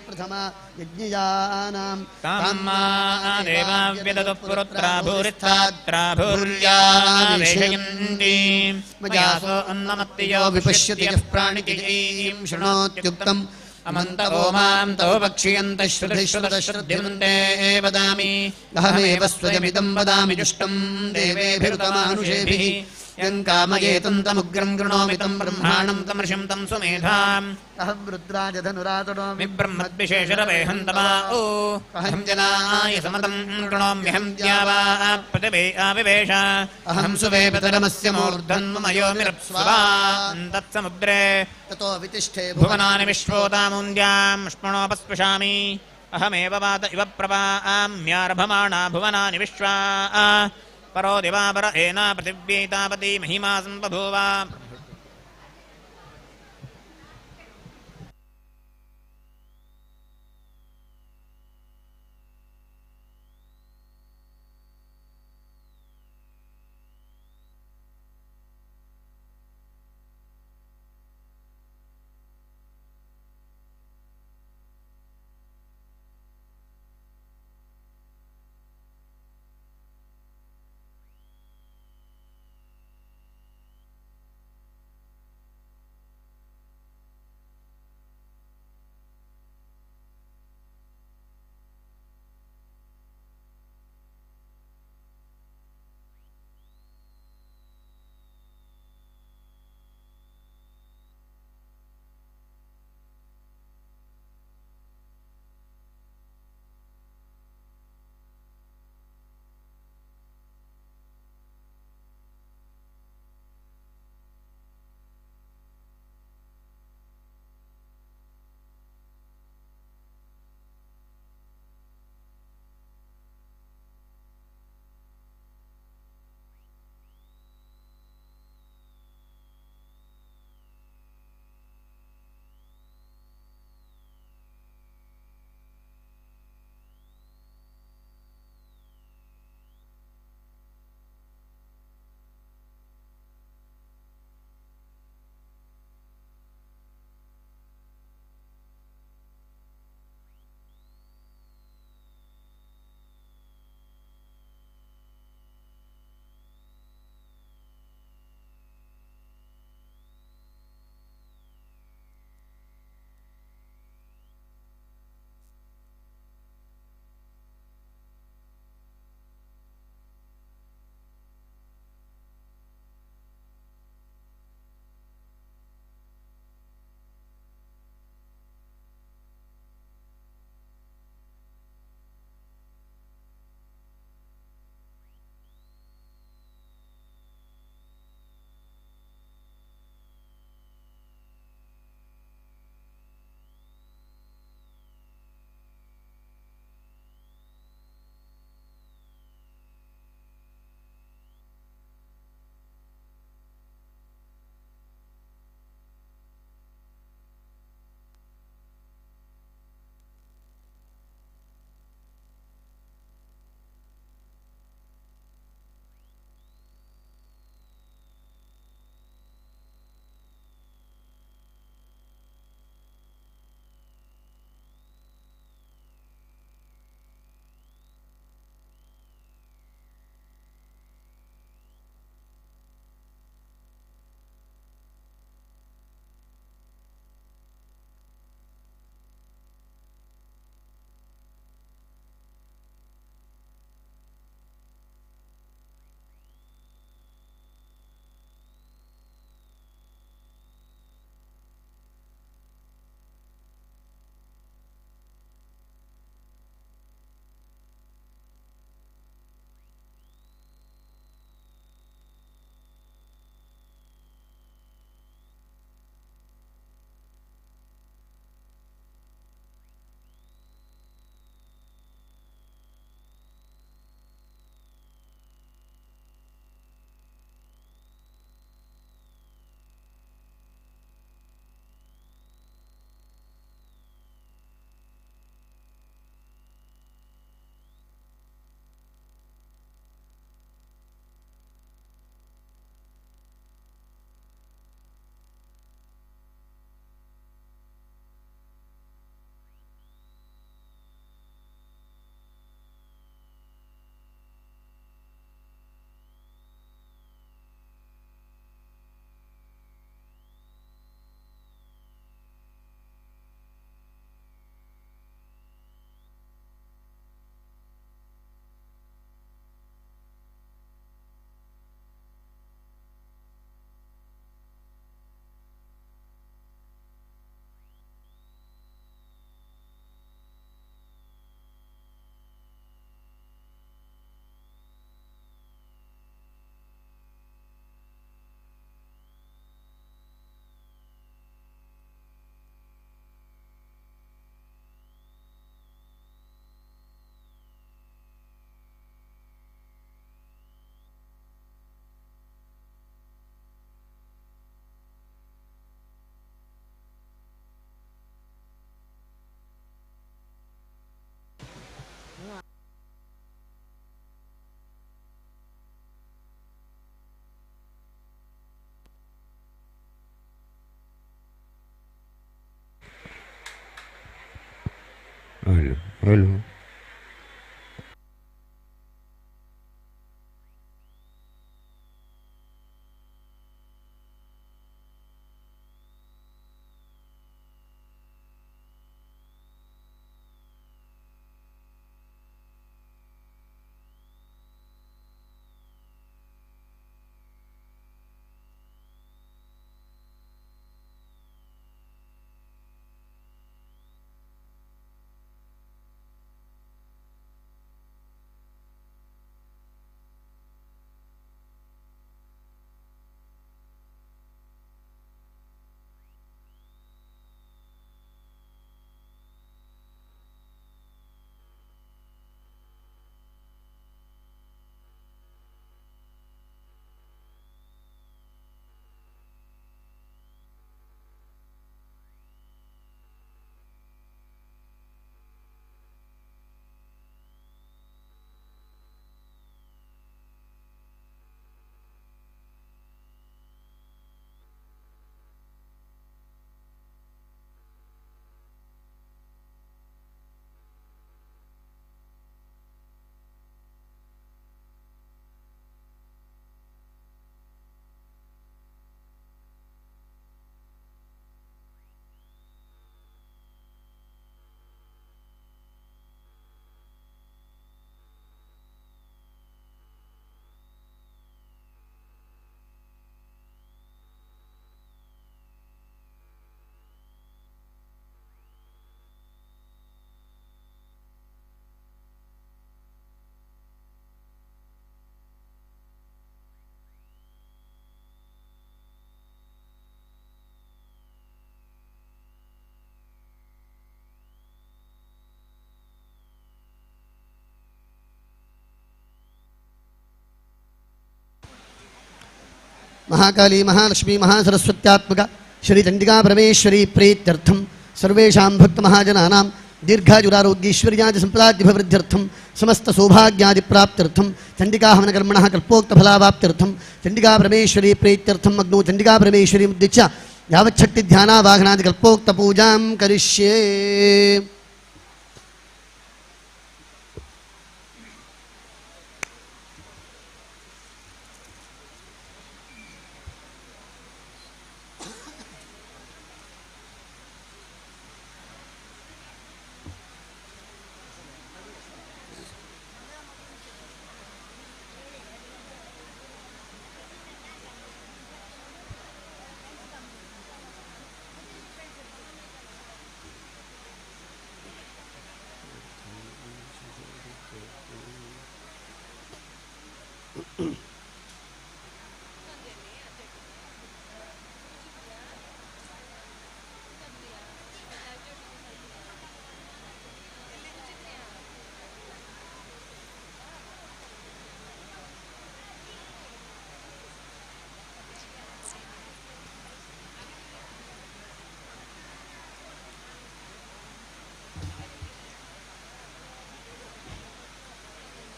Speaker 2: प्रथमा यज्ञयानां
Speaker 3: काम्मा देवा व्यदतु पुरुत्रा भूरिस्थात्रा भूर्यावेशयन्ति मयासो अन्नमत्तियो
Speaker 2: विपश्यति यः प्राणिकीं शृणोत्युक्तम्
Speaker 3: अमन्तवो मां तव पक्ष्यन्तः श्रुतिश्रुतश्रुद्धिमन्ते वदामि
Speaker 2: अहमेव स्वयमिदं वदामि जुष्टं देवेभिरुतमानुषेभिः यं कामयेतं तमुग्रं गृणोमि तं ब्रह्माणं तमर्षिं तं सुमेधाम् अहं रुद्राजधनुरातनोमि
Speaker 3: ब्रह्मद्विशेषरवेहन्तमा ओ अहं जनाय समतं गृणोम्यहं द्यावा पृथिवे आविवेश अहं सुवेपतरमस्य मूर्धन्मयोमिरप्स्वान् तत्समुद्रे
Speaker 2: ततो वितिष्ठे
Speaker 3: भुवनानि विश्वोतामुन्द्यां स्पृणोपस्पृशामि अहमेव वात इव प्रभाम्यारभमाणा भुवनानि विश्वा परो दिवापर एना पृथिव्यै तावती महिमा सम्बभूव
Speaker 4: ಹೇಳು.
Speaker 2: महाकाली महालक्ष्मी महासरस्वत्यात्मक श्री चंडिका परमेश्वरी प्रीत्यर्थम सर्वेषां भक्त महाजनानां दीर्घायुरारोग्यैश्वर्यादि संपदाद्यभिवृद्ध्यर्थम समस्त सौभाग्यादि प्राप्त्यर्थम चंडिका हवन कर्मणः कल्पोक्त फलावाप्त्यर्थम चंडिका परमेश्वरी प्रीत्यर्थम अग्नौ चंडिका परमेश्वरी मुद्दिच्य यावच्छक्ति ध्यानावाहनादि कल्पोक्त पूजां करिष्ये.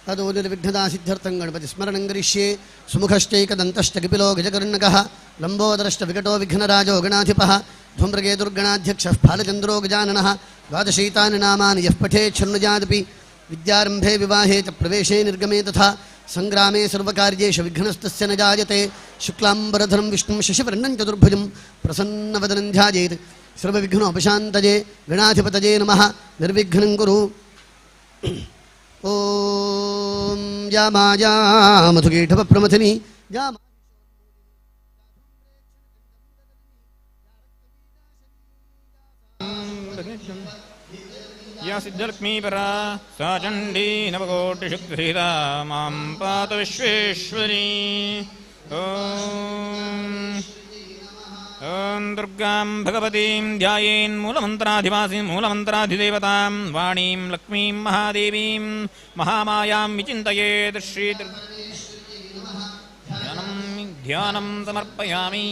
Speaker 2: तदो निर्विघ्नता सिद्ध्यर्थं गणपति स्मरणं करिष्ये. सुमुखश्चैकदन्तश्च कपिलो गजकर्णकः लम्बोदरश्च विकटो विघ्नराजो गणाधिपः धूम्रके दुर्गणाध्यक्षः फालचन्द्रो गजाननः द्वादशैतानि नामानि यः पठेत् शृणुयादपि विद्यारम्भे विवाहे च प्रवेशे निर्गमे तथा सङ्ग्रामे सर्वकार्येषु विघ्नस्तस्य न जायते. शुक्लाम्बरधरं विष्णुं शशिवर्णं चतुर्भुजं प्रसन्नवदनं ध्यायेत् सर्वविघ्नोपशान्तये. गणाधिपतये नमः. निर्विघ्नं कुरु. ओम या माया मधुकीठव प्रमथिनी या
Speaker 3: या सिद्धलक्ष्मीपरा सा चण्डी नवकोटिशुद्धीता मां पातु विश्वेश्वरी. ॐ दुर्गां भगवतीं ध्यायेन्मूलमन्त्राधिवासीं मूलमन्त्राधिदेवतां वाणीं लक्ष्मीं महादेवीं महामायां विचिन्तयेत्. ध्यानं समर्पयामि.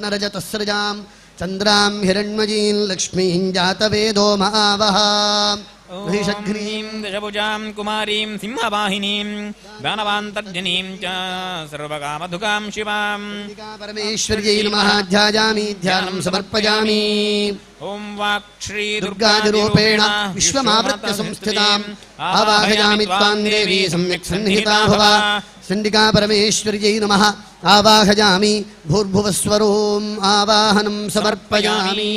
Speaker 2: नरजतस्रजां चन्द्रां हिरण्मयीं लक्ष्मीं जातवेदो महावः. महिषघ्नीं
Speaker 3: दशभुजां कुमारीं सिंहवाहिनीं दानवान्तर्जनीं च सर्वकामधुकां शिवाम्
Speaker 2: परमेश्वर्यै नमः ध्यायामि ध्यानं समर्पयामि
Speaker 3: ॐ वाक्श्री
Speaker 2: दुर्गादिरूपेण विश्वमावृत्य संस्थिताम् आवाहयामि त्वां देवी सम्यक् सन्निहिता भव चण्डिका परमेश्वर्यै नमः आवाहयामि भूर्भुवस्वरोम् आवाहनं समर्पयामि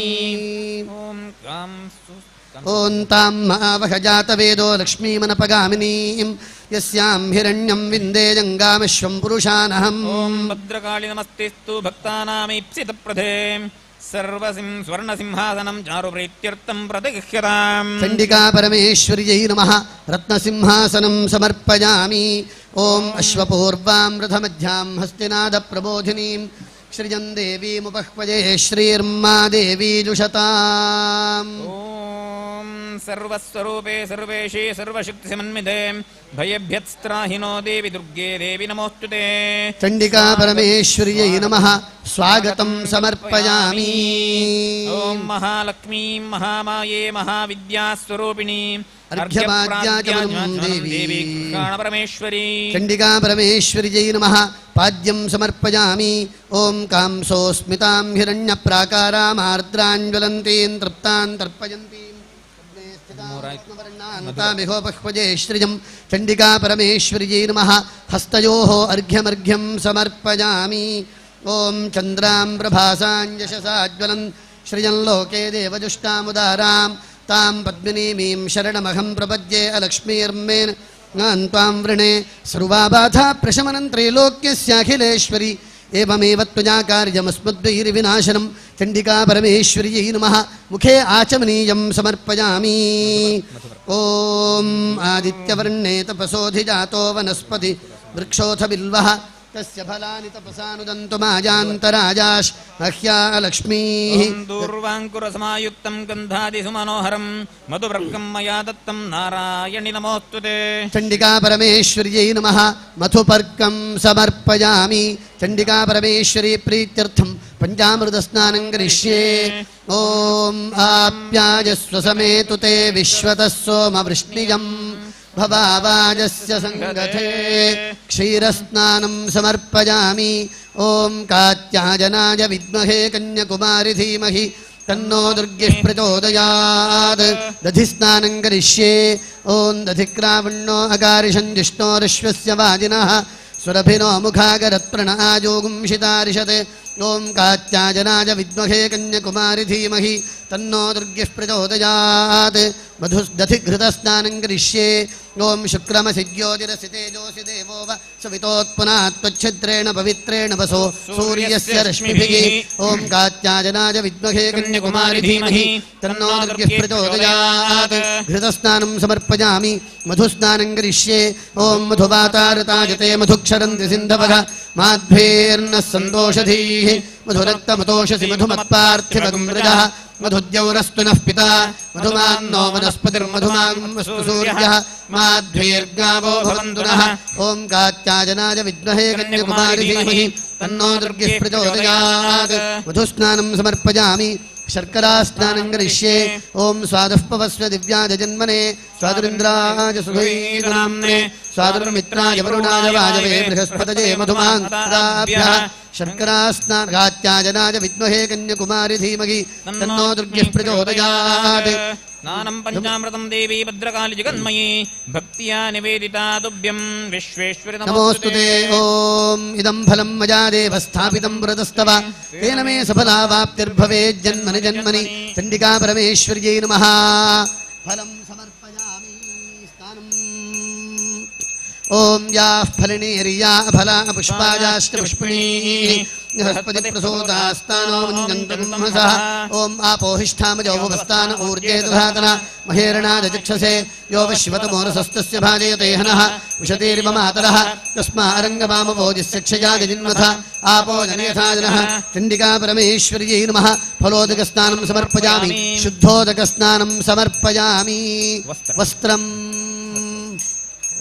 Speaker 2: ॐ तां महावहजातवेदो लक्ष्मीमनपगामिनीं यस्यां हिरण्यं विन्देजङ्गामश्वं पुरुषानहम्
Speaker 3: ॐ भद्रकाळि नमस्तेस्तु भक्तानामीप्सितप्रधे सर्वसिं स्वर्णसिंहासनं चारुप्रीत्यर्थं प्रतिगृह्यताम्
Speaker 2: चण्डिका परमेश्वर्यै नमः रत्नसिंहासनं समर्पयामि ॐ अश्वपूर्वां रथमध्यां हस्तिनादप्रबोधिनीं श्रियं देवीमुपह्वये श्रीर्मा देवी जुषताम्
Speaker 3: सर्वस्वरूपे सर्वेशे सर्वशक्तिसमन्विते भयभ्यस्त्राहिनो देवि दुर्गे देवि नमोऽस्तुते
Speaker 2: चण्डिका परमेश्वर्यै नमः स्वागतं समर्पयामि
Speaker 3: ॐ महालक्ष्मी महामाये महाविद्यास्वरूपिणी
Speaker 2: अर्घ्यपाद्याचमनं देवी
Speaker 3: परमेश्वरी
Speaker 2: चण्डिका परमेश्वर्यै नमः पाद्यं समर्पयामि ॐ कांसोऽस्मितां हिरण्यप्राकारामार्द्रां ज्वलन्तीं तृप्तां तर्पयन्तीं तामिहोपह्वजे श्रियं चण्डिका परमेश्वर्यै नमः हस्तयोः अर्घ्यमर्घ्यं समर्पयामि ॐ चन्द्रां प्रभासां यशसा ज्वलन् श्रियं लोके देवजुष्टामुदारां तां पद्मिनीमीं शरणमहं प्रपद्ये अलक्ष्मीर्मेन् त्वां वृणे सर्वाबाधा प्रशमनं त्रैलोक्यस्याखिलेश्वरि एवमेव त्वया कार्यमस्मद्वैर्विनाशनं चण्डिका परमेश्वर्यै नमः मुखे आचमनीयं समर्पयामि ॐ आदित्यवर्णे तपसोऽधिजातो वनस्पति वृक्षोऽथ बिल्वः तस्य फलानि तपसानुदन्तु माजान्तराजाश् मह्या लक्ष्मीः
Speaker 3: दूर्वाङ्कुरसमायुक्तं गन्धादिसुमनोहरं मधुवर्गं मया दत्तं नारायणि नमोऽस्तुते
Speaker 2: चण्डिका परमेश्वर्यै नमः मधुपर्कं समर्पयामि चण्डिका परमेश्वरी प्रीत्यर्थं पञ्चामृतस्नानं करिष्ये ॐ आप्यायस्व समेतु ते विश्वतः सोमवृष्णिजम् भवावाजस्य सङ्गते क्षीरस्नानं समर्पयामि ॐ कात्यायनाय विद्महे कन्याकुमारि धीमहि तन्नो दुर्गिः प्रचोदयात् दधिस्नानं करिष्ये ॐ दधिक्रावण्यो अकारिषं जिष्णोरश्वस्य वाजिनः सुरभिनो मुखागरत्प्रणआजोगुंशितारिषत् ॐ कात्यायनाय विद्महे कन्याकुमारि धीमहि तन्नो दुर्गिः प्रचोदयात् दधिघृतस्नानं करिष्ये ॐ शुक्रमसि ज्योतिरसि तेजोसि देवो व सवितोत्पुना त्वच्छिद्रेण पवित्रेण वसो सूर्यस्य रश्मिभिः ॐ कात्यायनाय विद्महे कन्याकुमारि धीमहि तन्नो दुर्गिः प्रचोदयात् घृतस्नानं समर्पयामि मधुस्नानं करिष्ये ॐ मधुवातारतायते मधुक्षरन्ति सिन्धवः माध्वेर्नः सन्तोषधीः मधुरक्तमतोषसि मधुमत्पार्थिवगुम्रजः मधुद्यौरस्तु नः पिता मधुमान्नो वनस्पतिर्मधुमान्वस्तु सूर्यः माध्वेर्गावो भवन्तु नः ॐ कात्यायनाय विद्महे कन्याकुमारि धीमहि तन्नो दुर्गिः प्रचोदयात् मधुस्नानं समर्पयामि शर्करास्नानं करिष्ये ॐ स्वादः पवस्व दिव्याय जन्मने स्वादुरिन्द्राय सुधीनाम्ने स्वादुर्मित्राय वरुणाय वाजवे बृहस्पतये मधुमान्ताभ्यः शर्करास्नान कात्यायनाय विद्महे कन्याकुमारि धीमहि तन्नो दुर्गिः प्रचोदयात्
Speaker 3: स्नानं पञ्चामृतं देवी भद्रकाली जगन्मयी भक्त्या निवेदिता तुभ्यं विश्वेश्वरि
Speaker 2: नमोऽस्तुते ॐ इदं फलं मया देव स्थापितं पुरतस्तव तेन मे सफलावाप्तिर्भवेज्जन्मनि जन्मनि चण्डिका परमेश्वर्यै नमः फलं समर्पयामि स्नानम् ॐ याः फलिनीर्या फला पुष्पायाश्चपुष्पिणीः बृहस्पतिप्रसूतास्तानो मुञ्जन्तु तमसः ॐ आपोहिष्ठामजौभवस्तान ऊर्जे दधातन महेरणादचक्षसे यो वश्वतमोरसस्तस्य भाजयते हनः विशतीरिव मातरः तस्मारङ्गवामभोजिस्य क्षयागजिन्वथ आपो जनयथाजनः चण्डिका परमेश्वर्यै नमः फलोदकस्नानं समर्पयामि शुद्धोदकस्नानं समर्पयामि वस्त्रम्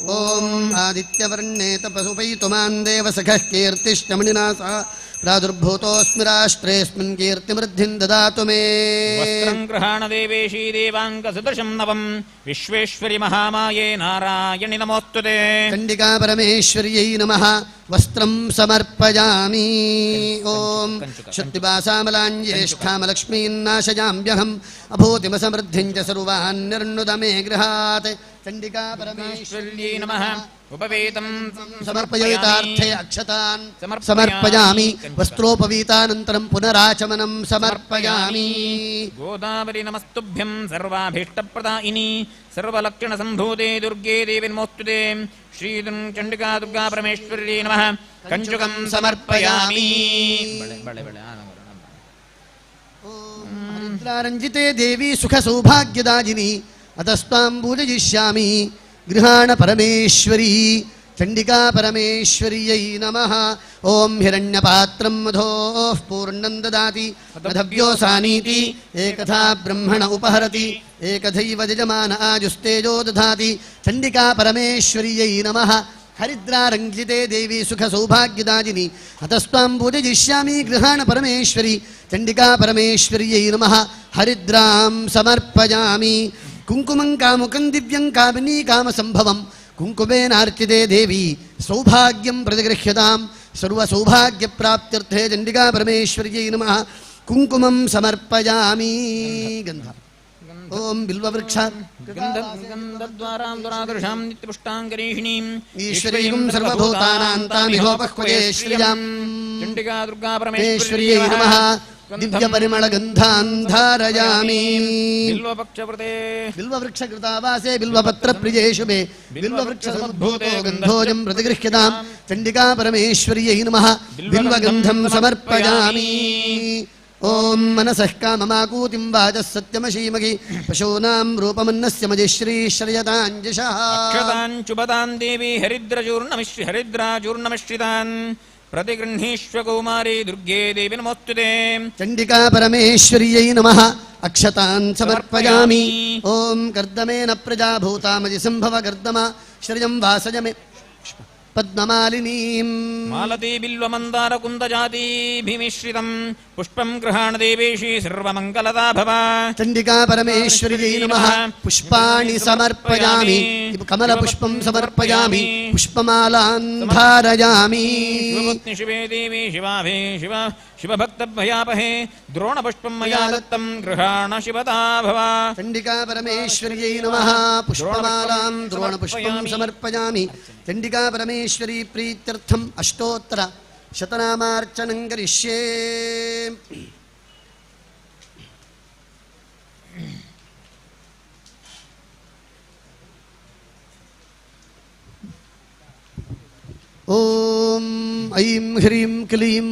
Speaker 2: ॐ आदित्यवर्णे तपसुपैतुमान् देवसखः कीर्तिष्टमणिना सह प्रादुर्भूतोऽस्मि राष्ट्रेऽस्मिन् कीर्तिमृद्धिं ददातु मे
Speaker 3: वस्त्रं गृहाण देवेशी देवाङ्गसदृशं नवं विश्वेश्वरि महामाये नारायणि नमोऽस्तुते
Speaker 2: चण्डिका परमेश्वर्यै नमः वस्त्रं समर्पयामि ॐ श्रुतिवासामलाञ्ज्येष्ठामलक्ष्मीन्नाशयाम्यहम् अभूतिमसमृद्धिं च सर्वान्निर्नुद मे गृहात् चण्डिका परमेश्वर्यै नमः
Speaker 3: उपवेतं
Speaker 2: समर्पयितार्थे अक्षतान् समर्पयामि वस्त्रोपवीतानन्तरं पुनराचमनं समर्पयामि
Speaker 3: गोदावरी नमस्तुभ्यं सर्वाभीष्टप्रदायिनी सर्वलक्षणसम्भूते दुर्गे देवी नमोऽस्तुते श्रीदुं चण्डिका दुर्गा परमेश्वर्यै नमः कञ्चुकं समर्पयामि
Speaker 2: रञ्जिते देवी सुखसौभाग्यदायिनी अतस्त्वां पूजयिष्यामि गृहाण परमेश्वरी चण्डिका परमेश्वर्यै नमः ॐ हिरण्यपात्रं मधोः पूर्णं ददाति मधव्योऽसानीति एकथा ब्रह्मण उपहरति एकथैव यजमान आजुस्तेजो दधाति चण्डिका परमेश्वर्यै नमः हरिद्रारञ्जिते देवी सुखसौभाग्यदायिनी अतस्त्वां पूजयिष्यामि गृहाण परमेश्वरी चण्डिका परमेश्वर्यै नमः हरिद्रां समर्पयामि कुङ्कुमं कामुकं दिव्यं कामिनी कामसम्भवं कुङ्कुमेनार्चिते देवी सौभाग्यं प्रतिगृह्यतां सर्वसौभाग्यप्राप्त्यर्थे चण्डिका परमेश्वर्यै नमः कुङ्कुमं समर्पयामि गन्ध ॐ बिल्ववृक्ष
Speaker 3: गन्धद्वारां दुरादृशां नित्यपुष्टाङ्गरीषिणीम्
Speaker 2: ईश्वरीं सर्वभूतानां तामिहोपह्वये श्रियां
Speaker 3: चण्डिका दुर्गा
Speaker 2: परमेश्वर्यै नमः दिव्यपरिमलगन्धान् धारयामि बिल्ववृक्षकृतावासे बिल्वपत्रप्रियेषु मे बिल्ववृक्षसमुद्भूतो गन्धोऽयं प्रतिगृह्यतां चण्डिका परमेश्वर्यै नमः बिल्वगन्धं समर्पयामि ॐ मनसः काममाकूतिं वाचः सत्यमशीमहि पशूनां रूपमन्नस्य मजिश्री श्रयताञ्जशः
Speaker 3: अक्षताञ्चुबतां देवी हरिद्राचूर्णमिश्रितान् प्रतिगृह्णीष्व कौमारी दुर्गे देवी नमोऽस्तुते
Speaker 2: चण्डिका परमेश्वर्यै नमः अक्षतान् समर्पयामि ॐ कर्दमेन प्रजा भूतामजि सम्भव कर्दम श्रियं वासय मे पद्ममालिनीं
Speaker 3: मालती बिल्वमन्दार कुन्दजातीभिमिश्रितं पुष्पं गृहाण देवेशी सर्वमङ्गलदा भव
Speaker 2: चण्डिका परमेश्वर्यै नमः पुष्पाणि समर्पयामि कमलपुष्पं समर्पयामि पुष्पमालां धारयामि
Speaker 3: शिवे देवी शिवाभे शिव शिवभक्तभयापहे द्रोणपुष्पं मया दत्तं गृहाण शिवदा भव
Speaker 2: चण्डिका परमेश्वर्यै नमः पुष्पमालां द्रोणपुष्पं समर्पयामि चण्डिका परमेश्वरी प्रीत्यर्थम् अष्टोत्तर शतनामार्चनं करिष्ये ॐ ऐं ह्रीं क्लीं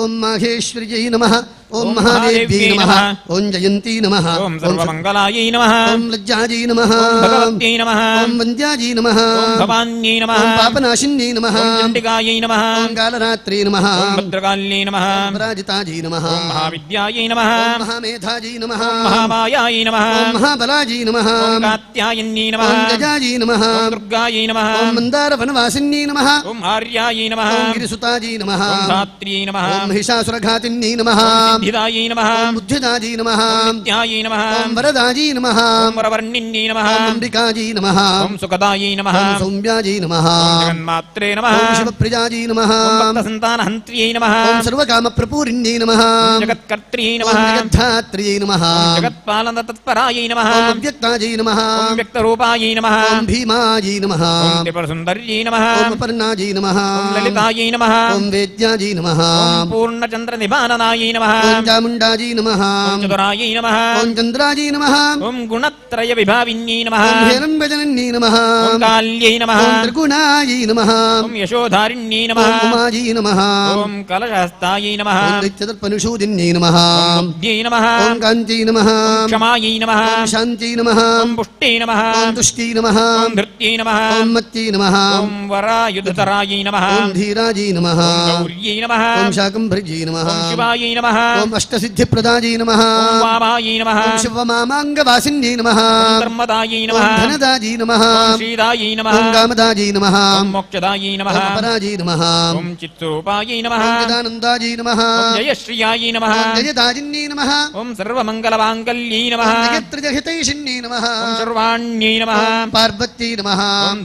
Speaker 2: ॐ माहेश्वर्यै नमः ॐ महादेव्यै नमः ॐ जयन्ती नमः
Speaker 3: ॐ सर्वमङ्गलायै नमः
Speaker 2: ॐ लज्जायै नमः
Speaker 3: ॐ भगवत्यै नमः
Speaker 2: ॐ वन्द्यायै नमः
Speaker 3: ॐ भवान्यै नमः
Speaker 2: ॐ पापनाशिन्यै नमः
Speaker 3: ॐ चण्डिकायै नमः
Speaker 2: ॐ कालरात्रै नमः
Speaker 3: ॐ भद्रकाल्यै नमः
Speaker 2: ॐ पराजितायै नमः
Speaker 3: ॐ महाविद्यायै नमः
Speaker 2: ॐ महामेधायै नमः
Speaker 3: ॐ महामायायै नमः
Speaker 2: ॐ महाबलायै नमः
Speaker 3: ॐ कात्यायन्यै नमः
Speaker 2: ॐ गजायै नमः
Speaker 3: ॐ दुर्गायै नमः
Speaker 2: ॐ मन्दारवनवासिन्यै नमः
Speaker 3: ॐ आर्यायै नमः
Speaker 2: ॐ गिरिसुतायै नमः
Speaker 3: ॐ धात्र्यै नमः
Speaker 2: ॐ महिषासुरघातिन्यै नमः
Speaker 3: सिद्धिदायै नमः
Speaker 2: ॐ बुद्धिदायै नमः
Speaker 3: ॐ नित्यायै नमः
Speaker 2: ॐ वरदायै नमः
Speaker 3: ॐ वरवर्णिन्यै नमः
Speaker 2: ॐ अम्बिकायै नमः
Speaker 3: ॐ सुखदायै नमः
Speaker 2: ॐ सौम्यायै नमः
Speaker 3: ॐ जगन्मात्रे नमः
Speaker 2: ॐ शिवप्रियायै नमः
Speaker 3: ॐ भक्तसन्तानहन्त्र्यै नमः
Speaker 2: ॐ सर्वकामप्रपूरिण्यै नमः
Speaker 3: ॐ जगत्कर्त्र्यै
Speaker 2: ॐ
Speaker 3: नमः
Speaker 2: जगद्धात्र्यै नमः
Speaker 3: ॐ जगत्पालनतत्परायै नमः
Speaker 2: ॐ अव्यक्तायै नमः
Speaker 3: ॐ व्यक्तरूपायै नमः
Speaker 2: ॐ भीमायै नमः
Speaker 3: ॐ त्रिपुरसुन्दर्यै नमः
Speaker 2: ॐ अपर्णायै नमः
Speaker 3: ॐ ललितायै नमः
Speaker 2: ॐ वेद्यायै नमः
Speaker 3: ॐ पूर्णचन्द्रनिभाननायै नमः
Speaker 2: ॐ चामुण्डायै नमः
Speaker 3: ॐ चतुरायै नमः
Speaker 2: ॐ चन्द्रायै नमः
Speaker 3: ॐ गुणत्रयविभाविन्यै नमः
Speaker 2: ॐ हेरम्बजनन्यै नमः
Speaker 3: ॐ काल्यै नमः
Speaker 2: ॐ त्रिगुणायै नमः
Speaker 3: ॐ यशोधारिण्यै नमः
Speaker 2: ॐ उमायै नमः
Speaker 3: ॐ कलशहस्तायै नमः
Speaker 2: ॐ दैत्यतर्पनुषूदिन्यै नमः
Speaker 3: ॐ बुद्ध्यै नमः
Speaker 2: ॐ कान्त्यै नमः
Speaker 3: ॐ क्षमायै नमः
Speaker 2: ॐ शान्त्यै नमः
Speaker 3: ॐ पुष्ट्यै नमः
Speaker 2: ॐ तुष्ट्यै नमः
Speaker 3: ॐ धृत्यै नमः
Speaker 2: ॐ मत्यै नमः
Speaker 3: ॐ वरायुधतरायै नमः
Speaker 2: ॐ धीरायै नमः
Speaker 3: ॐ गौर्यै नमः
Speaker 2: ॐ शाकम्भर्यै नमः
Speaker 3: ॐ शिवायै नमः
Speaker 2: ॐ ಓಂ ಅಷ್ಟಸಿದ್ಧಿಪ್ರದಾಯೈ ನಮಃ
Speaker 3: ಓಂ ವಾಮಾಯೈ ನಮಃ
Speaker 2: ಓಂ ಶಿವಮಾಮಾಂಗವಾಸಿನ್ಯೈ ನಮಃ
Speaker 3: ಓಂ ಧರ್ಮದಾಯೈ ನಮಃ
Speaker 2: ಓಂ ಧನದಾಯೈ ನಮಃ
Speaker 3: ಓಂ ಶ್ರೀದಾಯೈ ನಮಃ
Speaker 2: ಓಂ ಕಾಮದಾಯೈ ನಮಃ
Speaker 3: ಓಂ ಮೋಕ್ಷದಾಯೈ ನಮಃ
Speaker 2: ಓಂ ಅಪರಾಜೈ ನಮಃ
Speaker 3: ಓಂ ಚಿತ್ಸ್ವರೂಪಾಯೈ ನಮಃ
Speaker 2: ಓಂ ಗದಾನಂದಾಯೈ ನಮಃ
Speaker 3: ಓಂ ಜಯಶ್ರೀಯಾಯೈ ನಮಃ
Speaker 2: ಓಂ ಜಯದಾಜಿನ್ಯೈ ನಮಃ
Speaker 3: ಓಂ ಸರ್ವಮಂಗಲಮಾಂಗಲ್ಯೈ ನಮಃ
Speaker 2: ಓಂ ಜಗತ್ರಜಹಿತೈಷಿಣ್ಯೈ ನಮಃ
Speaker 3: ಓಂ ಸರ್ವಾಣ್ಯೈ ನಮಃ
Speaker 2: ಓಂ ಪಾರ್ವತ್ಯೈ ನಮಃ
Speaker 3: ಓಂ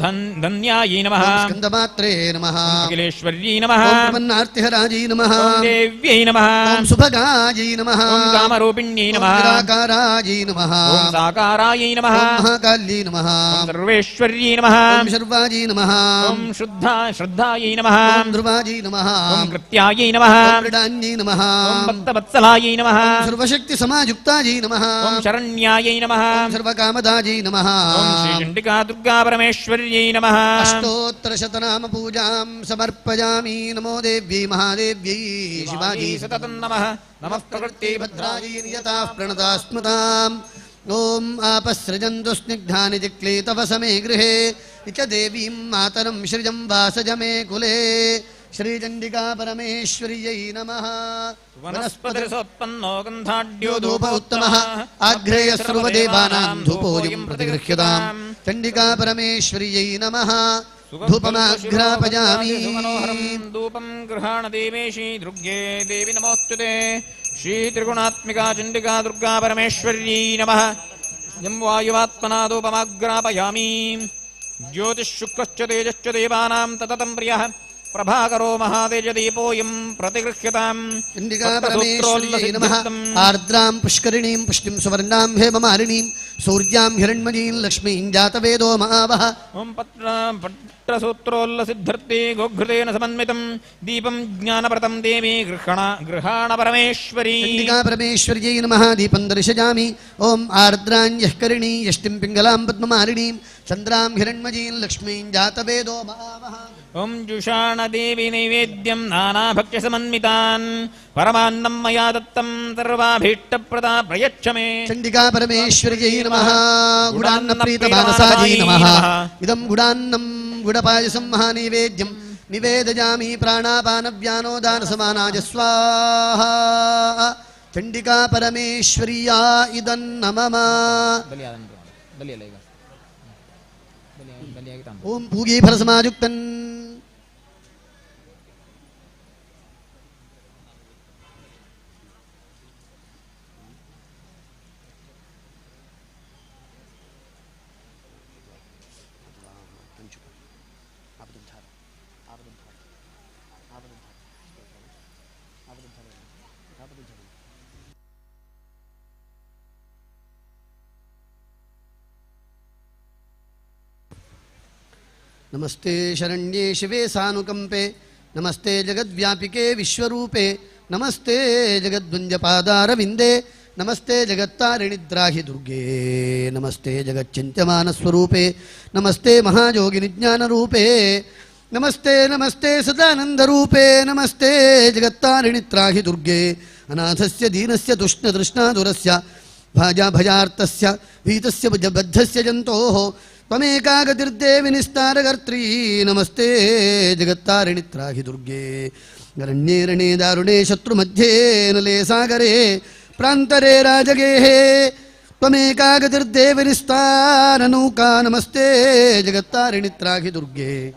Speaker 3: ಧನ್ಯಾಯೈ ನಮಃ
Speaker 2: ಓಂ ಸ್ಕಂದಮಾತ್ರೇ ನಮಃ
Speaker 3: ಓಂ ಅಖಿಲೇಶ್ವರ್ಯೈ ನಮಃ
Speaker 2: ಓಂ ಪ್ರಪನ್ನಾರ್ತಿಹರಾಜೈ ನಮಃ
Speaker 3: ಓಂ ದೇವ್ಯೈ ನಮಃ
Speaker 2: ಓಂ ಸುಭಗಾಜೈ ನಮಃ
Speaker 3: ಓಂ ಕಾಮರೂಪಿಣ್ಯೈ ನಮಃ
Speaker 2: ಓಂ ನಿರಾಕಾರಾಜೈ ನಮಃ
Speaker 3: ಓಂ ಸಾಕಾರಾಯೈ ನಮಃ
Speaker 2: ಓಂ ಮಹಾಕಾಲ್ಯೈ ನಮಃ
Speaker 3: ಓಂ ಸರ್ವೇಶ್ವರ್ಯೈ ನಮಃ
Speaker 2: ಓಂ ಶರ್ವಾಜೈ ನಮಃ
Speaker 3: ಓಂ ಶ್ರದ್ಧಾಯೈ ನಮಃ
Speaker 2: ಓಂ ಧ್ರುವಾಜೈ ನಮಃ
Speaker 3: ಓಂ ಕೃತ್ಯಾಯೈ ನಮಃ
Speaker 2: ಓಂ ಮೃಡಾನ್ಯೈ ನಮಃ
Speaker 3: ಓಂ ಭಕ್ತವತ್ಸಲಾಯೈ ನಮಃ
Speaker 2: ಓಂ ಸರ್ವಶಕ್ತಿ ಸಮಾಯುಕ್ತಾಜೈ ನಮಃ
Speaker 3: ಓಂ ಶರಣ್ಯಾಯೈ ನಮಃ
Speaker 2: ಓಂ ಸರ್ವಕಾಮದಾಜೈ ನಮಃ
Speaker 3: ಓಂ ಶ್ರೀ ಚಂಡಿಕಾ ದುರ್ಗಾ ಪರಮೇಶ್ವರ್ಯೈ ನಮಃ
Speaker 2: ಅಷ್ಟೋತ್ತರ ಶತನಾಮ ಪೂಜಾಂ ಸಮರ್ಪಯಾಮಿ ನಮೋ ದೇವ್ಯೈ ಮಹಾದೇವ್ಯೈ ಶಿವಾಜಿ
Speaker 3: ಸತತಂ ನಮಃ ನಮಃ ಪ್ರಕೃತಿ ಭದ್ರಾಯೈ
Speaker 2: ಭದ್ರಾಯೈ ನಿಯತಾಃ ಪ್ರಣತಾ ಸ್ಮೃತಾಂ ಓಂ ಆಪಸೃಜಂತು ಸ್ನಿಗ್ಧಾನಿ ಜಿಕ್ಲೇತವ ಸಮೇ ಗೃಹೇ ಇಚ ದೇವೀಂ ಮಾತರಂ ಶ್ರಿಜಂ ವಾಸಜ ಮೇ ಕುಲೇ ಶ್ರೀಚಂಡಿಕಾ ಪರಮೇಶ್ವರ್ಯೈ ನಮಃ
Speaker 3: ವನಸ್ಪತಿಸೋತ್ಪನ್ನೋ ಗಂಧಾಢ್ಯೋ
Speaker 2: ಧೂಪ ಉತ್ತಮಃ ಆಗ್ರೇಯ ಸರ್ವದೇವಾನಾಂ ಧೂಪೋಯಂ ಪ್ರತಿಗೃಹ್ಯತಾಂ ಚಂಡಿಕಾ ಪರಮೇಶ್ವರ್ಯೈ ನಮಃ ಧೂಪಮಾಘ್ರಾಪಯಾಮಿ
Speaker 3: ಧೂಪಂ ಗೃಹಾಣ ದೇವೇಶಿ ದುರ್ಗೆ ದೇವಿ ನಮೋಸ್ತುತೆ ಶ್ರೀ ತ್ರಿಗುಣಾತ್ಮಿಕಾ ಚಂಡಿಕಾ ದುರ್ಗಾ ಪರಮೇಶ್ವರ್ಯೈ ನಮಃ ಯಂ ವಾಯುವಾತ್ಮನಾ ಧೂಪಮಾಗ್ರಾಪಯಾಮಿ ಜ್ಯೋತಿಃಶುಕ್ರಶ್ಚ ತೇಜಶ್ಚ ದೇವಾನಾಂ ತತತಂ ಪ್ರಿಯಃ ಪ್ರಭಾಕರೋ ಮಹಾತೇಜದೀಪೋಯಂ ಪ್ರತಿಗೃಹ್ಯತಾಂ
Speaker 2: ಚಂಡಿಕಾ ಪರಮೇಶ್ವರ್ಯೈ ನಮಃ ಆರ್ದ್ರಾಂ ಪುಷ್ಕರಿಣೀಂ ಪುಷ್ಟಿಂ ಸುವರ್ಣಾಂ ಹೇಮಮಾಲಿನೀಂ ಸೂರ್ಯಾಂ ಹಿರಣ್ಮಯೀಂ ಲಕ್ಷ್ಮೀಂ ಜಾತವೇದೋ ಮಹಾವಹ
Speaker 3: ಓಂ ಪತ್ರಸೂತ್ರೋಲ್ಲಸಿದ್ಧರ್ಥಿ ಗೋಘೃತೇನ ಸಮನ್ವಿತಂ ದೀಪಂ ಜ್ಞಾನಪ್ರದಂ ದೇವಿ ಗೃಹಾಣ ಪರಮೇಶ್ವರಿ
Speaker 2: ಚಂಡಿಕಾ ಪರಮೇಶ್ವರ್ಯೈ ನಮಃ ದೀಪಂ ದರ್ಶಯಾಮಿ ಓಂ ಆರ್ದ್ರಾಂ ಯಃಕರಿಣೀ ಯಷ್ಟಿಂ ಪಿಂಗಲಾಂ ಪದ್ಮಮಾಲಿನೀಂ ಚಂದ್ರಾಂ ಹಿರಣ್ಮಯೀಂ ಲಕ್ಷ್ಮೀಂ ಜಾತವೇದೋ ಮಹಾವಹ
Speaker 3: ಓಂ ಜುಷಾಣ ದೇವಿ ನೈವೇದ್ಯಂ ನಾನಾಭಕ್ಷ್ಯ ಸಮನ್ವಿತಾನ್ ಪರಮಾನ್ನಂ ಮಯಾ ದತ್ತಂ ಸರ್ವಾಭೀಷ್ಟಪ್ರದಾ ಪ್ರಯಚ್ಛ ಮೇ
Speaker 2: ಚಂಡಿಕಾ ಪರಮೇಶ್ವರ್ಯೈ ನಮಃ ಗುಡಾನ್ನ ಪ್ರೀತ ಮಾನಸಾಜೈ ನಮಃ ಇದಂ ಗುಡಾನ್ನಂ ಗುಡಪಾಯಸಂ ಮಹಾನೈವೇದ್ಯಂ ನಿವೇದಯಾಮಿ ಪ್ರಾಣಾಪಾನವ್ಯಾನೋದಾನ ಸಮಾನಾಯ ಸ್ವಾಹಾ ಚಂಡಿಕಾ ಪರಮೇಶ್ವರ್ಯಾ ಇದನ್ನಮಮ ಓಂ ಪೂಗೀಫಲ ಸಮಾಯುಕ್ತನ್ ನಮಸ್ತೆ ಶರಣ್ಯೇ ಶಿವೆ ಸಾನುಕಂಪೆ ನಮಸ್ತೆ ಜಗದ್ವ್ಯಾಪಿಕೆ ವಿಶ್ವರೂಪೆ ನಮಸ್ತೆ ಜಗದ್ವಂಜಪಾದಾರವಿಂದೆ ನಮಸ್ತೆ ಜಗತ್ತಾರಿಣಿದ್ರಾಹಿ ದುರ್ಗೆ ನಮಸ್ತೆ ಜಗಚ್ಚಿಂತ್ಯಮಾನಸ್ವರೂಪೆ ನಮಸ್ತೆ ಮಹಾಯೋಗಿನಿ ಜ್ಞಾನರೂಪೆ ನಮಸ್ತೆ ನಮಸ್ತೆ ಸದಾನಂದರೂಪೆ ನಮಸ್ತೆ ಜಗತ್ತಾರಿಣಿತ್ರಾಹಿ ದುರ್ಗೆ ಅನಾಥಸ್ಯ ದೀನಸ್ಯ ತುಷ್ಣತೃಷ್ಣಾದುರಸ್ಯ ಭಾಜಾಭಯಾರ್ತಸ್ಯ ಭೀತಸ್ಯ ಬದ್ಧಸ್ಯ ಜಂತೋಃ ತ್ವಮೇಕಾ ಗತಿರ್ದೇವಿ ನಿಸ್ತಾರಕರ್ತ್ರೀ ನಮಸ್ತೆ ಜಗತ್ತಾರಿಣಿ ತ್ರಾಹಿ ದುರ್ಗೆ ಗರಣ್ಯೇ ರಣೇ ದಾರುಣೇ ಶತ್ರುಮಧ್ಯೆ ನಲೇ ಸಾಗರೇ ಪ್ರಾಂತರೇ ರಾಜಗೇಹೇ ತ್ವಮೇಕಾ ಗತಿರ್ದೇವಿ ನಿಸ್ತಾರನೌಕಾ ನಮಸ್ತೆ ಜಗತ್ತಾರಿಣಿ ತ್ರಾಹಿ ದುರ್ಗೆ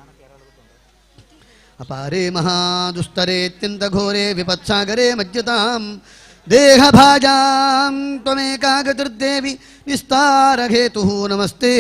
Speaker 2: ಅಪಾರೇ ಮಹಾದುಸ್ತರೇತ್ಯಂತಘೋರೆ ವಿಪತ್ಸಾಗರೇ ಮಜ್ಜತಾಂ ದೇಹಭಾಜಾಂ ತ್ವಮೇಕಾ ಗತಿರ್ದೇವಿ ನಿಸ್ತಾರಹೇತುಃ ನಮಸ್ತೆ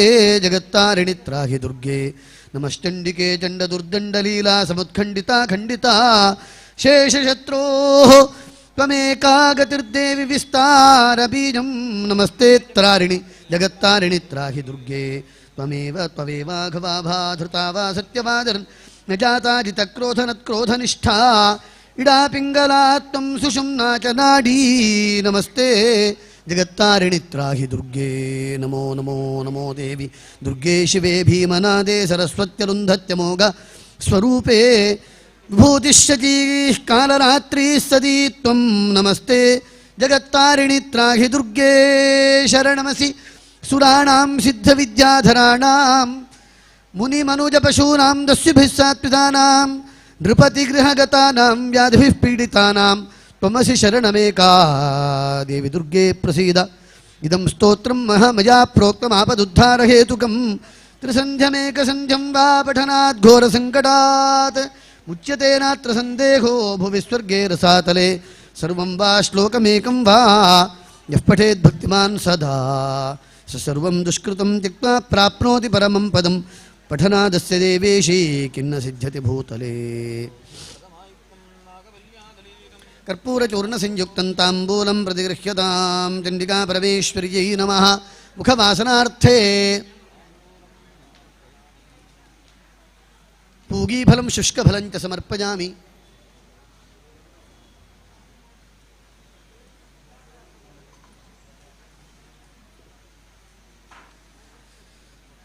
Speaker 2: ಜಗತ್ತಾರಿಣಿ ತ್ರಾಹಿ ದುರ್ಗೆ ನಮಶ್ಚಂಡಿಕೆ ಚಂಡದುರ್ದಂಡಲೀಲಾ ಸಮುತ್ಖಂಡಿತಾ ಖಂಡಿತಾ ಶೇಷಶತ್ರೋಃ ತ್ವಮೇಕಾ ಗತಿರ್ದೇವಿ ವಿಸ್ತಾರಬೀಜಂ ನಮಸ್ತೆ ತ್ರಾರಿಣಿ ಜಗತ್ತಾರಿಣಿ ತ್ರಾಹಿ ದುರ್ಗೆ ತ್ವಮೇವಾಘವಾಭಾ ಧೃತಾ ವಾ ಸತ್ಯವಾದರನ್ ನ ಜಾತಾ ಜಿತಕ್ರೋಧನತ್ಕ್ರೋಧನಿಷ್ಠಾ ಇಡಾ ಪಿಂಗಲಾತ್ಮಂ ಸುಷುಮ್ನಾ ಚ ನಾಡೀ ನಮಸ್ತೆ ಜಗತ್ತಾರಿಣಿ ತ್ರಾಹಿ ದುರ್ಗೆ ನಮೋ ನಮೋ ನಮೋ ದೇವಿ ದುರ್ಗೆ ಶಿವೆ ಭೀಮನಾದೆ ಸರಸ್ವತ್ಯರುಂಧತ್ಯಮೋಘ ಸ್ವರೂಪೇ ವಿಭೂತಿಶ್ಚೀ ಕಾಲರಾತ್ರಿ ಸದೀ ತ್ವಂ ನಮಸ್ತೆ ಜಗತ್ತಾರಿಣಿ ತ್ರಾಹಿ ದುರ್ಗೆ ಶರಣಮಸಿ ಸುರಾಣಾಂ ಸಿದ್ಧವಿದ್ಯಾಧರಾಣಾಂ ಮುನಿಮನುಜಪಶೂನಾಂ ದಸ್ಯುಭಿಃ ಸಾತ್ವಿತಾನಾಂ ನೃಪತಿಗೃಹಗತಾನಾಂ ವ್ಯಾಧಿಭಿಃ ಪೀಡಿತಾನಾಂ त्वमसि शरणमेका देवी दुर्गे प्रसीद इदं स्तोत्रं मया प्रोक्तमापदुद्धारहेतुकं त्रिसन्ध्यमेकसन्ध्यं वा पठनात् घोरसङ्कटात् मुच्यते नात्र सन्देहो भुवि स्वर्गे रसातले सर्वं वा श्लोकमेकं वा यः पठेत् भक्तिमान् सदा स सर्वं दुष्कृतं त्यक्त्वा प्राप्नोति परमं पदं पठनादस्य देवेशी किन्न सिद्ध्यति भूतले कर्पूरचूर्णसंयुक्तं ताम्बूलं प्रतिगृह्यतां चण्डिका परमेश्वर्यै नमः मुखवासनार्थे पूगीफलं शुष्कफलं च समर्पयामि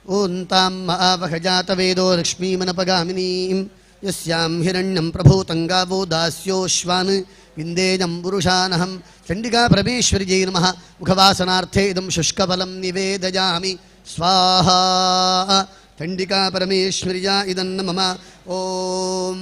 Speaker 2: ॐ तां महावहजातवेदो लक्ष्मीमनपगामिनीं यस्यां हिरण्यं प्रभूतं गावो दास्योश्वान् विन्देजं पुरुषानहं चण्डिका परमेश्वर्यै नमः मुखवासनार्थे इदं शुष्कफलं निवेदयामि स्वाहा चण्डिका परमेश्वर्या इदं मम ॐ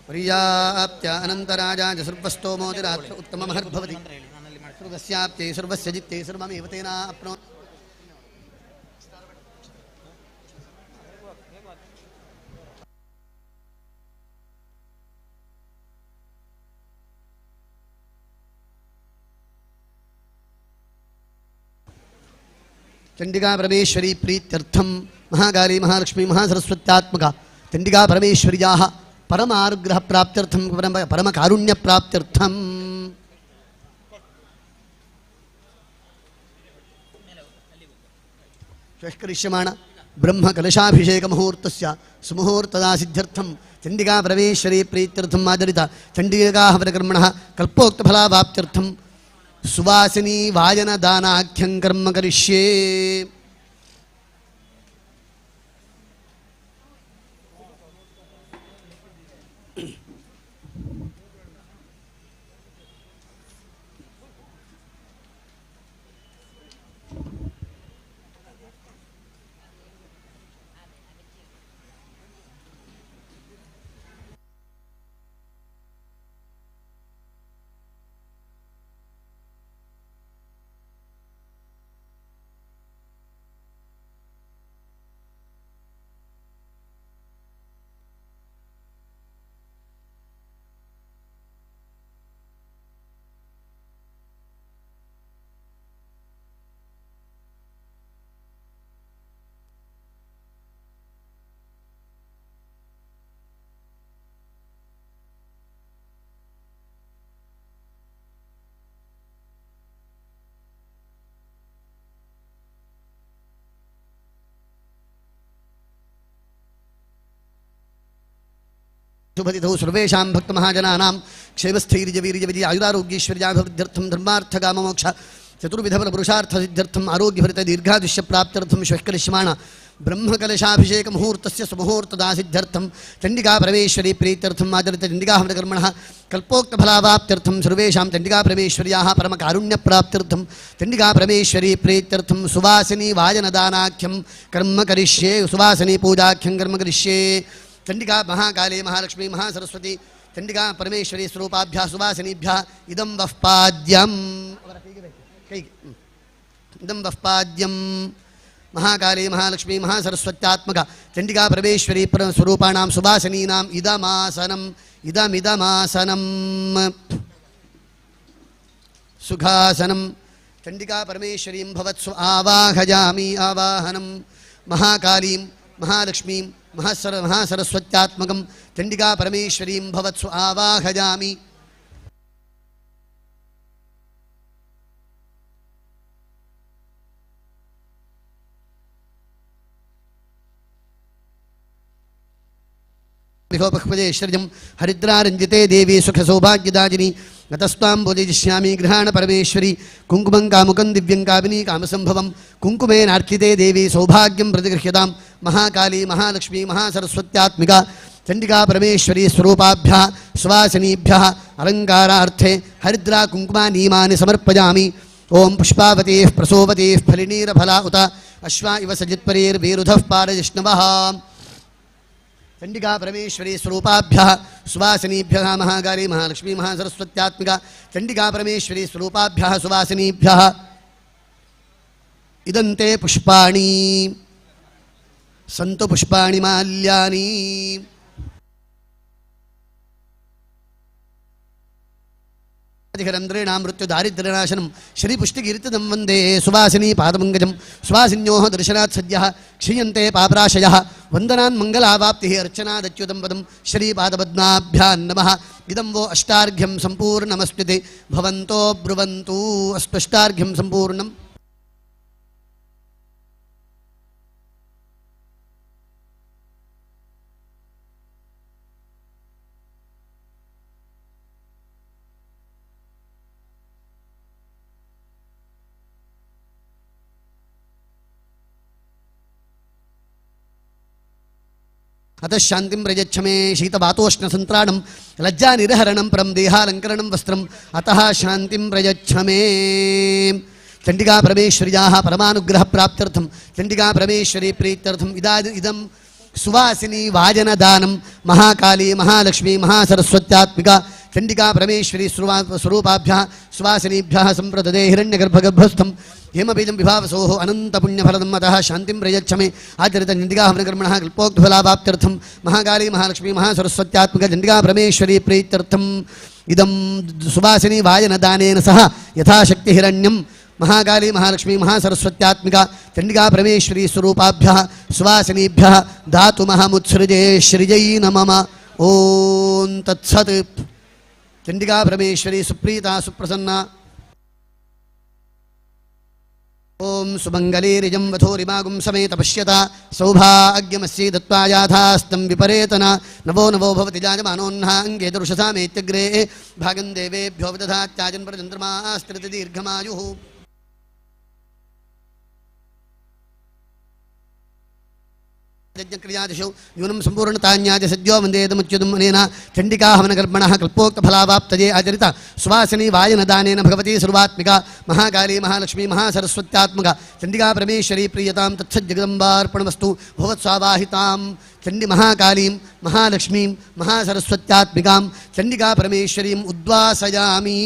Speaker 2: पर्याप्त्य अनन्तराजा सर्वस्तोमोदिरात्र उत्तममहर्भवति सर्वस्याप्त्यै सर्वस्य जित्यै सर्वमेव तेनाप्नोति चण्डिका परमेश्वरी प्रीत्यर्थं महाकाली महालक्ष्मी महासरस्वत्यात्मका चण्डिका परमेश्वर्याः परमानुग्रहप्राप्त्यर्थं परमकारुण्यप्राप्त्यर्थं श्वष्करिष्यमाण ब्रह्मकलशाभिषेकमुहूर्तस्य सुमुहूर्तदा सिद्ध्यर्थं चण्डिका परमेश्वरी प्रीत्यर्थम् आचरिता चण्डिकाहवनकर्मणः कल्पोक्तफलावाप्त्यर्थं सुवासिनी वायनदानाख्यं कर्म करिष्ये शुभतिथौ सर्वेषां भक्तमहाजनानां क्षेमस्थैर्यवीर्यविजय आयुरारोग्यैश्वर्याभिवृद्ध्यर्थं धर्मार्थकाममोक्ष चतुर्विधफलपुरुषार्थसिद्ध्यर्थम् आरोग्यभरितदीर्घायुष्यप्राप्त्यर्थं श्वष्करिष्यमाण ब्रह्मकलशाभिषेकमुहूर्तस्य सुमुहूर्तदासिद्ध्यर्थं चण्डिका परमेश्वरी प्रीत्यर्थम् आचरित चण्डिकाहवनकर्मणः कल्पोक्तफलावाप्त्यर्थं सर्वेषां चण्डिका परमेश्वर्याः परमकारुण्यप्राप्त्यर्थं चण्डिका परमेश्वरी प्रीत्यर्थं सुवासिनी वायनदानाख्यं कर्म करिष्ये सुवासिनी पूजाख्यं कर्म करिष्ये चण्डिका महाकाली महालक्ष्मी महासरस्वती चण्डिका परमेश्वरी स्वरूपाभ्यः सुवासिनीभ्यः इदं वः पाद्यम् इदं वः पाद्यं महाकाली महालक्ष्मी महासरस्वत्यात्मका चण्डिका परमेश्वरी स्वरूपाणां सुवासिनीनाम् इदमासनम् इदमिदमासनम् सुखासनं चण्डिका परमेश्वरीं भवत्सु आवाहयामि आवाहनं महाकालीं महालक्ष्मीं महासरस्वत्यात्मकं चण्डिका परमेश्वरीं भवत्सु आवाहयामि विहोपक्वदेश्वर्यं हरिद्रारञ्जिते देवी सुखसौभाग्यदायिनी गतस्त्वां बोधिष्यामि गृहाण परमेश्वरी कुङ्कुमं कामुकं दिव्यं कामिनी कामसंभवं कुङ्कुमेनार्चिते देवी सौभाग्यं प्रतिगृह्यतां महाकाली महालक्ष्मी महासरस्वत्यात्मिका चण्डिका परमेश्वरी स्वरूपाभ्यः सुवासिनीभ्यः अलङ्कारार्थे हरिद्रा कुङ्कुमानीमानि समर्पयामि ಓಂ ಪುಷ್ಪಾವತೀಃ ಪ್ರಸೋವತೀಃ ಫಲಿನೀರಫಲಾ ಉತ ಅಶ್ವಾ ಇವ ಸಜಿತ್ಪರೀರ್ವೀರುಧಃ ಪಾರಜಿಷ್ಣವಃ ಚಂಡಿಕಾ ಪರಮೇಶ್ವರಿ ಸ್ವರೂಪಾಭ್ಯಃ ಸುವಾಸಿನೀಭ್ಯಃ ಮಹಾಗಾರಿ ಮಹಾಲಕ್ಷ್ಮೀ ಮಹಾಸರಸ್ವತ್ಯಾತ್ಮಿಕಾ ಚಂಡಿಕಾ ಪರಮೇಶ್ವರಿ ಸ್ವರೂಪಾಭ್ಯಃ ಸುವಾಸಿನೀಭ್ಯಃ ಇದಂತೆ ಪುಷ್ಪಾಣಿ ಸಂತು ಪುಷ್ಪಾಣಿ ಮಾಲ್ಯಾನಿ ಂದ್ರೇಣ ಮೃತ್ಯು ದಾರಿದ್ರ್ಯನಾಶನಂ ಶ್ರೀಪುಷ್ಟಿಕೀರ್ತಿದಂ ವಂದೇ ಸುವಾಸಿನಿ ಪಾದಮಂಗಜಂ ಸುವಾಸಿನ್ಯೋ ದರ್ಶನಾತ್ ಸದ್ಯಃ ಕ್ಷೀಯಂತೆ ಪಾಪರಾಶಯಃ ವಂದನಾನ್ ಮಂಗಲಾವಾಪ್ತಿಃ ಅರ್ಚನಾದಚ್ಯುತಂ ಪದಂ ಶ್ರೀಪಾದಪದ್ಮಾಭ್ಯಾಂ ನಮಃ ಇದಂ ವೋ ಅಷ್ಟಾರ್ಘ್ಯಂ ಸಂಪೂರ್ಣಮಸ್ಮಿತೆ ಭವಂತೋ ಬ್ರುವಂತು ಅಸ್ಪಷ್ಟಾರ್ಘ್ಯಂ ಸಂಪೂರ್ಣಂ अतः शांतिं प्रयच्छ मे शीतवातोष्णसंत्राणं लज्जानिरहरणं परं देहालंकरणं वस्त्रम् अतः शांतिं प्रयच्छ मे चंडिका परमेश्वर्याः परमानुग्रह प्राप्त्यर्थं चंडिका परमेश्वरी प्रीत्यर्थम् इदं सुवासिनी वाजनदानं महाकाली महालक्ष्मी महासरस्वत्यात्मिका चंडिका परमेश्वरी स्वरूपाभ्यः सुवासिनीभ्यः संप्रददे हिरण्यगर्भगर्भस्थं हेमबीजं विभावसोः अनन्तपुण्यफलदम् अतः शान्तिं प्रयच्छ मे आचरितचण्डिका हवनकर्मणः कल्पोक्तफलावाप्त्यर्थं महाकाली महालक्ष्मी महासरस्वत्यात्मिका चण्डिका परमेश्वरी प्रीत्यर्थम् इदं सुवासिनी वायनदानेन सह यथाशक्ति हिरण्यं महाकाली महालक्ष्मी महासरस्वत्यात्मिका चण्डिका परमेश्वरी स्वरूपाभ्यः सुवासिनीभ्यः दातुमहमुत्सृजे श्रियै नमः ॐ तत्सत् चण्डिका परमेश्वरी सुप्रीता सुप्रसन्ना ओं सुमंगलीरिजं वधूरिमागुं समेत पश्यता सौभाग्यमस्यै दत्त्वा याथास्तं विपरेतना नवो नवो भवति जायमानोऽह्नः अङ्गे दरुषसामेत्यग्रे भागं देवेभ्यो विदधात्याजन् प्रचन्द्रमास्त्रिति दीर्घमायुः यज्ञक्रियादिषु न्यूनं सम्पूर्णतान्याज सद्यो वन्देदमुच्युतम् अनेन चण्डिका हवनकर्मणः कल्पोक्तफलावाप्तये आचरिता सुवासिनी वायनदानेन भगवती सर्वात्मिका महाकाली महालक्ष्मी महासरस्वत्यात्मका चण्डिका परमेश्वरी प्रीयतां तत्सज्जगदम्बार्पणमस्तु भवत्स्वावाहितां चण्डी महाकालीं महालक्ष्मीं महासरस्वत्यात्मिकां चण्डिका परमेश्वरीम् उद्वासयामि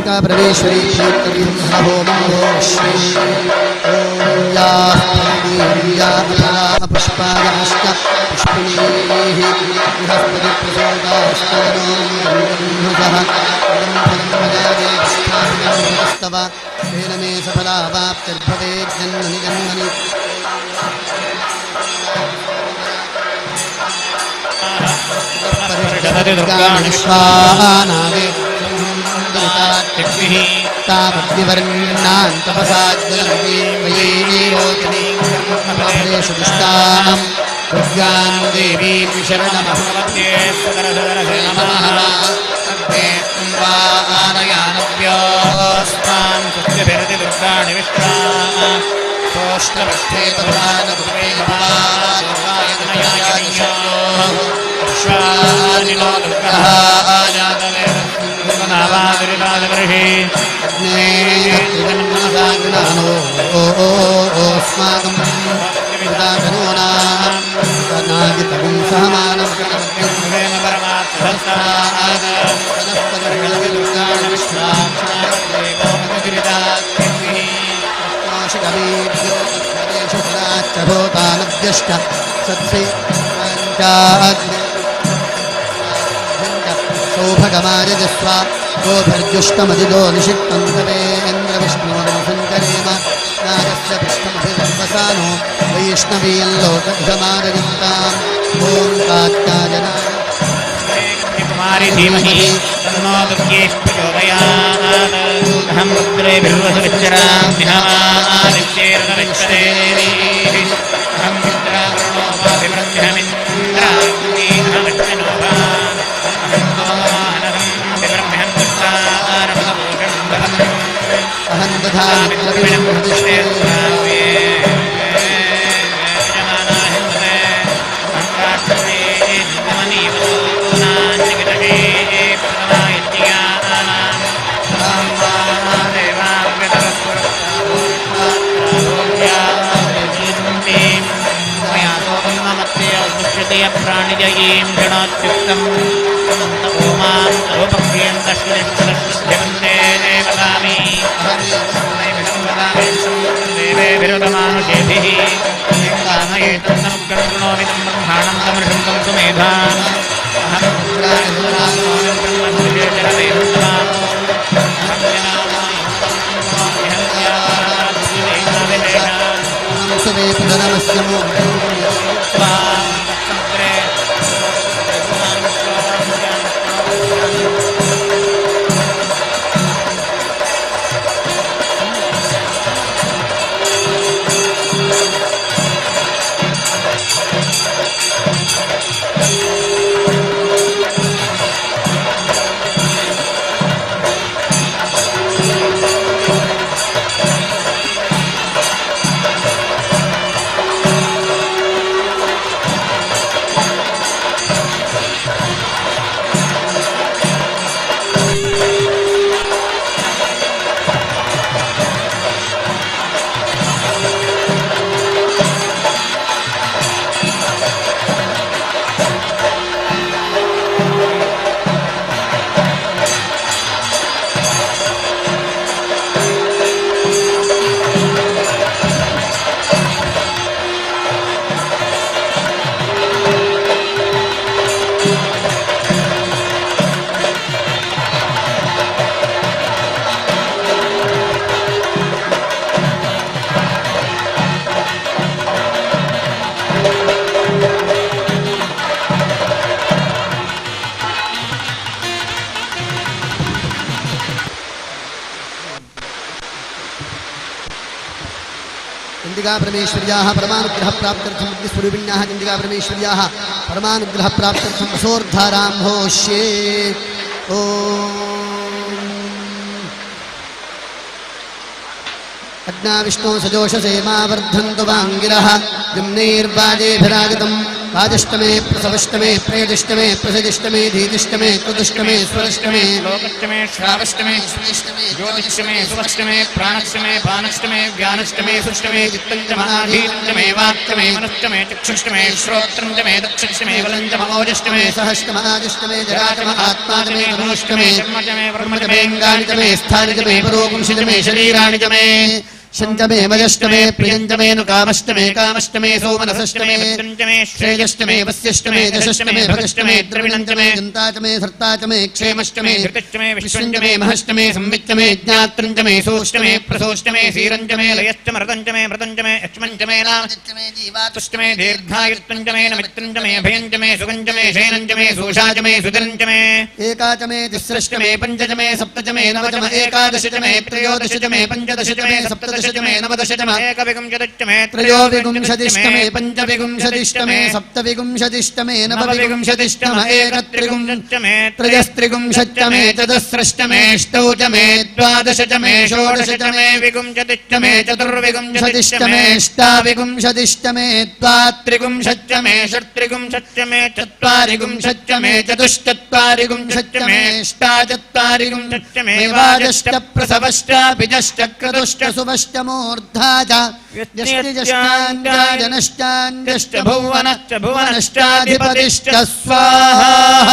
Speaker 2: चंडिका परमेश्वरी पुष्पायाश्च पुष्पिणीः बृहस्पति प्रसोदास्तव तेन मे सफलावाप्तिर्भवेत् जन्मनि जन्मनि तावद्विवर्णान् तपसाद्येषु दुष्टां दुर्गां देवीं शरणमहमानव्योस्तां सुस्यभिरति दुर्गाणि विश्वाः विश्वानिनो दुर्गः अस्माकं नागितगुं सहमानं भूतानभ्यश्च सत्सि सौभगमायजस्व गोभिर्जुष्टमदिदो निषिक्तं तवेन्द्रविष्णोर्वसङ्करेम नागस्य पृष्ठमभिर्वसानो वैष्णवीयल्लोकघमारयन्ताम् ॐ कात्यायनाय
Speaker 3: कुमारी धीमहि तन्नो दुर्गेः प्रचोदयात् अहं रुद्रेभिर्वसुविच्चराम्यहमादित्यैर्नविच्चरेः अहं
Speaker 2: अहं दधामि
Speaker 3: प्राणिजयीं गणात्युक्तं ओमां सर्वपक्षीं दश्वरिष्ठवन्दे देवदामि देवे विरुदमानुषेभिः कामयेतं समुग्रं कृणोमि तं ब्रह्माणं तमृषं तं सुमेधाम्
Speaker 2: चंडिका परमेश्वर्याः परमानुग्रह प्राप्त्यर्थं बुद्धिस्वरूपिण्याः चंडिका परमेश्वर्याः परमानुग्रह प्राप्त्यर्थं वसोर्धारां होष्ये ॐ अग्ना विष्णु सजोषसे मा वर्धन्तु वाङ्गिरः जम्नैर्वाजेभिरागतं राजष्टमे प्रसवष्टमे प्रेदिष्टमे प्रसजिष्टमे धीतिष्टमे कृतिष्टमे स्वरष्टमे
Speaker 3: लोकष्टमे श्रावष्टमे ज्योतिष्टमे सुवष्टमे प्राणष्टमे पानष्टमे व्यानष्टमे सुष्टमे चित्तञ्चमाधीतञ्चमे वाक्यमे मनुष्टमे चक्षुष्टमे श्रोत्रञ्चमे दक्षिष्टमे बलञ्चमोजष्टमे सहष्टमादिष्टमे जराटम आत्माटमे धनुष्टमे कर्मचमे ब्रह्मचमे अंगानिचमे स्थानिचमे परोपुंसिचमे शरीरानिचमे शंचमे मजष्टमे प्रियंचमे नुकामष्टमे कामष्टमे सोमनसष्टमे मित्रंचमे श्रेयष्टमे वस्यष्टमे दशष्टमे भगष्टमे द्रविणंचमे जन्ताचमे धर्ताचमे क्षेमष्टमे धृतष्टमे विश्वंचमे महष्टमे संविच्चमे ज्ञात्रंचमे सोष्टमे प्रसोष्टमे सीरंचमे लयष्टमे रतंचमे मृतंचमे यक्ष्मंचमे नामष्टमे जीवातुष्टमे दीर्घायुष्टंचमे नमित्रंचमे अभयंचमे सुगंचमे शयनंचमे सोषाचमे सुधरंचमे एकाचमे तिस्रष्टमे पंचचमे सप्तचमे नवचमे एकादशचमे त्रयोदशचमे पंचदशचमे सप्तदश नवदशतमे एकविंशतिष्टमे त्रयोविंशतिष्टमे पंचविंशतिष्टमे सप्तविंशतिष्टमे नवविंशतिष्टमे एकत्रिविंशतिष्टमे त्रयस्त्रिविंशतिष्टमे चतुस्रष्टमे अष्टौचमे द्वादशतमे षोडशतमे विंशतिष्टमे चतुर्विंशतिष्टमे अष्टाविंशतिष्टमे द्वात्रिविंशतिष्टमे षट्त्रिविंशतिष्टमे चत्वारिविंशतिष्टमे चतुश्चत्वारिविंशतिष्टमे अष्टाचत्वारिविंशतिष्टमे वाजष्टप्रसवष्टाभिजष्ट क्रतुष्ट सुवष्ट मूर्धा च यष्टिजष्टाङ्गाजनष्टाङ्गश्च भुवनश्च भुवनश्चाधिपतिश्च स्वाहा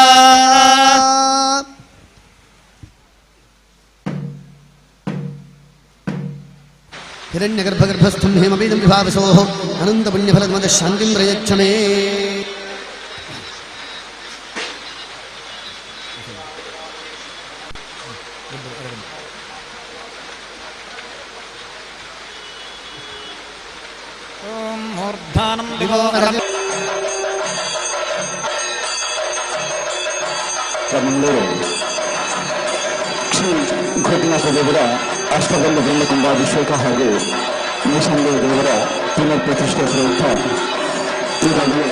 Speaker 3: हिरण्यगर्भगर्भस्थं हेमबीजं विभावसोः अनन्तपुण्यफलमदः शान्तिं प्रयच्छ मे
Speaker 4: ಕ್ರಮಂలో ಶ್ರೀ ಘೋಟಿನಾಥ ದೇವರ ಅಷ್ಟಬಂಧ ಬ್ರಹ್ಮಕುಂಭಾಭಿಷೇಕ ಹಾಗೂ ಈಶಾನ್ಯ ದೇವರ ಪುನರ್ ಪ್ರತಿಷ್ಠೆ ಪ್ರಯುಕ್ತ ಈಗಾಗಲೇ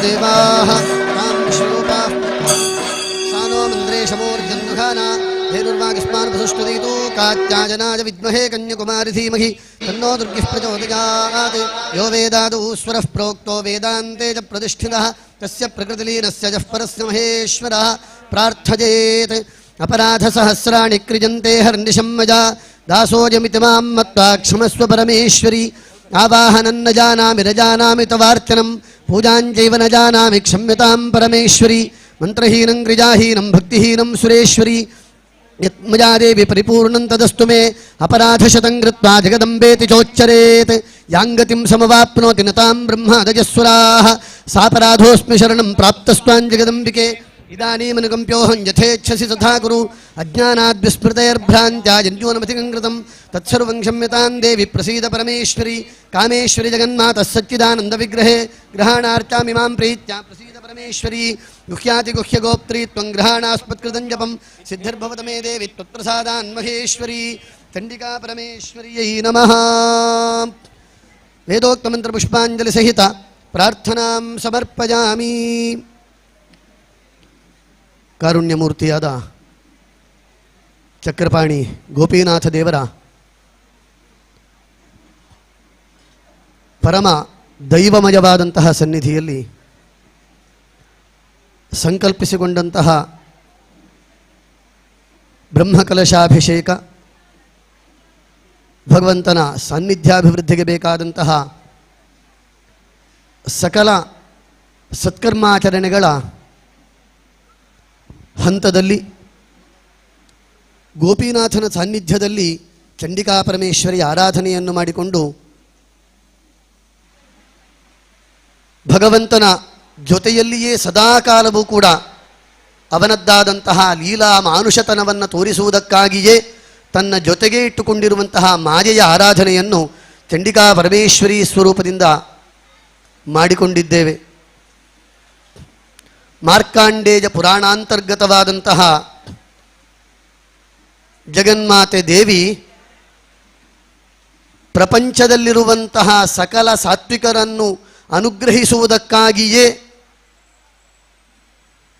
Speaker 2: देवाः तां श्लोकाः सानो मन्द्रेशमूर्जन्मुखाना धेनुर्वागिस्मान् प्रसुष्टुदीतो कात्याजनाय विद्महे कन्याकुमारी धीमहि तन्नो दुर्गिः प्रचोदयात् यो वेदादौ स्वरः प्रोक्तो वेदान्ते च प्रतिष्ठितः तस्य प्रकृतिलीनस्य जः परस्य महेश्वरः प्रार्थयेत् अपराधसहस्राणि क्रियन्ते हर्निशं मया दासोऽयमिति मां मत्वा क्षमस्व परमेश्वरी आवाहनं न जानामि न जानामि तवार्चनं पूजाञ्चैव न जानामि क्षम्यतां परमेश्वरी मंत्रहीनं गिरिजाहीनं भक्तिहीनं सुरेश्वरी ಯತ್ಮಜಾ ದೇವಿ ಪರಿಪೂರ್ಣಂ ತದಸ್ತು ಮೇ ಅಪರಾಧಶತಂ ಕೃತ್ವಾ ಜಗದಂಬೇತಿ ಚೋಚ್ಚರೇತ್ ಯಾಂಗತಿಂ ಸಮವಾಪ್ನೋತಿ ನತಾಂ ಬ್ರಹ್ಮಾದಜಸ್ವರಾಃ ಸಾಪರಾಧೋಸ್ಮಿ ಶರಣಂ ಪ್ರಾಪ್ತಸ್ತ್ವಾಂ ಜಗದಂಬಿಕೆ ಇದಾನೀಮನುಕಂಪ್ಯೋಹಂ ಯಥೇಚ್ಛಸಿ ತಥಾ ಕುರು ಅಜ್ಞಾನಾದ್ ವಿಸ್ಮೃತೈರ್ಭ್ರಾಂತ್ಯಾ ಜನ್ಯೋನಮತಿಕಂ ಕೃತಂ ತತ್ಸರ್ವಂ ಕ್ಷಮ್ಯತಾಂ ದೇವಿ ಪ್ರಸೀದ ಪರಮೇಶ್ವರಿ ಕಾಮೇಶ್ವರಿ ಜಗನ್ಮಾತಃ ಸಚ್ಚಿದಾನಂದ ವಿಗ್ರಹೇ ಗ್ರಹಾಣಾರ್ಚಾಮಿಮಾಂ ಪ್ರೀತ್ಯಾ ಪ್ರಸೀದ ಪರಮೇಶ್ವರಿ ಗುಹ್ಯಾತಿ ಗುಹ್ಯ ಗೋಪ್ತ್ರೀ ತ್ವಂ ಗ್ರಹಾಣಾಸ್ಮತ್ಕೃತಂ ಜಪಂ ಸಿದ್ಧಿರ್ಭವತ ಮೇ ದೇವಿ ತ್ವತ್ಪ್ರಸಾದಾನ್ ಮಹೇಶ್ವರಿ ಚಂಡಿಕಾ ಪರಮೇಶ್ವರಿಯೈ ನಮಃ. ವೇದೋಕ್ತ ಮಂತ್ರ ಪುಷ್ಪಾಂಜಲಿ ಸಹಿತ ಪ್ರಾರ್ಥನಾಂ ಸಮರ್ಪಯಾಮಿ. ಕಾರುಣ್ಯಮೂರ್ತಿಯಾದ ಚಕ್ರಪಾಣಿ ಗೋಪೀನಾಥ ದೇವರ ಪರಮ ದೈವಮಯವಾದಂತಹ ಸನ್ನಿಧಿಯಲ್ಲಿ ಸಂಕಲ್ಪಿಸಿಕೊಂಡಂತಹ ಬ್ರಹ್ಮಕಲಶಾಭಿಷೇಕ, ಭಗವಂತನ ಸಾನ್ನಿಧ್ಯಾಭಿವೃದ್ಧಿಗೆ ಬೇಕಾದಂತಹ ಸಕಲ ಸತ್ಕರ್ಮಾಚರಣೆಗಳ ಹಂತದಲ್ಲಿ ಗೋಪೀನಾಥನ ಸಾನ್ನಿಧ್ಯದಲ್ಲಿ ಚಂಡಿಕಾ ಪರಮೇಶ್ವರಿ ಆರಾಧನೆಯನ್ನು ಮಾಡಿಕೊಂಡು ಭಗವಂತನ ಜೊತೆಯಲ್ಲಿಯೇ ಸದಾಕಾಲವೂ ಕೂಡ ಅವನದ್ದಾದಂತಹ ಲೀಲಾ ಮಾನುಷತನವನ್ನು ತೋರಿಸುವುದಕ್ಕಾಗಿಯೇ ತನ್ನ ಜೊತೆಗೆ ಇಟ್ಟುಕೊಂಡಿರುವಂತಹ ಮಾಯೆಯ ಆರಾಧನೆಯನ್ನು ಚಂಡಿಕಾ ಪರಮೇಶ್ವರಿ ಸ್ವರೂಪದಿಂದ ಮಾಡಿಕೊಂಡಿದ್ದೇವೆ. ಮಾರ್ಕಾಂಡೇಯ ಪುರಾಣಾಂತರ್ಗತವಾದಂತಹ ಜಗನ್ಮಾತೆ ದೇವಿ ಪ್ರಪಂಚದಲ್ಲಿರುವಂತಹ ಸಕಲ ಸಾತ್ವಿಕರನ್ನು ಅನುಗ್ರಹಿಸುವುದಕ್ಕಾಗಿಯೇ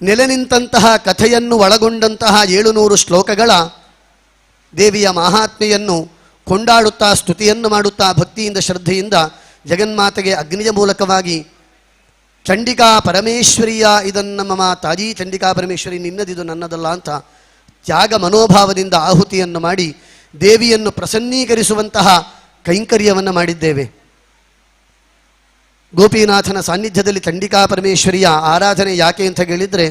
Speaker 2: ನೆಲೆ ನಿಂತಹ ಕಥೆಯನ್ನು ಒಳಗೊಂಡಂತಹ 700 ಶ್ಲೋಕಗಳ ದೇವಿಯ ಮಹಾತ್ಮೆಯನ್ನು ಕೊಂಡಾಡುತ್ತಾ ಸ್ತುತಿಯನ್ನು ಮಾಡುತ್ತಾ ಭಕ್ತಿಯಿಂದ ಶ್ರದ್ಧೆಯಿಂದ ಜಗನ್ಮಾತೆಗೆ ಅಗ್ನಿಯ ಮೂಲಕವಾಗಿ ಚಂಡಿಕಾ ಪರಮೇಶ್ವರಿಯ ಇದನ್ನು ಮಮ ತಾಜಿ ಚಂಡಿಕಾ ಪರಮೇಶ್ವರಿ ನಿನ್ನದಿದು ನನ್ನದಲ್ಲ ಅಂತ ತ್ಯಾಗ ಮನೋಭಾವದಿಂದ ಆಹುತಿಯನ್ನು ಮಾಡಿ ದೇವಿಯನ್ನು ಪ್ರಸನ್ನೀಕರಿಸುವಂತಹ ಕೈಂಕರ್ಯವನ್ನು ಮಾಡಿದ್ದೇವೆ. ಗೋಪೀನಾಥನ ಸಾನ್ನಿಧ್ಯದಲ್ಲಿ ಚಂಡಿಕಾ ಪರಮೇಶ್ವರಿಯ ಆರಾಧನೆ ಯಾಕೆ ಅಂತ ಹೇಳಿದರೆ,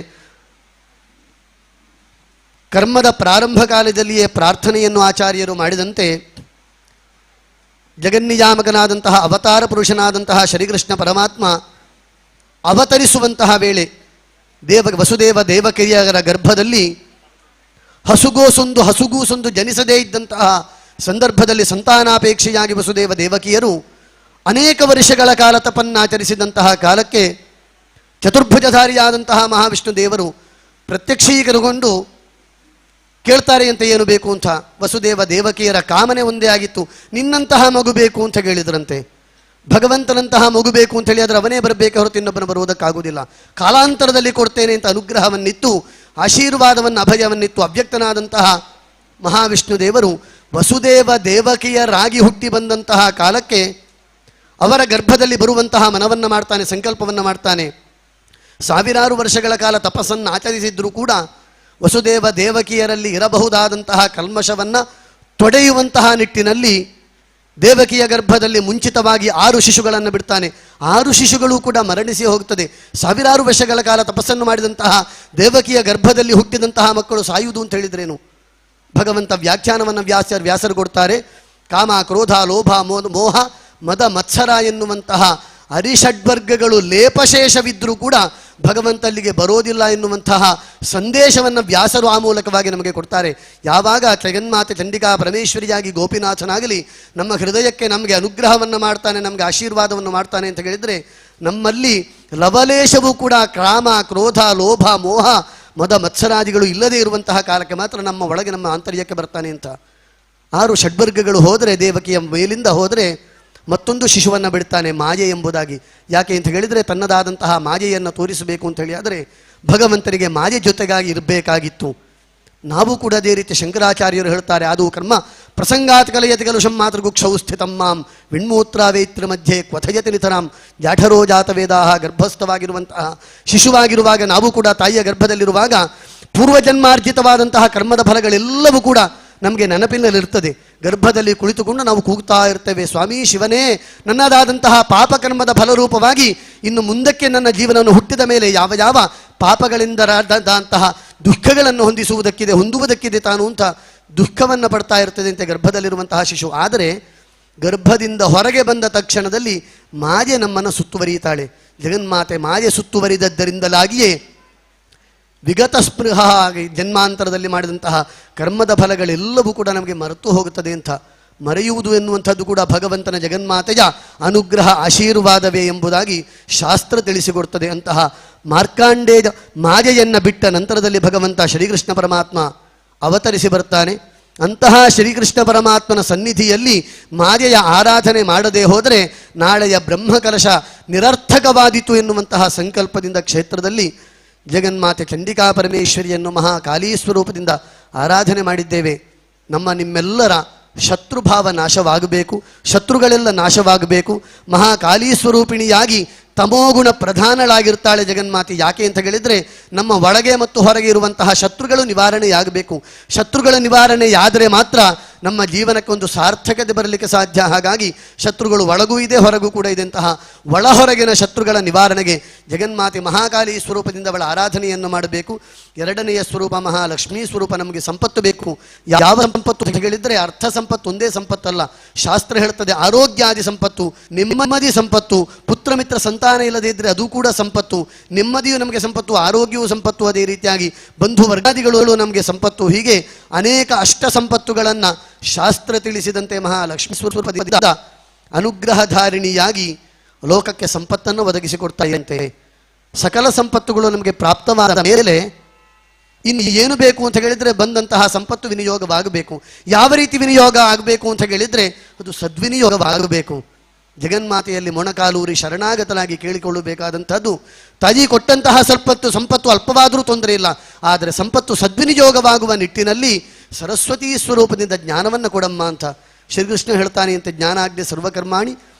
Speaker 2: ಕರ್ಮದ ಪ್ರಾರಂಭ ಕಾಲದಲ್ಲಿಯೇ ಪ್ರಾರ್ಥನೆಯನ್ನು ಆಚಾರ್ಯರು ಮಾಡಿದಂತೆ ಜಗನ್ನಿಯಾಮಕನಾದಂತಹ ಅವತಾರ ಪುರುಷನಾದಂತಹ ಶ್ರೀಕೃಷ್ಣ ಪರಮಾತ್ಮ ಅವತರಿಸುವಂತಹ ವೇಳೆ ವಸುದೇವ ದೇವಕಿಯರ ಗರ್ಭದಲ್ಲಿ ಹಸುಗೂಸೊಂದು ಜನಿಸದೇ ಇದ್ದಂತಹ ಸಂದರ್ಭದಲ್ಲಿ ಸಂತಾನಾಪೇಕ್ಷೆಯಾಗಿ ವಸುದೇವ ದೇವಕಿಯರು ಅನೇಕ ವರ್ಷಗಳ ಕಾಲ ತಪನ್ನಾಚರಿಸಿದಂತಹ ಕಾಲಕ್ಕೆ ಚತುರ್ಭುಜಧಾರಿಯಾದಂತಹ ಮಹಾವಿಷ್ಣು ದೇವರು ಪ್ರತ್ಯಕ್ಷೀಕರಗೊಂಡು ಕೇಳ್ತಾರೆ ಅಂತ ಏನು ಬೇಕು ಅಂತ. ವಸುದೇವ ದೇವಕಿಯರ ಕಾಮನೆ ಒಂದೇ ಆಗಿತ್ತು, ನಿನ್ನಂತಹ ಮಗು ಬೇಕು ಅಂತ ಹೇಳಿದ್ರಂತೆ. ಭಗವಂತನಂತಹ ಮಗು ಬೇಕು ಅಂತ ಹೇಳಿ ಆದರೆ ಅವನೇ ಬರಬೇಕು ಹೊರತು ಇನ್ನೊಬ್ಬನ ಬರುವುದಕ್ಕಾಗುವುದಿಲ್ಲ. ಕಾಲಾಂತರದಲ್ಲಿ ಕೊಡ್ತೇನೆ ಅಂತ ಅನುಗ್ರಹವನ್ನಿತ್ತು, ಆಶೀರ್ವಾದವನ್ನು ಅಭಯವನ್ನಿತ್ತು ಅವ್ಯಕ್ತನಾದಂತಹ ಮಹಾವಿಷ್ಣು ದೇವರು ವಸುದೇವ ದೇವಕಿಯರಾಗಿ ಹುಟ್ಟಿ ಬಂದಂತಹ ಕಾಲಕ್ಕೆ ಅವರ ಗರ್ಭದಲ್ಲಿ ಬರುವಂತಹ ಮನವನ್ನು ಮಾಡ್ತಾನೆ, ಸಂಕಲ್ಪವನ್ನು ಮಾಡ್ತಾನೆ. ಸಾವಿರಾರು ವರ್ಷಗಳ ಕಾಲ ತಪಸ್ಸನ್ನು ಆಚರಿಸಿದ್ರೂ ಕೂಡ ವಸುದೇವ ದೇವಕಿಯರಲ್ಲಿ ಇರಬಹುದಾದಂತಹ ಕಲ್ಮಶವನ್ನು ತೊಡೆಯುವಂತಹ ನಿಟ್ಟಿನಲ್ಲಿ ದೇವಕಿಯ ಗರ್ಭದಲ್ಲಿ ಮುಂಚಿತವಾಗಿ 6 ಶಿಶುಗಳನ್ನು ಬಿಡ್ತಾನೆ. 6 ಶಿಶುಗಳು ಕೂಡ ಮರಣಿಸಿ ಹೋಗ್ತದೆ. ಸಾವಿರಾರು ವರ್ಷಗಳ ಕಾಲ ತಪಸ್ಸನ್ನು ಮಾಡಿದಂತಹ ದೇವಕಿಯ ಗರ್ಭದಲ್ಲಿ ಹುಟ್ಟಿದಂತಹ ಮಕ್ಕಳು ಸಾಯುವುದು ಅಂತ ಹೇಳಿದ್ರೇನು? ಭಗವಂತ ವ್ಯಾಖ್ಯಾನವನ್ನು ವ್ಯಾಸರು ಕೊಡ್ತಾರೆ. ಕಾಮ, ಕ್ರೋಧ, ಲೋಭ, ಮೋಹ, ಮದ, ಮತ್ಸರ ಎನ್ನುವಂತಹ ಅರಿಷಡ್ವರ್ಗಗಳು ಲೇಪಶೇಷವಿದ್ದರೂ ಕೂಡ ಭಗವಂತಲ್ಲಿಗೆ ಬರೋದಿಲ್ಲ ಎನ್ನುವಂತಹ ಸಂದೇಶವನ್ನು ವ್ಯಾಸರು ಆ ಮೂಲಕವಾಗಿ ನಮಗೆ ಕೊಡ್ತಾರೆ. ಯಾವಾಗ ಜಗನ್ಮಾತೆ ಚಂಡಿಕಾ ಪರಮೇಶ್ವರಿಯಾಗಿ ಗೋಪಿನಾಥನಾಗಲಿ ನಮ್ಮ ಹೃದಯಕ್ಕೆ ನಮಗೆ ಅನುಗ್ರಹವನ್ನು ಮಾಡ್ತಾನೆ, ನಮಗೆ ಆಶೀರ್ವಾದವನ್ನು ಮಾಡ್ತಾನೆ ಅಂತ ಹೇಳಿದರೆ, ನಮ್ಮಲ್ಲಿ ಲವಲೇಶವೂ ಕೂಡ ಕಾಮ, ಕ್ರೋಧ, ಲೋಭ, ಮೋಹ, ಮದ, ಮತ್ಸರಾದಿಗಳು ಇಲ್ಲದೇ ಇರುವಂತಹ ಕಾಲಕ್ಕೆ ಮಾತ್ರ ನಮ್ಮ ಒಳಗೆ ನಮ್ಮ ಆಂತರ್ಯಕ್ಕೆ ಬರ್ತಾನೆ ಅಂತ. 6 ಷಡ್ವರ್ಗಗಳು ಹೋದರೆ, ದೇವಕಿಯ ಮೇಲಿಂದ ಹೋದರೆ ಮತ್ತೊಂದು ಶಿಶುವನ್ನು ಬಿಡ್ತಾನೆ, ಮಾಯೆ ಎಂಬುದಾಗಿ. ಯಾಕೆ ಅಂತ ಹೇಳಿದರೆ, ತನ್ನದಾದಂತಹ ಮಾಯೆಯನ್ನು ತೋರಿಸಬೇಕು ಅಂತ ಹೇಳಿ ಆದರೆ ಭಗವಂತನಿಗೆ ಮಾಯೆ ಜೊತೆಗಾಗಿ ಇರಬೇಕಾಗಿತ್ತು. ನಾವು ಕೂಡ ಅದೇ ರೀತಿ ಶಂಕರಾಚಾರ್ಯರು ಹೇಳ್ತಾರೆ, ಅದು ಕರ್ಮ ಪ್ರಸಂಗಾತ್ ಕಲಯತಿ ಕಲುಷಂ ಮಾತೃಗುಕ್ಷೌ ಸ್ಥಿತಂ ಮಾಂ ವಿಣ್ಮೂತ್ರಾವೇತ್ರ ಮಧ್ಯೆ ಕ್ವಥಯತಿ ನಿತರಾಂ ಜಾಠರೋ ಜಾತವೇದಾಹ. ಗರ್ಭಸ್ಥವಾಗಿರುವಂತಹ ಶಿಶುವಾಗಿರುವಾಗ ನಾವು ಕೂಡ ತಾಯಿಯ ಗರ್ಭದಲ್ಲಿರುವಾಗ ಪೂರ್ವಜನ್ಮಾರ್ಜಿತವಾದಂತಹ ಕರ್ಮದ ಫಲಗಳೆಲ್ಲವೂ ಕೂಡ ನಮಗೆ ನೆನಪಿನಲ್ಲಿರ್ತದೆ. ಗರ್ಭದಲ್ಲಿ ಕುಳಿತುಕೊಂಡು ನಾವು ಕೂಗ್ತಾ ಇರ್ತೇವೆ, ಸ್ವಾಮಿ ಶಿವನೇ, ನನ್ನದಾದಂತಹ ಪಾಪಕರ್ಮದ ಫಲರೂಪವಾಗಿ ಇನ್ನು ಮುಂದಕ್ಕೆ ನನ್ನ ಜೀವನವನ್ನು ಹುಟ್ಟಿದ ಮೇಲೆ ಯಾವ ಯಾವ ಪಾಪಗಳಿಂದ ದುಃಖಗಳನ್ನು ಹೊಂದುವುದಕ್ಕಿದೆ ತಾನು ಅಂತ ದುಃಖವನ್ನು ಪಡ್ತಾ ಇರ್ತದೆ ಅಂತೆ ಗರ್ಭದಲ್ಲಿರುವಂತಹ ಶಿಶು. ಆದರೆ ಗರ್ಭದಿಂದ ಹೊರಗೆ ಬಂದ ತಕ್ಷಣದಲ್ಲಿ ಮಾಯೆ ನಮ್ಮನ್ನು ಸುತ್ತುವರಿಯುತ್ತಾಳೆ. ಜಗನ್ಮಾತೆ ಮಾಯೆ ಸುತ್ತುವರಿದದ್ದರಿಂದಲಾಗಿಯೇ ವಿಗತ ಸ್ಪೃಹ ಜನ್ಮಾಂತರದಲ್ಲಿ ಮಾಡಿದಂತಹ ಕರ್ಮದ ಫಲಗಳೆಲ್ಲವೂ ಕೂಡ ನಮಗೆ ಮರೆತು ಹೋಗುತ್ತದೆ ಅಂತ. ಮರೆಯುವುದು ಎನ್ನುವಂಥದ್ದು ಕೂಡ ಭಗವಂತನ ಜಗನ್ಮಾತೆಯ ಅನುಗ್ರಹ ಆಶೀರ್ವಾದವೇ ಎಂಬುದಾಗಿ ಶಾಸ್ತ್ರ ತಿಳಿಸಿಕೊಡ್ತದೆ. ಅಂತಹ ಮಾರ್ಕಾಂಡೇಯ ಮಾಯೆಯನ್ನು ಬಿಟ್ಟ ನಂತರದಲ್ಲಿ ಭಗವಂತ ಶ್ರೀಕೃಷ್ಣ ಪರಮಾತ್ಮ ಅವತರಿಸಿ ಬರ್ತಾನೆ. ಅಂತಹ ಶ್ರೀಕೃಷ್ಣ ಪರಮಾತ್ಮನ ಸನ್ನಿಧಿಯಲ್ಲಿ ಮಾಯೆಯ ಆರಾಧನೆ ಮಾಡದೇ ಹೋದರೆ ನಾಳೆಯ ಬ್ರಹ್ಮಕಲಶ ನಿರರ್ಥಕವಾದೀತು ಎನ್ನುವಂತಹ ಸಂಕಲ್ಪದಿಂದ ಕ್ಷೇತ್ರದಲ್ಲಿ ಜಗನ್ಮಾತೆ ಚಂಡಿಕಾ ಪರಮೇಶ್ವರಿಯನ್ನು ಮಹಾಕಾಳೀ ಸ್ವರೂಪದಿಂದ ಆರಾಧನೆ ಮಾಡಿದ್ದೇವೆ. ನಿಮ್ಮೆಲ್ಲರ ಶತ್ರುಭಾವ ನಾಶವಾಗಬೇಕು, ಶತ್ರುಗಳೆಲ್ಲ ನಾಶವಾಗಬೇಕು. ಮಹಾಕಾಳೀ ಸ್ವರೂಪಿಣಿಯಾಗಿ ತಮೋಗುಣ ಪ್ರಧಾನಳಾಗಿರ್ತಾಳೆ ಜಗನ್ಮಾತೆ. ಯಾಕೆ ಅಂತ ಹೇಳಿದರೆ ನಮ್ಮ ಒಳಗೆ ಮತ್ತು ಹೊರಗೆ ಇರುವಂತಹ ಶತ್ರುಗಳು ನಿವಾರಣೆಯಾಗಬೇಕು. ಶತ್ರುಗಳ ನಿವಾರಣೆಯಾದರೆ ಮಾತ್ರ ನಮ್ಮ ಜೀವನಕ್ಕೆ ಒಂದು ಸಾರ್ಥಕತೆ ಬರಲಿಕ್ಕೆ ಸಾಧ್ಯ. ಹಾಗಾಗಿ ಶತ್ರುಗಳು ಒಳಗೂ ಇದೆ ಹೊರಗೂ ಕೂಡ ಇದೆ. ಅಂತಹ ಒಳ ಹೊರಗಿನ ಶತ್ರುಗಳ ನಿವಾರಣೆಗೆ ಜಗನ್ಮಾತೆ ಮಹಾಕಾಳಿ ಸ್ವರೂಪದಿಂದ ಅವಳ ಆರಾಧನೆಯನ್ನು ಮಾಡಬೇಕು. ಎರಡನೆಯ ಸ್ವರೂಪ ಮಹಾಲಕ್ಷ್ಮೀ ಸ್ವರೂಪ. ನಮಗೆ ಸಂಪತ್ತು ಬೇಕು. ಯಾವ ಸಂಪತ್ತು ಅಂತ ಹೇಳಿದರೆ ಅರ್ಥ ಸಂಪತ್ತು ಒಂದೇ ಸಂಪತ್ತಲ್ಲ. ಶಾಸ್ತ್ರ ಹೇಳ್ತದೆ ಆರೋಗ್ಯಾದಿ ಸಂಪತ್ತು, ನೆಮ್ಮದಿ ಸಂಪತ್ತು, ಪುತ್ರ ಮಿತ್ರ ಸಂತಾನ ಇಲ್ಲದೇ ಇದ್ದರೆ ಅದು ಕೂಡ ಸಂಪತ್ತು. ನೆಮ್ಮದಿಯು ನಮಗೆ ಸಂಪತ್ತು, ಆರೋಗ್ಯವೂ ಸಂಪತ್ತು. ಅದೇ ರೀತಿಯಾಗಿ ಬಂಧು ವರ್ಗಾದಿಗಳು ನಮಗೆ ಸಂಪತ್ತು. ಹೀಗೆ ಅನೇಕ ಅಷ್ಟ ಸಂಪತ್ತುಗಳನ್ನು ಶಾಸ್ತ್ರ ತಿಳಿಸಿದಂತೆ ಮಹಾಲಕ್ಷ್ಮೀ ಸ್ವರೂಪದಿಂದ ಅನುಗ್ರಹಧಾರಿಣಿಯಾಗಿ ಲೋಕಕ್ಕೆ ಸಂಪತ್ತನ್ನು ಒದಗಿಸಿಕೊಡ್ತಾ ಇದ್ದಂತೆ. ಸಕಲ ಸಂಪತ್ತುಗಳು ನಮಗೆ ಪ್ರಾಪ್ತವಾದ ಮೇಲೆ ಇನ್ನು ಏನು ಬೇಕು ಅಂತ ಹೇಳಿದರೆ ಬಂದಂತಹ ಸಂಪತ್ತು ವಿನಿಯೋಗವಾಗಬೇಕು. ಯಾವ ರೀತಿ ವಿನಿಯೋಗ ಆಗಬೇಕು ಅಂತ ಹೇಳಿದರೆ ಅದು ಸದ್ವಿನಿಯೋಗವಾಗಬೇಕು. ಜಗನ್ಮಾತೆಯಲ್ಲಿ ಮೊಣಕಾಲೂರಿ ಶರಣಾಗತನಾಗಿ ಕೇಳಿಕೊಳ್ಳಬೇಕಾದಂಥದ್ದು, ತಾಯಿ ಕೊಟ್ಟಂತಹ ಸಂಪತ್ತು ಅಲ್ಪವಾದರೂ ತೊಂದರೆ ಇಲ್ಲ, ಆದರೆ ಸಂಪತ್ತು ಸದ್ವಿನಿಯೋಗವಾಗುವ ನಿಟ್ಟಿನಲ್ಲಿ ಸರಸ್ವತೀ ಸ್ವರೂಪದಿಂದ ಜ್ಞಾನವನ್ನು ಕೊಡಮ್ಮ ಅಂತ ಶ್ರೀಕೃಷ್ಣ ಹೇಳ್ತಾನೆ ಅಂತ. ಜ್ಞಾನಾಗ್ನಿ ಸರ್ವಕರ್ಮಾಣಿ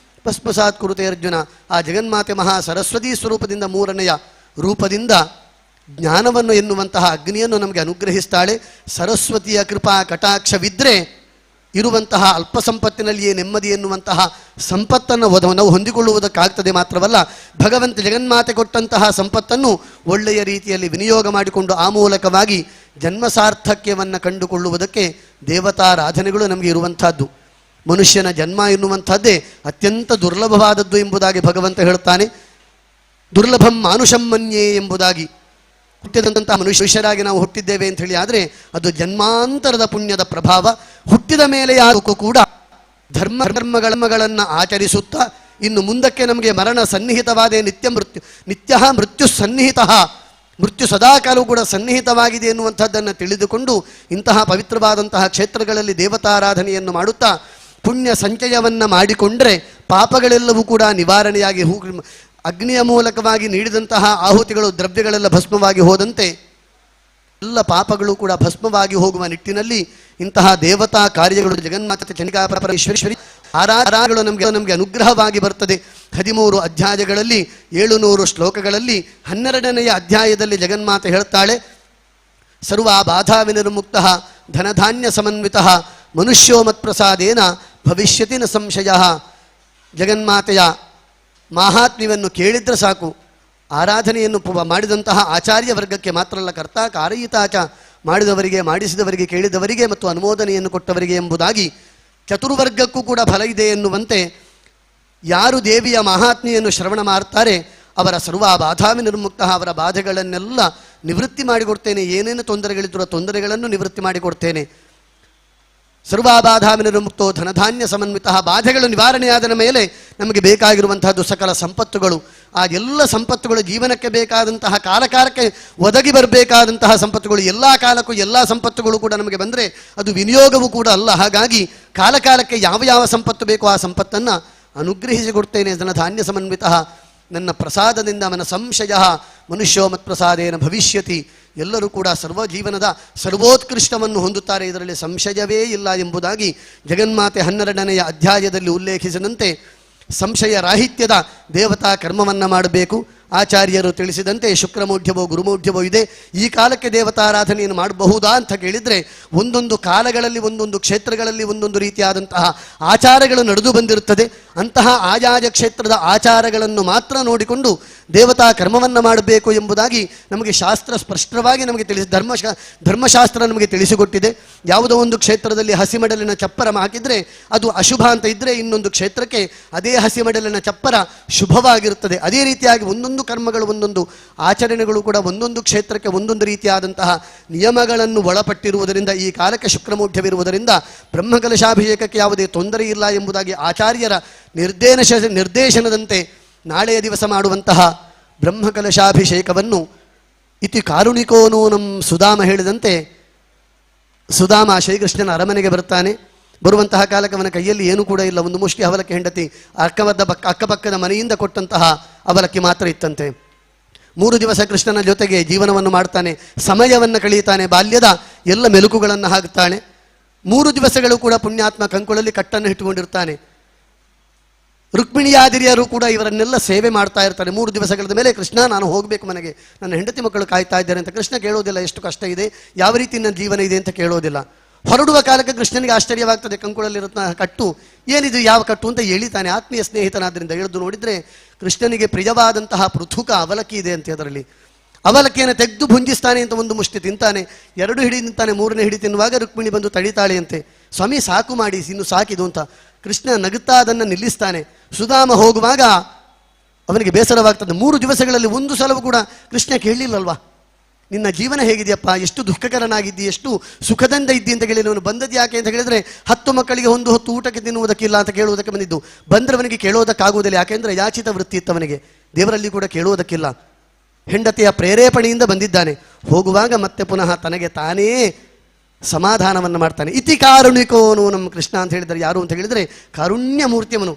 Speaker 2: ಭಸ್ಮಸಾತ್ ಕುರುತೆ ಅರ್ಜುನ. ಆ ಜಗನ್ಮಾತೆ ಮಹಾ ಸರಸ್ವತೀ ಸ್ವರೂಪದಿಂದ ಮೂರನೆಯ ರೂಪದಿಂದ ಜ್ಞಾನವನ್ನು ಎನ್ನುವಂತಹ ಅಗ್ನಿಯನ್ನು ನಮಗೆ ಅನುಗ್ರಹಿಸ್ತಾಳೆ. ಸರಸ್ವತಿಯ ಕೃಪಾ ಕಟಾಕ್ಷವಿದ್ದರೆ ಇರುವಂತಹ ಅಲ್ಪ ಸಂಪತ್ತಿನಲ್ಲಿಯೇ ನೆಮ್ಮದಿ ಎನ್ನುವಂತಹ ಸಂಪತ್ತನ್ನು ನಾವು ಹೊಂದಿಕೊಳ್ಳುವುದಕ್ಕಾಗ್ತದೆ. ಮಾತ್ರವಲ್ಲ, ಭಗವಂತ ಜಗನ್ಮಾತೆ ಕೊಟ್ಟಂತಹ ಸಂಪತ್ತನ್ನು ಒಳ್ಳೆಯ ರೀತಿಯಲ್ಲಿ ವಿನಿಯೋಗ ಮಾಡಿಕೊಂಡು ಆ ಮೂಲಕವಾಗಿ ಜನ್ಮ ಸಾರ್ಥಕ್ಯವನ್ನು ಕಂಡುಕೊಳ್ಳುವುದಕ್ಕೆ ದೇವತಾರಾಧನೆಗಳು ನಮಗೆ ಇರುವಂತಹದ್ದು. ಮನುಷ್ಯನ ಜನ್ಮ ಎನ್ನುವಂಥದ್ದೇ ಅತ್ಯಂತ ದುರ್ಲಭವಾದದ್ದು ಎಂಬುದಾಗಿ ಭಗವಂತ ಹೇಳ್ತಾನೆ. ದುರ್ಲಭಂ ಮಾನುಷಂ ಮನ್ಯೇ ಎಂಬುದಾಗಿ. ಹುಟ್ಟಿದಂತಹ ಮನುಷ್ಯರಾಗಿ ನಾವು ಹುಟ್ಟಿದ್ದೇವೆ ಅಂತ ಹೇಳಿ ಆದರೆ ಅದು ಜನ್ಮಾಂತರದ ಪುಣ್ಯದ ಪ್ರಭಾವ. ಹುಟ್ಟಿದ ಮೇಲೆ ಯಾರು ಕೂಡ ಧರ್ಮಗಳನ್ನು ಆಚರಿಸುತ್ತಾ ಇನ್ನು ಮುಂದಕ್ಕೆ ನಮಗೆ ಮರಣ ಸನ್ನಿಹಿತವಾದ ನಿತ್ಯ ಮೃತ್ಯು ಸನ್ನಿಹಿತ, ಮೃತ್ಯು ಸದಾಕಾಲವೂ ಕೂಡ ಸನ್ನಿಹಿತವಾಗಿದೆ ಎನ್ನುವಂಥದ್ದನ್ನು ತಿಳಿದುಕೊಂಡು ಇಂತಹ ಪವಿತ್ರವಾದಂತಹ ಕ್ಷೇತ್ರಗಳಲ್ಲಿ ದೇವತಾರಾಧನೆಯನ್ನು ಮಾಡುತ್ತಾ ಪುಣ್ಯ ಸಂಚಯವನ್ನು ಮಾಡಿಕೊಂಡ್ರೆ ಪಾಪಗಳೆಲ್ಲವೂ ಕೂಡ ನಿವಾರಣೆಯಾಗಿ ಅಗ್ನಿಯ ಮೂಲಕವಾಗಿ ನೀಡಿದಂತಹ ಆಹುತಿಗಳು ದ್ರವ್ಯಗಳೆಲ್ಲ ಭಸ್ಮವಾಗಿ ಹೋದಂತೆ ಎಲ್ಲ ಪಾಪಗಳು ಕೂಡ ಭಸ್ಮವಾಗಿ ಹೋಗುವ ನಿಟ್ಟಿನಲ್ಲಿ ಇಂತಹ ದೇವತಾ ಕಾರ್ಯಗಳು ಜಗನ್ಮಾತೆ ಚಂಡಿಕಾ ಪರಮೇಶ್ವರಿ ಆರಾಧನೆಗಳು ನಮಗೆ ಅನುಗ್ರಹವಾಗಿ ಬರ್ತದೆ. 13 ಅಧ್ಯಾಯಗಳಲ್ಲಿ 700 ಶ್ಲೋಕಗಳಲ್ಲಿ 12ನೆಯ ಅಧ್ಯಾಯದಲ್ಲಿ ಜಗನ್ಮಾತೆ ಹೇಳ್ತಾಳೆ, ಸರ್ವ ಬಾಧಾ ವಿನಿರ್ಮುಕ್ತ ಧನಧಾನ್ಯ ಸಮನ್ವಿತ ಮನುಷ್ಯೋ ಮತ್ಪ್ರಸಾದೇನ ಭವಿಷ್ಯತಿ ನ ಸಂಶಯ. ಜಗನ್ಮಾತೆಯ ಮಾಹಾತ್ಮ್ಯವನ್ನು ಕೇಳಿದ್ರೆ ಸಾಕು. ಆರಾಧನೆಯನ್ನು ಮಾಡಿದಂತಹ ಆಚಾರ್ಯ ವರ್ಗಕ್ಕೆ ಮಾತ್ರ ಅಲ್ಲ, ಕರ್ತ ಕಾರಯಿತಾಚ, ಮಾಡಿದವರಿಗೆ, ಮಾಡಿಸಿದವರಿಗೆ, ಕೇಳಿದವರಿಗೆ ಮತ್ತು ಅನುಮೋದನೆಯನ್ನು ಕೊಟ್ಟವರಿಗೆ ಎಂಬುದಾಗಿ ಚತುರ್ವರ್ಗಕ್ಕೂ ಕೂಡ ಫಲ ಇದೆ ಎನ್ನುವಂತೆ ಯಾರು ದೇವಿಯ ಮಹಾತ್ಮೆಯನ್ನು ಶ್ರವಣ ಮಾಡ್ತಾರೆ ಅವರ ಸರ್ವ ಬಾಧಾ ವಿನಿರ್ಮುಕ್ತ, ಅವರ ಬಾಧೆಗಳನ್ನೆಲ್ಲ ನಿವೃತ್ತಿ ಮಾಡಿಕೊಡ್ತೇನೆ. ಏನೇನು ತೊಂದರೆಗಳಿದ್ದರೂ ತೊಂದರೆಗಳನ್ನು ನಿವೃತ್ತಿ ಮಾಡಿಕೊಡ್ತೇನೆ. ಸರ್ವಾಬಾಧಾ ವಿನಿರ್ಮುಕ್ತೋ ಧನಧಾನ್ಯ ಸಮನ್ವಿತ. ಬಾಧೆಗಳು ನಿವಾರಣೆಯಾದ ಮೇಲೆ ನಮಗೆ ಬೇಕಾಗಿರುವಂತಹದ್ದು ಸಕಲ ಸಂಪತ್ತುಗಳು. ಆ ಎಲ್ಲ ಸಂಪತ್ತುಗಳು ಜೀವನಕ್ಕೆ ಬೇಕಾದಂತಹ ಕಾಲಕಾಲಕ್ಕೆ ಒದಗಿ ಬರಬೇಕಾದಂತಹ ಸಂಪತ್ತುಗಳು. ಎಲ್ಲ ಕಾಲಕ್ಕೂ ಎಲ್ಲ ಸಂಪತ್ತುಗಳು ಕೂಡ ನಮಗೆ ಬಂದರೆ ಅದು ವಿನಿಯೋಗವೂ ಕೂಡ ಅಲ್ಲ. ಹಾಗಾಗಿ ಕಾಲಕಾಲಕ್ಕೆ ಯಾವ ಯಾವ ಸಂಪತ್ತು ಬೇಕೋ ಆ ಸಂಪತ್ತನ್ನು ಅನುಗ್ರಹಿಸಿಕೊಡ್ತೇನೆ. ಧನಧಾನ್ಯ ಸಮನ್ವಿತ. ನನ್ನ ಪ್ರಸಾದದಿಂದ ಮನ ಸಂಶಯ ಮನುಷ್ಯೋ ಮತ್ಪ್ರಸಾದೇನ ಭವಿಷ್ಯತಿ. ಎಲ್ಲರೂ ಕೂಡ ಸರ್ವ ಜೀವನದ ಸರ್ವೋತ್ಕೃಷ್ಟವನ್ನು ಹೊಂದುತ್ತಾರೆ, ಇದರಲ್ಲಿ ಸಂಶಯವೇ ಇಲ್ಲ ಎಂಬುದಾಗಿ ಜಗನ್ಮಾತೆ 12ನೆಯ ಅಧ್ಯಾಯದಲ್ಲಿ ಉಲ್ಲೇಖಿಸಿದಂತೆ ಸಂಶಯ ರಾಹಿತ್ಯದ ದೇವತಾ ಕರ್ಮವನ್ನು ಮಾಡಬೇಕು. ಆಚಾರ್ಯರು ತಿಳಿಸಿದಂತೆ ಶುಕ್ರಮೌಢ್ಯವೋ ಗುರುಮೌಢ್ಯವೋ ಇದೆ. ಈ ಕಾಲಕ್ಕೆ ದೇವತಾರಾಧನೆಯನ್ನು ಮಾಡಬಹುದಾ ಅಂತ ಕೇಳಿದರೆ, ಒಂದೊಂದು ಕಾಲಗಳಲ್ಲಿ ಒಂದೊಂದು ಕ್ಷೇತ್ರಗಳಲ್ಲಿ ಒಂದೊಂದು ರೀತಿಯಾದಂತಹ ಆಚಾರಗಳು ನಡೆದು ಬಂದಿರುತ್ತದೆ. ಅಂತಹ ಆಯಾಯ ಕ್ಷೇತ್ರದ ಆಚಾರಗಳನ್ನು ಮಾತ್ರ ನೋಡಿಕೊಂಡು ದೇವತಾ ಕರ್ಮವನ್ನು ಮಾಡಬೇಕು ಎಂಬುದಾಗಿ ನಮಗೆ ಶಾಸ್ತ್ರ ಸ್ಪಷ್ಟವಾಗಿ ನಮಗೆ ಧರ್ಮಶಾಸ್ತ್ರ ನಮಗೆ ತಿಳಿಸಿಕೊಟ್ಟಿದೆ. ಯಾವುದೋ ಒಂದು ಕ್ಷೇತ್ರದಲ್ಲಿ ಹಸಿಮಡಲಿನ ಚಪ್ಪರ ಹಾಕಿದರೆ ಅದು ಅಶುಭ ಅಂತ ಇದ್ದರೆ, ಇನ್ನೊಂದು ಕ್ಷೇತ್ರಕ್ಕೆ ಅದೇ ಹಸಿಮಡಲಿನ ಚಪ್ಪರ ಶುಭವಾಗಿರುತ್ತದೆ. ಅದೇ ರೀತಿಯಾಗಿ ಒಂದೊಂದು ಕರ್ಮಗಳು, ಒಂದೊಂದು ಆಚರಣೆಗಳು ಕೂಡ ಒಂದೊಂದು ಕ್ಷೇತ್ರಕ್ಕೆ ಒಂದೊಂದು ರೀತಿಯಾದಂತಹ ನಿಯಮಗಳನ್ನು ಒಳಪಟ್ಟಿರುವುದರಿಂದ, ಈ ಕಾಲಕ್ಕೆ ಶುಕ್ರಮೌಢ್ಯವಿರುವುದರಿಂದ ಬ್ರಹ್ಮಕಲಶಾಭಿಷೇಕಕ್ಕೆ ಯಾವುದೇ ತೊಂದರೆ ಇಲ್ಲ ಎಂಬುದಾಗಿ ಆಚಾರ್ಯರ ನಿರ್ದೇಶನದಂತೆ ನಾಳೆಯ ದಿವಸ ಮಾಡುವಂತಹ ಬ್ರಹ್ಮಕಲಶಾಭಿಷೇಕವನ್ನು ಇತಿ ಕಾರುಣಿಕೋ ನೂನಂ ಸುಧಾಮ ಹೇಳಿದಂತೆ, ಸುಧಾಮ ಶ್ರೀಕೃಷ್ಣನ ಅರಮನೆಗೆ ಬರ್ತಾನೆ. ಬರುವಂತಹ ಕಾಲಕ್ಕೆ ಅವನ ಕೈಯಲ್ಲಿ ಏನೂ ಕೂಡ ಇಲ್ಲ, ಒಂದು ಮುಷ್ಟಿ ಅವಲಕ್ಕಿ ಹೆಂಡತಿ ಅಕ್ಕಪಕ್ಕದ ಮನೆಯಿಂದ ಕೊಟ್ಟಂತಹ ಅವಲಕ್ಕಿ ಮಾತ್ರ ಇತ್ತಂತೆ. 3 ದಿವಸ ಕೃಷ್ಣನ ಜೊತೆಗೆ ಜೀವನವನ್ನು ಮಾಡ್ತಾನೆ, ಸಮಯವನ್ನು ಕಳೆಯುತ್ತಾನೆ, ಬಾಲ್ಯದ ಎಲ್ಲ ಮೆಲುಕುಗಳನ್ನು ಹಾಕ್ತಾನೆ. 3 ದಿವಸಗಳು ಕೂಡ ಪುಣ್ಯಾತ್ಮ ಕಂಕುಳಲ್ಲಿ ಕಟ್ಟನ್ನು ಇಟ್ಟುಕೊಂಡಿರ್ತಾನೆ. ರುಕ್ಮಿಣಿಯಾದಿರಿಯರು ಕೂಡ ಇವರನ್ನೆಲ್ಲ ಸೇವೆ ಮಾಡ್ತಾ ಇರ್ತಾರೆ. 3 ದಿವಸಗಳ ಮೇಲೆ ಕೃಷ್ಣ ನಾನು ಹೋಗಬೇಕು ಮನೆಗೆ, ನನ್ನ ಹೆಂಡತಿ ಮಕ್ಕಳು ಕಾಯ್ತಾ ಇದ್ದಾರೆ ಅಂತ ಕೃಷ್ಣ ಕೇಳೋದಿಲ್ಲ. ಎಷ್ಟು ಕಷ್ಟ ಇದೆ, ಯಾವ ರೀತಿ ನನ್ನ ಜೀವನ ಇದೆ ಅಂತ ಕೇಳೋದಿಲ್ಲ. ಹೊರಡುವ ಕಾಲಕ್ಕೆ ಕೃಷ್ಣನಿಗೆ ಆಶ್ಚರ್ಯವಾಗ್ತದೆ. ಕಂಕುಳಲ್ಲಿರುತ್ತ ಕಟ್ಟು ಏನಿದು, ಯಾವ ಕಟ್ಟು ಅಂತ ಎಳಿತಾನೆ. ಆತ್ಮೀಯ ಸ್ನೇಹಿತನಾದ್ರಿಂದ ಎಳೆದು ನೋಡಿದರೆ ಕೃಷ್ಣನಿಗೆ ಪ್ರಿಯವಾದಂತಹ ಪೃಥುಕ ಅವಲಕ್ಕಿ ಇದೆ ಅಂತ. ಅದರಲ್ಲಿ ಅವಲಕ್ಕಿಯನ್ನು ತೆಗೆದು ಭುಂಜಿಸ್ತಾನೆ ಅಂತ ಒಂದು ಮುಷ್ಟಿ ತಿಂತಾನೆ, 2 ಹಿಡಿ ತಿಂತಾನೆ. 3ನೇ ಹಿಡಿ ತಿನ್ನುವಾಗ ರುಕ್ಮಿಣಿ ಬಂದು ತಡಿತಾಳೆ ಅಂತೆ, ಸ್ವಾಮಿ ಸಾಕು ಮಾಡಿ, ಇನ್ನು ಸಾಕಿದು ಅಂತ. ಕೃಷ್ಣ ನಗುತ್ತಾ ಅದನ್ನು ನಿಲ್ಲಿಸ್ತಾನೆ. ಸುಧಾಮ ಹೋಗುವಾಗ ಅವನಿಗೆ ಬೇಸರವಾಗ್ತದೆ. 3 ದಿವಸಗಳಲ್ಲಿ ಒಂದು ಸಲವೂ ಕೂಡ ಕೃಷ್ಣ ಕೇಳಲಿಲ್ಲಲ್ವಾ, ನಿನ್ನ ಜೀವನ ಹೇಗಿದೆಯಪ್ಪ, ಎಷ್ಟು ದುಃಖಕರನಾಗಿದ್ದಿ, ಎಷ್ಟು ಸುಖದಿಂದ ಇದ್ದಿ ಅಂತ ಕೇಳಿ. ಅವನು ಬಂದದ್ದು ಯಾಕೆ ಅಂತ ಹೇಳಿದರೆ 10 ಮಕ್ಕಳಿಗೆ ಒಂದು ಹೊತ್ತು ಊಟಕ್ಕೆ ತಿನ್ನುವುದಕ್ಕಿಲ್ಲ ಅಂತ ಕೇಳುವುದಕ್ಕೆ ಬಂದಿದ್ದು. ಬಂದವನಿಗೆ ಕೇಳೋದಕ್ಕಾಗುವುದಿಲ್ಲ, ಯಾಕೆಂದರೆ ಯಾಚಿತ ವೃತ್ತಿ ಇತ್ತವನಿಗೆ, ದೇವರಲ್ಲಿ ಕೂಡ ಕೇಳುವುದಕ್ಕಿಲ್ಲ. ಹೆಂಡತಿಯ ಪ್ರೇರೇಪಣೆಯಿಂದ ಬಂದಿದ್ದಾನೆ. ಹೋಗುವಾಗ ಮತ್ತೆ ಪುನಃ ತನಗೆ ತಾನೇ ಸಮಾಧಾನವನ್ನು ಮಾಡ್ತಾನೆ. ಇತಿ ಕಾರುಣಿಕೋನು ನಮ್ಮ ಕೃಷ್ಣ ಅಂತ ಹೇಳಿದರೆ ಯಾರು ಅಂತ ಹೇಳಿದರೆ ಕಾರುಣ್ಯ ಮೂರ್ತಿಯವನು.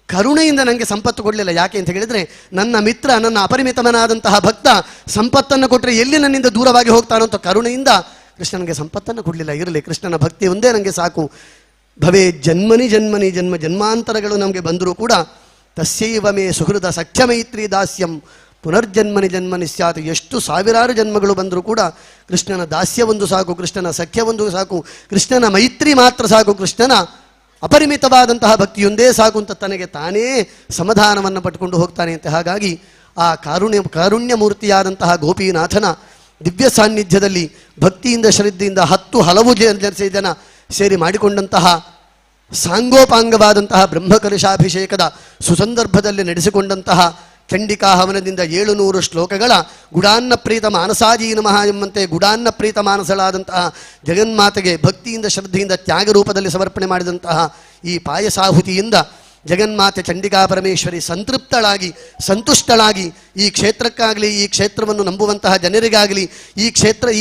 Speaker 2: ಕರುಣೆಯಿಂದ ನನಗೆ ಸಂಪತ್ತು ಕೊಡಲಿಲ್ಲ. ಯಾಕೆ ಅಂತ ಹೇಳಿದರೆ ನನ್ನ ಮಿತ್ರ, ನನ್ನ ಅಪರಿಮಿತಮನಾದಂತಹ ಭಕ್ತ ಸಂಪತ್ತನ್ನು ಕೊಟ್ಟರೆ ಎಲ್ಲಿ ನನ್ನಿಂದ ದೂರವಾಗಿ ಹೋಗ್ತಾನೋ ಅಂತ ಕರುಣೆಯಿಂದ ಕೃಷ್ಣನಿಗೆ ಸಂಪತ್ತನ್ನು ಕೊಡಲಿಲ್ಲ. ಇರಲಿ, ಕೃಷ್ಣನ ಭಕ್ತಿ ಒಂದೇ ನನಗೆ ಸಾಕು. ಭವೇ ಜನ್ಮನಿ ಜನ್ಮನಿ ಜನ್ಮ ಜನ್ಮಾಂತರಗಳು ನಮಗೆ ಬಂದರೂ ಕೂಡ ತಸ್ಯೈವ ಮೇ ಸುಹೃದ ಸಖ್ಯ ಮೈತ್ರಿ ದಾಸ್ಯಂ ಪುನರ್ಜನ್ಮನಿ ಜನ್ಮನಿ ಸ್ಯಾತ್. ಎಷ್ಟು ಸಾವಿರಾರು ಜನ್ಮಗಳು ಬಂದರೂ ಕೂಡ ಕೃಷ್ಣನ ದಾಸ್ಯ ಒಂದು ಸಾಕು, ಕೃಷ್ಣನ ಸಖ್ಯ ಒಂದು ಸಾಕು, ಕೃಷ್ಣನ ಮೈತ್ರಿ ಮಾತ್ರ ಸಾಕು, ಕೃಷ್ಣನ ಅಪರಿಮಿತವಾದಂತಹ ಭಕ್ತಿಯೊಂದೇ ಸಾಕು ಅಂತ ತನಗೆ ತಾನೇ ಸಮಾಧಾನವನ್ನು ಪಟ್ಟುಕೊಂಡು ಹೋಗ್ತಾನೆ ಅಂತ. ಹಾಗಾಗಿ ಆ ಕಾರುಣ್ಯ ಮೂರ್ತಿಯಾದಂತಹ ಗೋಪಿನಾಥನ ದಿವ್ಯ ಸಾನ್ನಿಧ್ಯದಲ್ಲಿ ಭಕ್ತಿಯಿಂದ ಶ್ರದ್ಧೆಯಿಂದ 10 ಹಲವು ಜನ ಸೇರಿ ಮಾಡಿಕೊಂಡಂತಹ ಸಾಂಗೋಪಾಂಗವಾದಂತಹ ಬ್ರಹ್ಮಕಲಶಾಭಿಷೇಕದ ಸುಸಂದರ್ಭದಲ್ಲಿ ನಡೆಸಿಕೊಂಡಂತಹ ಚಂಡಿಕಾ ಹವನದಿಂದ 700 ಶ್ಲೋಕಗಳ ಗುಡಾನ್ನ ಪ್ರೀತ ಮಾನಸಾಜೀ ನಮಃ ಎಂಬಂತೆ ಗುಡಾನ್ನ ಪ್ರೀತ ಮಾನಸಳಾದಂತಹ ಜಗನ್ಮಾತೆಗೆ ಭಕ್ತಿಯಿಂದ ಶ್ರದ್ಧೆಯಿಂದ ತ್ಯಾಗ ರೂಪದಲ್ಲಿ ಸಮರ್ಪಣೆ ಮಾಡಿದಂತಹ ಈ ಪಾಯಸಾಹುತಿಯಿಂದ ಜಗನ್ಮಾತೆ ಚಂಡಿಕಾ ಪರಮೇಶ್ವರಿ ಸಂತೃಪ್ತಳಾಗಿ ಸಂತುಷ್ಟಳಾಗಿ ಈ ಕ್ಷೇತ್ರಕ್ಕಾಗಲಿ, ಈ ಕ್ಷೇತ್ರವನ್ನು ನಂಬುವಂತಹ ಜನರಿಗಾಗಲಿ,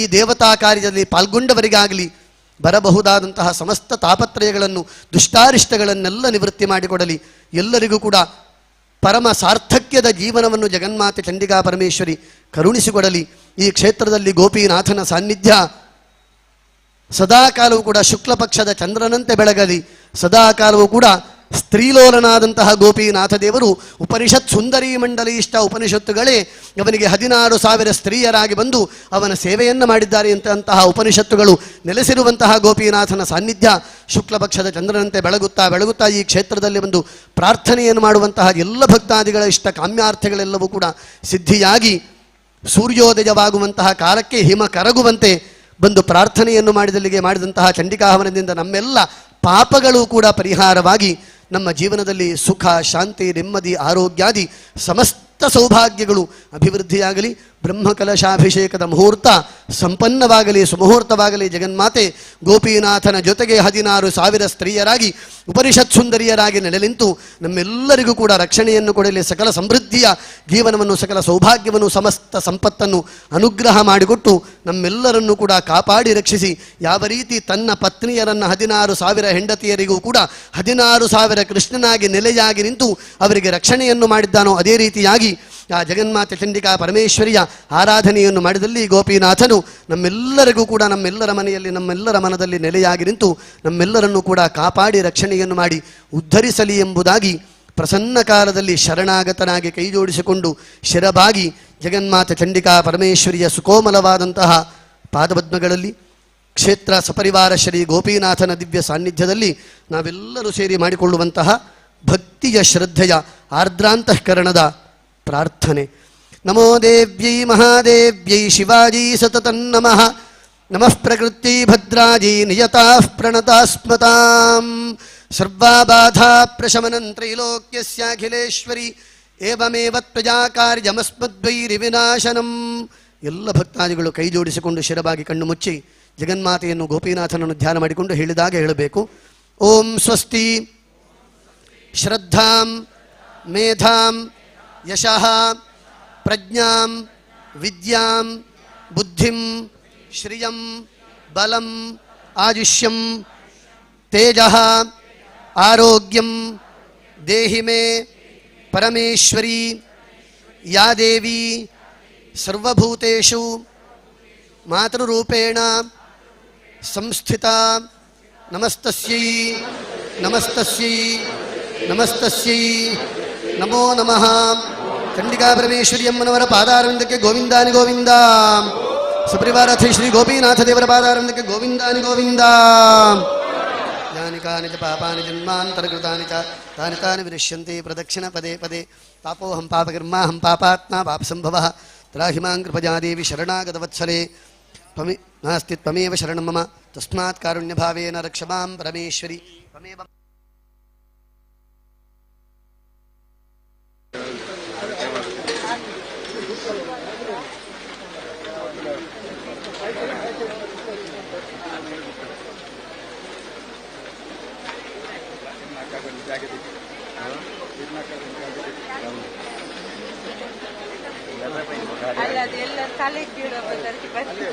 Speaker 2: ಈ ದೇವತಾ ಕಾರ್ಯದಲ್ಲಿ ಪಾಲ್ಗೊಂಡವರಿಗಾಗಲಿ ಬರಬಹುದಾದಂತಹ ಸಮಸ್ತ ತಾಪತ್ರಯಗಳನ್ನು ದುಷ್ಟಾರಿಷ್ಟಗಳನ್ನೆಲ್ಲ ನಿವೃತ್ತಿ ಮಾಡಿಕೊಡಲಿ. ಎಲ್ಲರಿಗೂ ಕೂಡ ಪರಮ ಸಾರ್ಥಕ್ಯದ ಜೀವನವನ್ನು ಜಗನ್ಮಾತೆ ಚಂಡಿಕಾ ಪರಮೇಶ್ವರಿ ಕರುಣಿಸಿಕೊಡಲಿ. ಈ ಕ್ಷೇತ್ರದಲ್ಲಿ ಗೋಪಿನಾಥನ ಸಾನ್ನಿಧ್ಯ ಸದಾಕಾಲವೂ ಕೂಡ ಶುಕ್ಲ ಪಕ್ಷದ ಚಂದ್ರನಂತೆ ಬೆಳಗಲಿ. ಸದಾಕಾಲವೂ ಕೂಡ ಸ್ತ್ರೀಲೋಲನಾದಂತಹ ಗೋಪಿನಾಥ ದೇವರು ಉಪನಿಷತ್ ಸುಂದರಿ ಮಂಡಲೀಷ್ಟ ಉಪನಿಷತ್ತುಗಳೇ ಅವನಿಗೆ 16,000 ಸ್ತ್ರೀಯರಾಗಿ ಬಂದು ಅವನ ಸೇವೆಯನ್ನು ಮಾಡಿದ್ದಾರೆ ಅಂತಹ ಉಪನಿಷತ್ತುಗಳು ನೆಲೆಸಿರುವಂತಹ ಗೋಪಿನಾಥನ ಸಾನ್ನಿಧ್ಯ ಶುಕ್ಲ ಪಕ್ಷದ ಚಂದ್ರನಂತೆ ಬೆಳಗುತ್ತಾ ಈ ಕ್ಷೇತ್ರದಲ್ಲಿ ಒಂದು ಪ್ರಾರ್ಥನೆಯನ್ನು ಮಾಡುವಂತಹ ಎಲ್ಲ ಭಕ್ತಾದಿಗಳ ಇಷ್ಟ ಕಾಮ್ಯಾರ್ಥಗಳೆಲ್ಲವೂ ಕೂಡ ಸಿದ್ಧಿಯಾಗಿ ಸೂರ್ಯೋದಯವಾಗುವಂತಹ ಕಾಲಕ್ಕೆ ಹಿಮ ಕರಗುವಂತೆ ಬಂದು ಪ್ರಾರ್ಥನೆಯನ್ನು ಮಾಡಿದಂತಹ ಚಂಡಿಕಾಹವನದಿಂದ ನಮ್ಮೆಲ್ಲ ಪಾಪಗಳು ಕೂಡ ಪರಿಹಾರವಾಗಿ ನಮ್ಮ ಜೀವನದಲ್ಲಿ ಸುಖ, ಶಾಂತಿ, ನೆಮ್ಮದಿ, ಆರೋಗ್ಯಾದಿ ಸಮಸ್ತ ಸೌಭಾಗ್ಯಗಳು ಅಭಿವೃದ್ಧಿಯಾಗಲಿ. ಬ್ರಹ್ಮಕಲಶಾಭಿಷೇಕದ ಮುಹೂರ್ತ ಸಂಪನ್ನವಾಗಲಿ, ಸುಮುಹೂರ್ತವಾಗಲಿ. ಜಗನ್ಮಾತೆ ಗೋಪಿನಾಥನ ಜೊತೆಗೆ 16,000 ಸ್ತ್ರೀಯರಾಗಿ ಉಪನಿಷತ್ ಸುಂದರಿಯರಾಗಿ ನೆಲೆನಿಂತು ನಮ್ಮೆಲ್ಲರಿಗೂ ಕೂಡ ರಕ್ಷಣೆಯನ್ನು ಕೊಡಲಿ. ಸಕಲ ಸಮೃದ್ಧಿಯ ಜೀವನವನ್ನು, ಸಕಲ ಸೌಭಾಗ್ಯವನ್ನು, ಸಮಸ್ತ ಸಂಪತ್ತನ್ನು ಅನುಗ್ರಹ ಮಾಡಿಕೊಟ್ಟು ನಮ್ಮೆಲ್ಲರನ್ನು ಕೂಡ ಕಾಪಾಡಿ ರಕ್ಷಿಸಿ, ಯಾವ ರೀತಿ ತನ್ನ ಪತ್ನಿಯರನ್ನು 16,000 ಹೆಂಡತಿಯರಿಗೂ ಕೂಡ 16,000 ಕೃಷ್ಣನಾಗಿ ನೆಲೆಯಾಗಿ ನಿಂತು ಅವರಿಗೆ ರಕ್ಷಣೆಯನ್ನು ಮಾಡಿದ್ದಾನೋ ಅದೇ ರೀತಿಯಾಗಿ ಆ ಜಗನ್ಮಾತೆ ಚಂಡಿಕಾ ಪರಮೇಶ್ವರಿಯ ಆರಾಧನೆಯನ್ನು ಮಾಡಿದಲ್ಲಿ ಗೋಪಿನಾಥನು ನಮ್ಮೆಲ್ಲರಿಗೂ ಕೂಡ ನಮ್ಮೆಲ್ಲರ ಮನೆಯಲ್ಲಿ ನಮ್ಮೆಲ್ಲರ ಮನದಲ್ಲಿ ನೆಲೆಯಾಗಿ ನಿಂತು ನಮ್ಮೆಲ್ಲರನ್ನು ಕೂಡ ಕಾಪಾಡಿ ರಕ್ಷಣೆಯನ್ನು ಮಾಡಿ ಉದ್ಧರಿಸಲಿ ಎಂಬುದಾಗಿ ಪ್ರಸನ್ನ ಕಾಲದಲ್ಲಿ ಶರಣಾಗತನಾಗಿ ಕೈ ಜೋಡಿಸಿಕೊಂಡು ಶಿರಬಾಗಿ ಜಗನ್ಮಾತೆ ಚಂಡಿಕಾ ಪರಮೇಶ್ವರಿಯ ಸುಕೋಮಲವಾದಂತಹ ಪಾದಪದ್ಮಗಳಲ್ಲಿ ಕ್ಷೇತ್ರ ಸಪರಿವಾರ ಶ್ರೀ ಗೋಪೀನಾಥನ ದಿವ್ಯ ಸಾನ್ನಿಧ್ಯದಲ್ಲಿ ನಾವೆಲ್ಲರೂ ಸೇರಿ ಮಾಡಿಕೊಳ್ಳುವಂತಹ ಭಕ್ತಿಯ ಶ್ರದ್ಧೆಯ ಆರ್ದ್ರಾಂತಃಕರಣದ ಪ್ರಾರ್ಥನೆ. ನಮೋ ದೇವ್ಯೈ ಮಹಾದೇವ್ಯೈ ಶಿವಾಜಿ ಸತತನ್ನಮಃ ನಮಃ ಪ್ರಕೃತಿ ಭದ್ರಾಜಿ ನಿಯತಾಃ ಪ್ರಣತಾಸ್ಮತಾಂ ಸರ್ವಾಬಾಧಾ ಪ್ರಶಮನಂ ತ್ರೈಲೋಕ್ಯಸ್ಯಾಖಿಲೇಶ್ವರಿ ಏವಮೇವ ಪ್ರಜಾಕಾರ್ಯಮಸ್ಮದ್ವೈರಿವಿನಾಶನಂ. ಎಲ್ಲ ಭಕ್ತಾದಿಗಳು ಕೈ ಜೋಡಿಸಿಕೊಂಡು ಶಿರಬಾಗಿ ಕಣ್ಣು ಮುಚ್ಚಿ ಜಗನ್ಮಾತೆಯನ್ನು ಗೋಪೀನಾಥನನ್ನು ಧ್ಯಾನ ಮಾಡಿಕೊಂಡು ಹೇಳಿದಾಗ ಹೇಳಬೇಕು. ಓಂ ಸ್ವಸ್ತಿ ಶ್ರದ್ಧಾಂ ಮೇಧಾಂ ಯಶಃ ಪ್ರಜ್ಞಾಂ ವಿದ್ಯಾಂ ಬುದ್ಧಿಂ ಶ್ರಿಯಂ ಬಲಂ ಆಯುಷ್ಯಂ ತೇಜಃ ಆರೋಗ್ಯಂ ದೇಹಿ ಮೇ ಪರಮೇಶ್ವರಿ ಯಾ ದೇವಿ ಸರ್ವಭೂತೇಷು ಮಾತೃರೂಪೇಣ ಸಂಸ್ಥಿತಾ ನಮಸ್ತಸ್ಯೈ ನಮಸ್ತಸ್ಯೈ ನಮಸ್ತಸ್ಯೈ ನಮೋ ನಮಃ. ಚಂಡಿಕಾ ಪರಮೇಶ್ವರಿ ಅಮ್ಮನವರ ಪಾದಾರವಿಂದಕ್ಕೆ ಗೋವಿಂದಾನಿ ಗೋವಿಂದ. ಸಪರಿವಾರಾಥ ಶ್ರೀ ಗೋಪೀನಾಥ ದೇವರ ಪಾದಾರವಿಂದಕ್ಕೆ ಗೋವಿಂದಾನಿ ಗೋವಿಂದ. ಯಾನಿ ಕಾನಿ ಚ ಪಾಪಾನಿ ಜನ್ಮಾಂತರಕೃತಾನಿ ಚ ತಾನಿ ತಾನಿ ವಿನಶ್ಯಂತಿ ಪ್ರದಕ್ಷಿಣ ಪದೇ ಪದೇ. ಪಾಪೋಹಂ ಪಾಪಕರ್ಮಾಹಂ ಪಾಪಾತ್ಮ ಪಾಪಸಂಭವಃ ತ್ರಾಹಿ ಮಾಂ ಕೃಪಜಾ ದೇವಿ ಶರಣಾಗತವತ್ಸಲೆ. ನಾಸ್ತಿ ತ್ವಮೇವ ಶರಣಂ ಮಮ ತಸ್ಮಾತ್ ಕಾರುಣ್ಯಭಾವೇನ ರಕ್ಷ ಮಾಂ ಪರಮೇಶ್ವರಿ ತ್ವಮೇವ.
Speaker 5: ಅಲ್ಲ ಅದೆಲ್ಲ ತಲೆಗೆ ಬೀಳೋ ಬದಲಿಗೆ ಬರ್ತೀವಿ.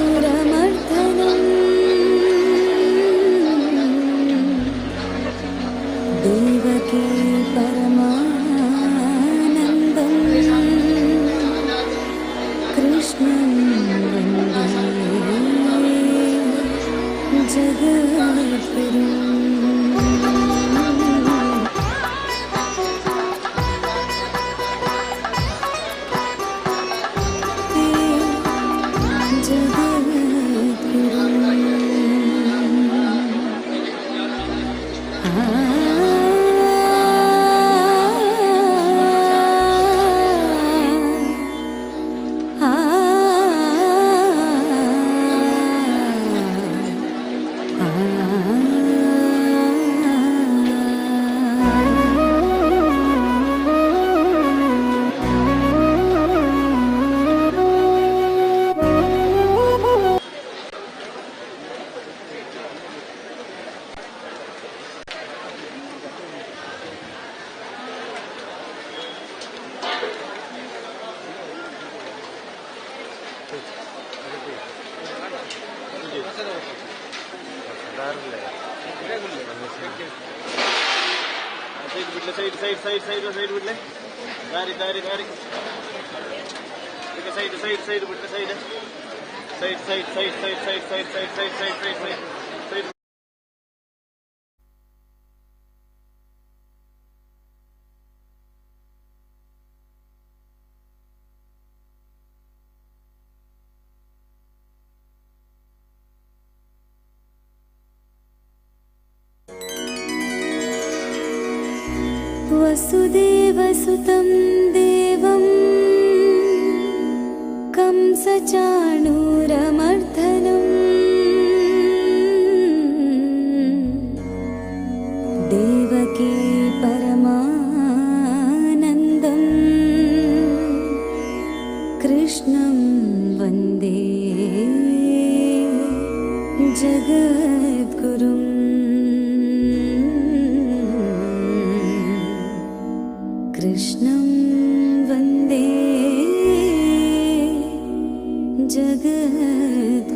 Speaker 1: कंसचाणूरमर्दनं देवकी परमानन्दं कृष्णं वन्दे जगद्गुरुम्.
Speaker 6: Side side side side side ಬಿಡ್ಲೆ ದಾರಿ ದಾರಿ ದಾರಿ ಸೈಡ್ ಸೈಡ್ ಸೈಡ್ ಬಿಟ್ರೆ side side side side side side side side side side side side side.
Speaker 1: वसुदेवसुतं देवं कंसचाणूरमर्दनं देवकी परमानन्दं कृष्णं वन्दे जगद्गुरुम्. कृष्णं वन्दे जगद्गुरुम्.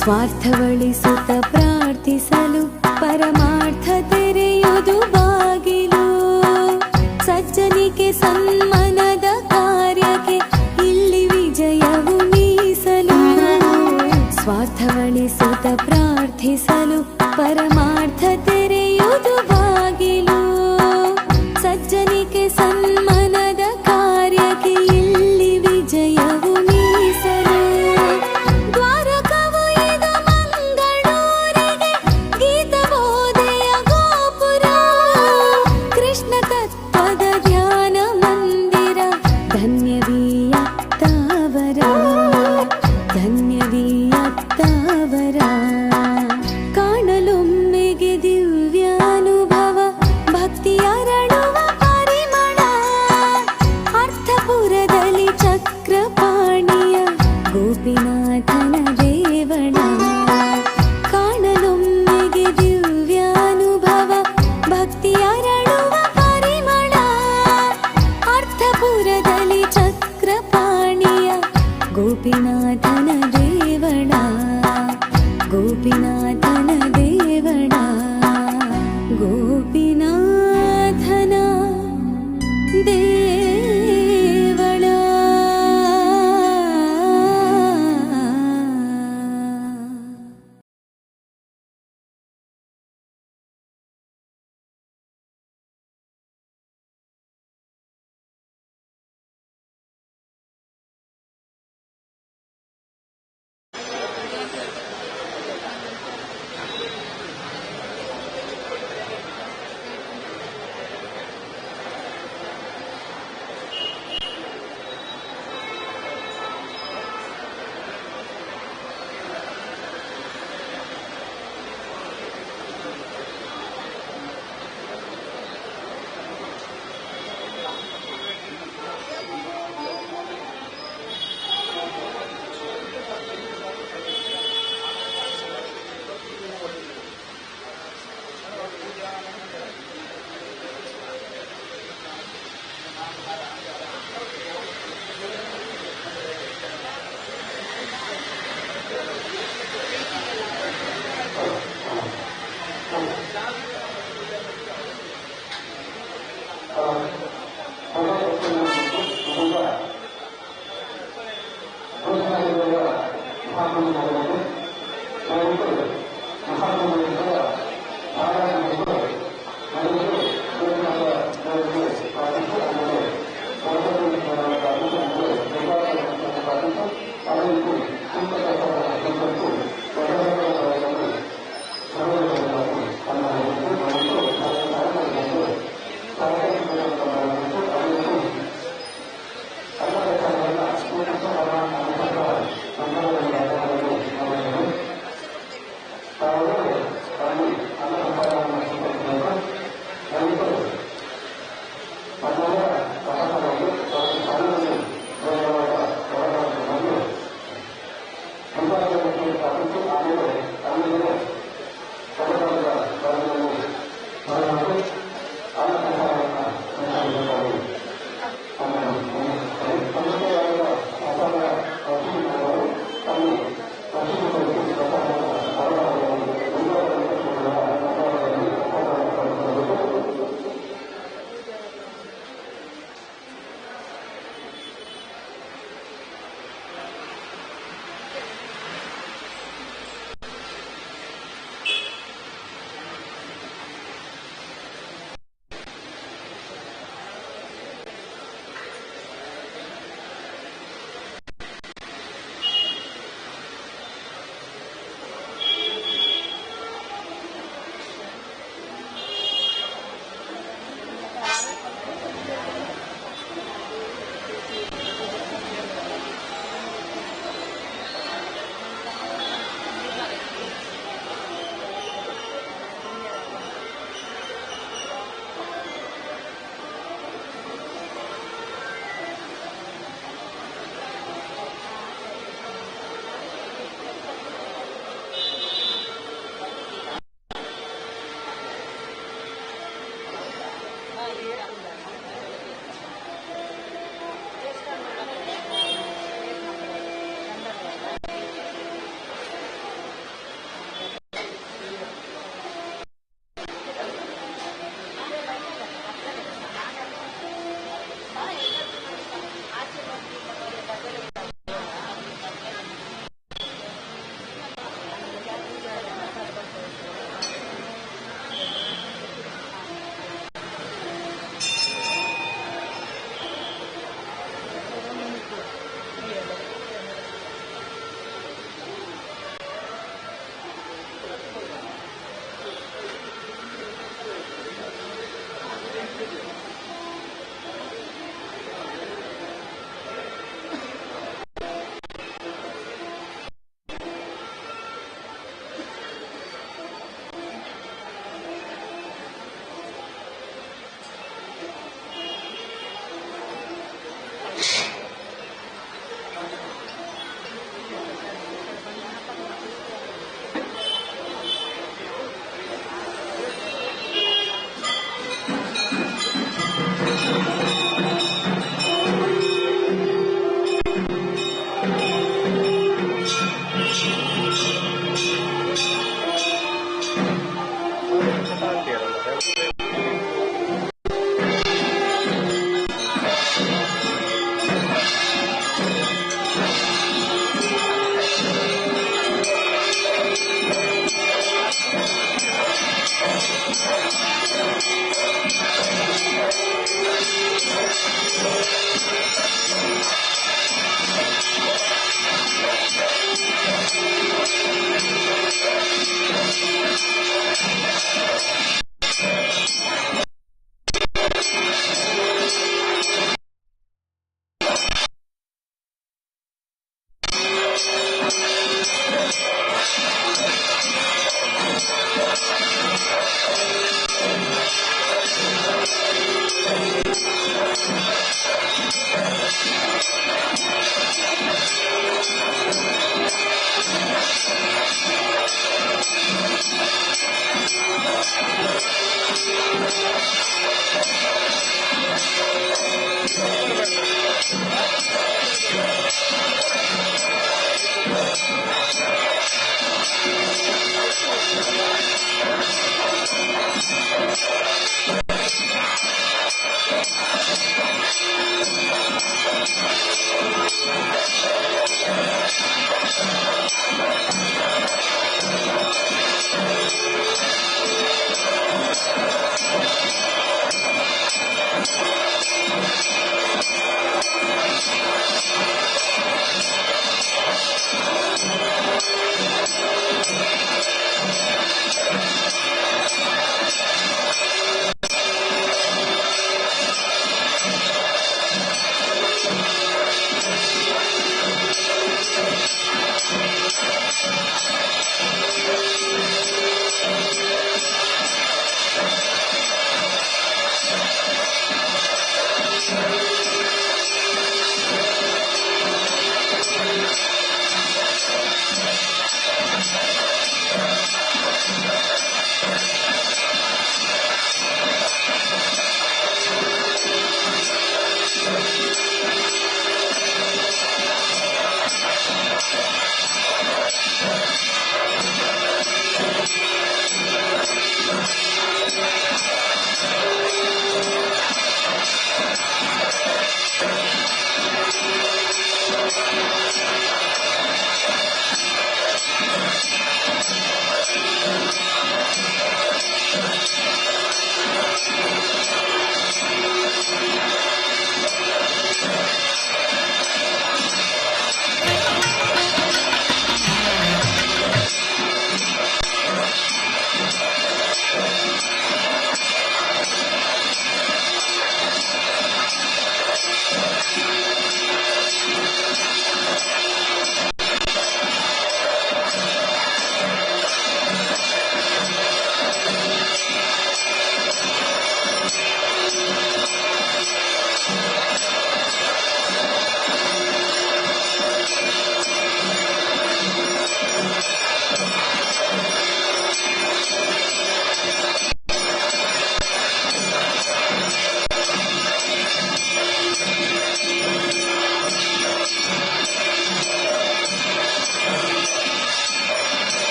Speaker 1: ಸ್ವಾರ್ಥವಳಿಸುತ್ತ ಪ್ರಾರ್ಥಿಸಲು ಪರಮಾರ್ಥ ತೆರೆಯುವುದು ಬಾಗಿಲು. ಸಜ್ಜನಿಕೆ ಸನ್ಮಾನದ ಕಾರ್ಯಕ್ಕೆ ಇಲ್ಲಿ ವಿಜಯವು ಮೀಸಲು. ಸ್ವಾರ್ಥವಳಿಸುತ್ತ ಪ್ರಾರ್ಥಿಸಲು ಪರಮಾರ್ಥ ತೆರೆಯುವುದು ಬಾಗಿಲು. ಸಜ್ಜನಿಕೆ ಸನ್ಮಾನದ ಕಾರ್ಯಕ್ಕೆ ಇಲ್ಲಿ ವಿಜಯವು ಮೀಸಲು. ಕಾಣಲೊಮ್ಮೆಗೆ ದಿವ್ಯಾನುಭವ ಭಕ್ತಿಯ ಅರಳುವ ಪರಿಮಳ. ಅರ್ಥಪುರದಲ್ಲಿ ಚಕ್ರಪಾಣಿಯ ಗೋಪಿನಾಥನ ದೇವಳ. ಜನಾರ್ದನ ದೇವಣ ಗೋಪಿನಾಥನ ದೇವಳ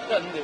Speaker 6: ತಂದೆ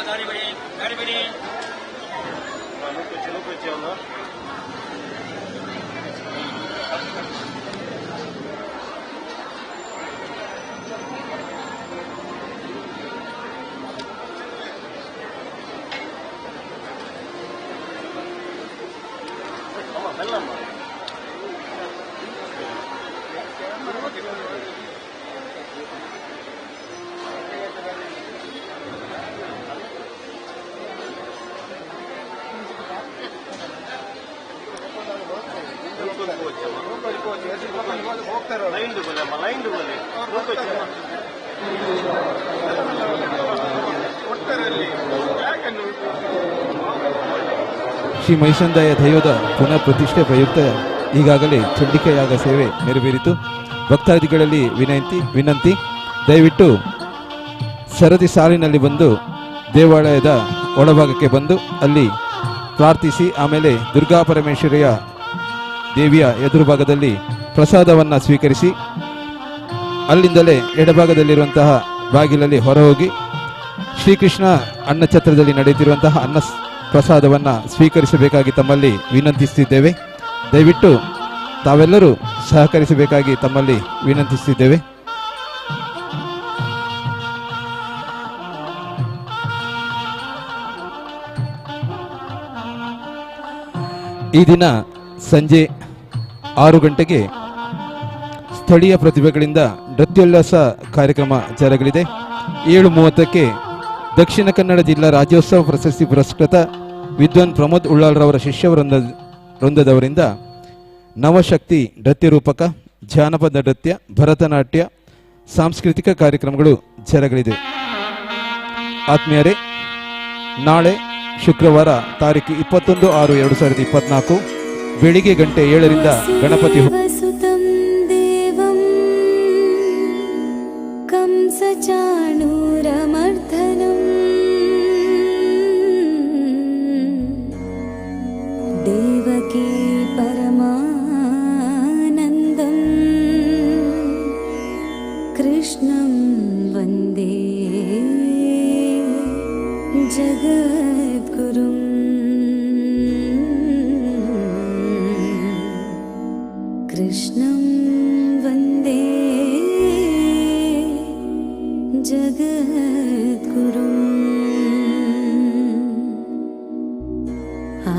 Speaker 6: ಗಾಡಿ ಬಿಡಿ
Speaker 7: ಶ್ರೀ ಮೈಸಂದಾಯ ದೈವದ ಪುನಃ ಪ್ರತಿಷ್ಠೆ ಪ್ರಯುಕ್ತ ಈಗಾಗಲೇ ಚಂಡಿಕೆಯಾಗ ಸೇವೆ ನೆರವೇರಿತು. ಭಕ್ತಾದಿಗಳಲ್ಲಿ ವಿನಂತಿ ದಯವಿಟ್ಟು ಸರದಿ ಸಾಲಿನಲ್ಲಿ ಬಂದು ದೇವಾಲಯದ ಒಳಭಾಗಕ್ಕೆ ಬಂದು ಅಲ್ಲಿ ಪ್ರಾರ್ಥಿಸಿ ಆಮೇಲೆ ದುರ್ಗಾ ಪರಮೇಶ್ವರಿಯ ದೇವಿಯ ಎದುರು ಭಾಗದಲ್ಲಿ ಪ್ರಸಾದವನ್ನು ಸ್ವೀಕರಿಸಿ ಅಲ್ಲಿಂದಲೇ ಎಡಭಾಗದಲ್ಲಿರುವಂತಹ ಬಾಗಿಲಲ್ಲಿ ಹೊರಹೋಗಿ ಶ್ರೀಕೃಷ್ಣ ಅನ್ನಛತ್ರದಲ್ಲಿ ನಡೆಯುತ್ತಿರುವಂತಹ ಅನ್ನ ಪ್ರಸಾದವನ್ನು ಸ್ವೀಕರಿಸಬೇಕಾಗಿ ತಮ್ಮಲ್ಲಿ ವಿನಂತಿಸುತ್ತಿದ್ದೇವೆ. ದಯವಿಟ್ಟು ತಾವೆಲ್ಲರೂ ಸಹಕರಿಸಬೇಕಾಗಿ ತಮ್ಮಲ್ಲಿ ವಿನಂತಿಸುತ್ತಿದ್ದೇವೆ. ಈ ದಿನ ಸಂಜೆ 6 ಗಂಟೆಗೆ ಸ್ಥಳೀಯ ಪ್ರತಿಭೆಗಳಿಂದ ನೃತ್ಯೋಲ್ಲಾಸ ಕಾರ್ಯಕ್ರಮ ಜರುಗಲಿದೆ. 7:30ಕ್ಕೆ ದಕ್ಷಿಣ ಕನ್ನಡ ಜಿಲ್ಲಾ ರಾಜ್ಯೋತ್ಸವ ಪ್ರಶಸ್ತಿ ಪುರಸ್ಕೃತ ವಿದ್ವಾನ್ ಪ್ರಮೋದ್ ಉಳ್ಳಾಳ್ರವರ ಶಿಷ್ಯ ವೃಂದದವರಿಂದ ನವಶಕ್ತಿ ನೃತ್ಯ ರೂಪಕ, ಜಾನಪದ ನೃತ್ಯ, ಭರತನಾಟ್ಯ, ಸಾಂಸ್ಕೃತಿಕ ಕಾರ್ಯಕ್ರಮಗಳು ಜರುಗಲಿದೆ. ಆತ್ಮೀಯರೇ, ನಾಳೆ ಶುಕ್ರವಾರ ತಾರೀಕು 21/6/2024 ಬೆಳಿಗ್ಗೆ ಗಂಟೆ 7ರಿಂದ ಗಣಪತಿ
Speaker 1: ವಸುತಂ ದೇವಂ ಕಂಸಚಾಣೂರಮರ್ಧನಂ ದೇವಕೀ ಪರಮಾನಂದಂ ಕೃಷ್ಣಂ ವಂದೇ ಜಗದ್ಗುರುಂ ಕೃಷ್ಣಂ ವಂದೇ ಜಗದ್ಗುರುಂ. ಆ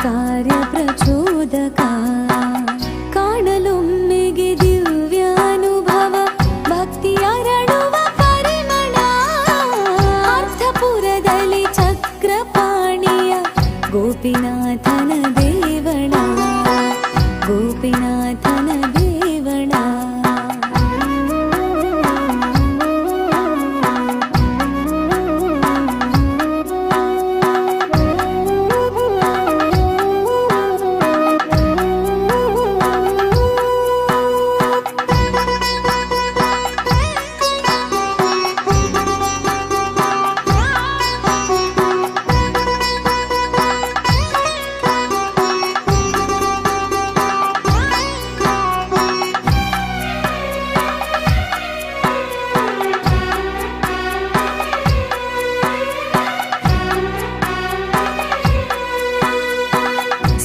Speaker 1: ಕಾರ್ಯಪ್ರಚೋದಕ ಕಾಣಲೊಮ್ಮೆಗೆ ದಿವ್ಯಾನುಭವ ಭಕ್ತಿಯರಳುವ ಪರಿಮಳ ಅರ್ಥಪುರದಲ್ಲಿ ಚಕ್ರಪಾಣಿಯ ಗೋಪಿನಾಥನ ದೇವಳ ಗೋಪಿನಾಥನ ದೇವಳ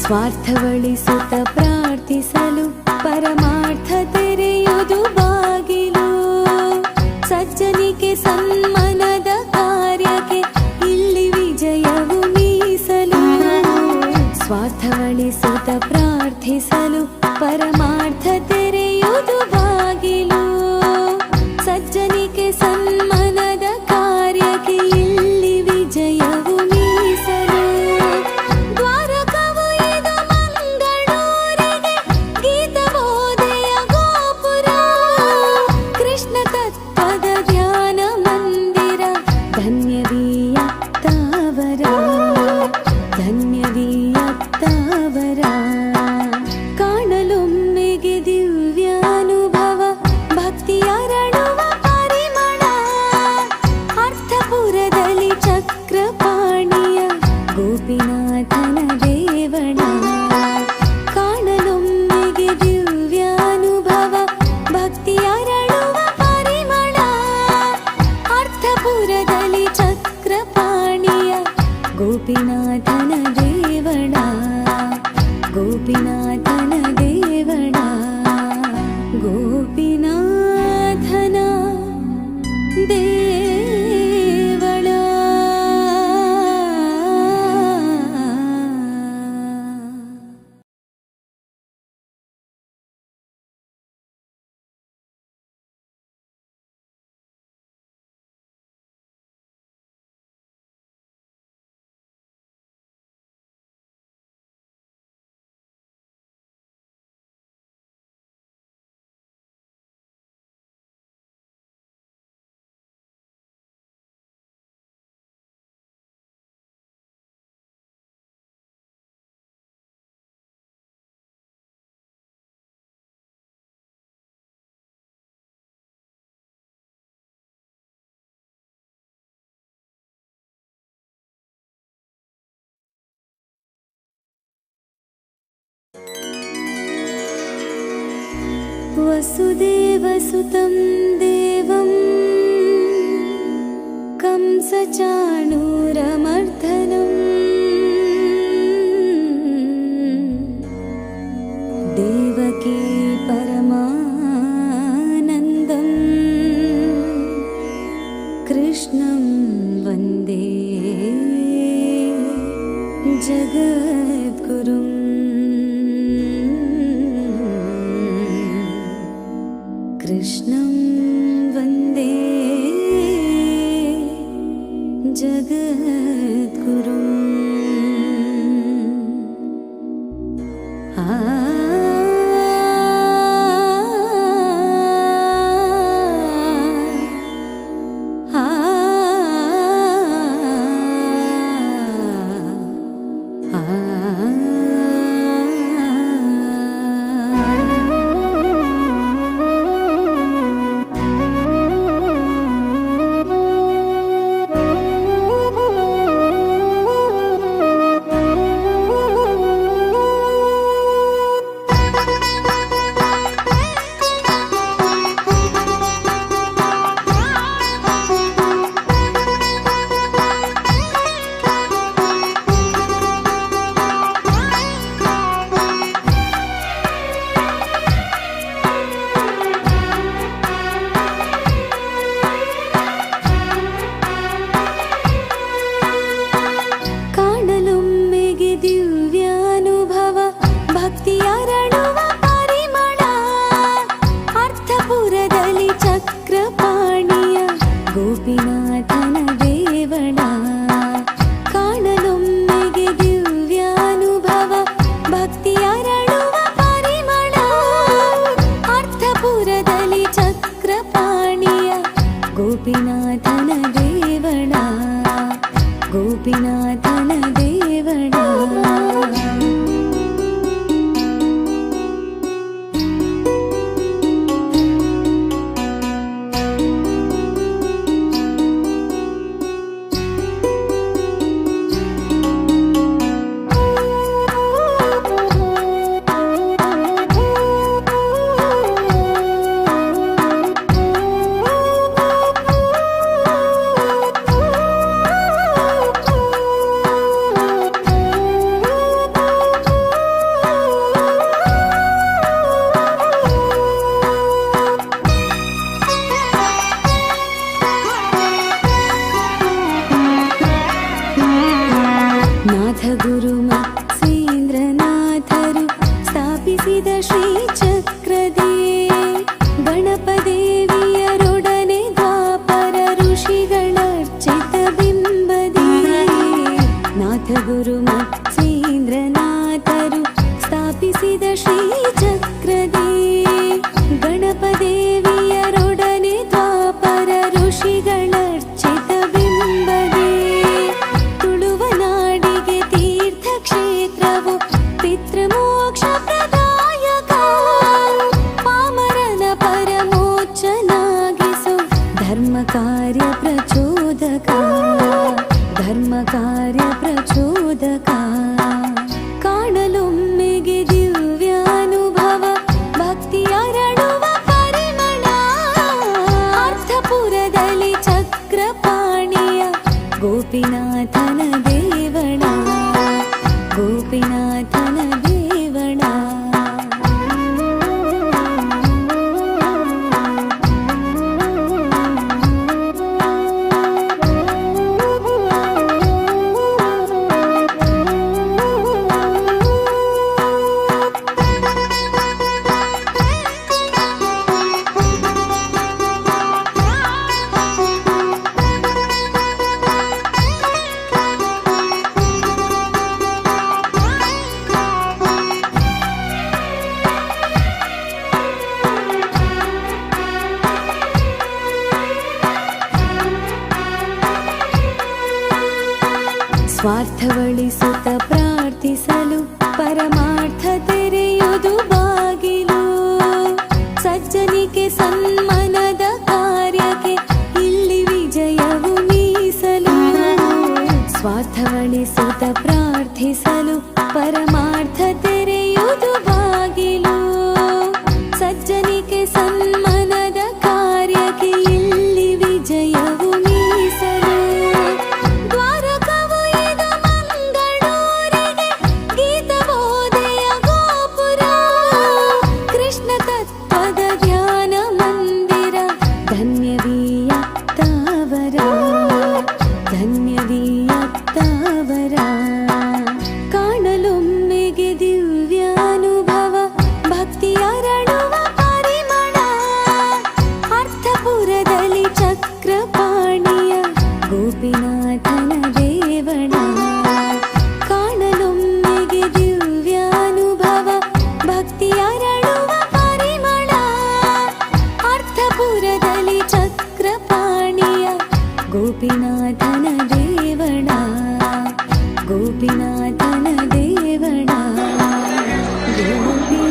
Speaker 1: ಸ್ವಾರ್ಥವಳಿಸುತ್ತ ಪ್ರಾರ್ಥಿಸಲು ಪರಮಾರ್ಥ ತೆರೆಯುವುದು ಬಾಗಿಲು ಸಜ್ಜನಿಕೆ ಸನ್ಮನದ ಕಾರ್ಯಕ್ಕೆ ಇಲ್ಲಿ ವಿಜಯವು ಮೀಸಲು ಸ್ವಾರ್ಥವಳಿಸುತ್ತ ಪ್ರಾರ್ಥಿಸಲು ಪರಮಾರ್ಥ ತೆರೆಯುವುದು ಬಾಗಿಲು ಸಜ್ಜನಿಕೆ ಸನ್ಮನದ ಕಾರ್ಯಕ್ಕೆ ಇಲ್ಲಿ ವಿಜಯವು ಮೀಸಲು ಧನ್ಯವೀಯತ್ತವರ ಕಾಣಲೊಮ್ಮೆಗೆ ದಿವ್ಯಾನುಭವ ಭಕ್ತಿಯರಳುವ ಪರಿಮಳ ಅರ್ಥಪುರದಲ್ಲಿ ಚಕ್ರಪಾಣಿಯ ಗೋಪಿನಾಥನ ದೇವಳ ಕಾಣಲೊಮ್ಮೆಗೆ ದಿವ್ಯಾನುಭವ ಭಕ್ತಿಯರಳುವ ಪರಿಮಳ ಅರ್ಥಪುರದಲ್ಲಿ ಚಕ್ರಪಾಣಿಯ ಗೋಪಿನಾಥನ ದೇವಳ ಗೋಪಿನಾಥನ ದೇವಳ ಗೋಪಿನಾಥನ ದೇವಳ ವಸುದೇವಸುತಂ ದೇವಂ ಕಂಸಚಾಣೂರಮರ್ದನಂ ದೇವಕೀ ಪರಮಾನಂದಂ ಕೃಷ್ಣಂ ವಂದೇ ಜಗದ್ಗುರುಂ ಕೃಷ್ಣಂ ವಂದೇ ಜಗದ್ಗುರುಂ ಆ ನಾಥ ಗುರು ಮತ್ಸೇಂದ್ರನಾಥರು ಸ್ಥಾಪಿಸಿದ ಶ್ರೀ ಚಕ್ರದೇ ಗಣಪದೇವಿಯರೊಡನೆ ದ್ವಾಪರ ಋಷಿಗಳರ್ಚಿತ ಬಿಂಬದೇ ನಾಥ ಗುರು ಮತ್ಸೇಂದ್ರನಾಥರು ಸ್ಥಾಪಿಸಿದ ಶ್ರೀ ಚಕ್ರದೇ ಗಣಪದೇವಿಯರೊಡನೆ ದ್ವಾಪರ ಋಷಿಗಳರ್ಚಿತ ಬಿಂಬದೇ ತುಳುವ ನಾಡಿಗೆ ತೀರ್ಥ ಕ್ಷೇತ್ರವು ಪಿತೃಮೋಕ್ಷ ಪ್ರದಾಯಕ ಪಾಮರನ ಪರಮೋಚ್ಚನಾಗಿಸು ಧರ್ಮ ಕಾರ್ಯ ಪ್ರಚೋದಕ ಧರ್ಮ ಕಾರ್ಯ ಪ್ರಚೋದಕ ಕಾಣಲೊಮ್ಮೆಗೆ ದಿವ್ಯಾನುಭವ ಭಕ್ತಿಯರಳುವ ಪರಿಮಳ ಅರ್ಥಪುರದಲ್ಲಿ ಚಕ್ರಪಾಣಿಯ ಗೋಪಿನಾಥನ ದೇವಳ ಗೋಪಿನಾಥನ ದೇವಳ ಸ್ವಾರ್ಥವಳಿಸುತ್ತ ಪ್ರಾರ್ಥಿಸಲು ಪರಮಾರ್ಥ ತೆರೆಯುವುದು ಬಾಗಿಲು ಸಜ್ಜನಿಕೆ ಸನ್ಮನದ ಕಾರ್ಯಕ್ಕೆ ಇಲ್ಲಿ ವಿಜಯವು ಮೀಸಲು ಸ್ವಾರ್ಥವಳಿಸುತ್ತ ಪ್ರಾರ್ಥಿಸಲು ಪರಮಾರ್ಥ ತೆರೆಯುವುದು ಬಾಗಿಲು ಸಜ್ಜನಿಕೆ ಸನ್ಮನದ ಕಾರ್ಯಕ್ಕೆ ಇಲ್ಲಿ ವಿಜಯವು ಮೀಸಲು ಕಾಣಲೊಮ್ಮೆಗೆ ದಿವ್ಯಾನುಭವ ಭಕ್ತಿಯರಳುವ ಪರಿಮಳ ಅರ್ಥಪುರದಲ್ಲಿ ಚಕ್ರಪಾಣಿಯ ಗೋಪಿನಾಥನ ದೇವಳ ಕಾಣಲೊಮ್ಮೆಗೆ ದಿವ್ಯಾನುಭವ ಭಕ್ತಿಯರಳುವ ಪರಿಮಳ ಅರ್ಥಪುರದಲ್ಲಿ ಚಕ್ರಪಾಣಿಯ ಗೋಪಿನಾಥನ ದೇವಳ ಗೋಪಿನಾಥನ ದೇವಳ ಗೋಪಿನಾಥನ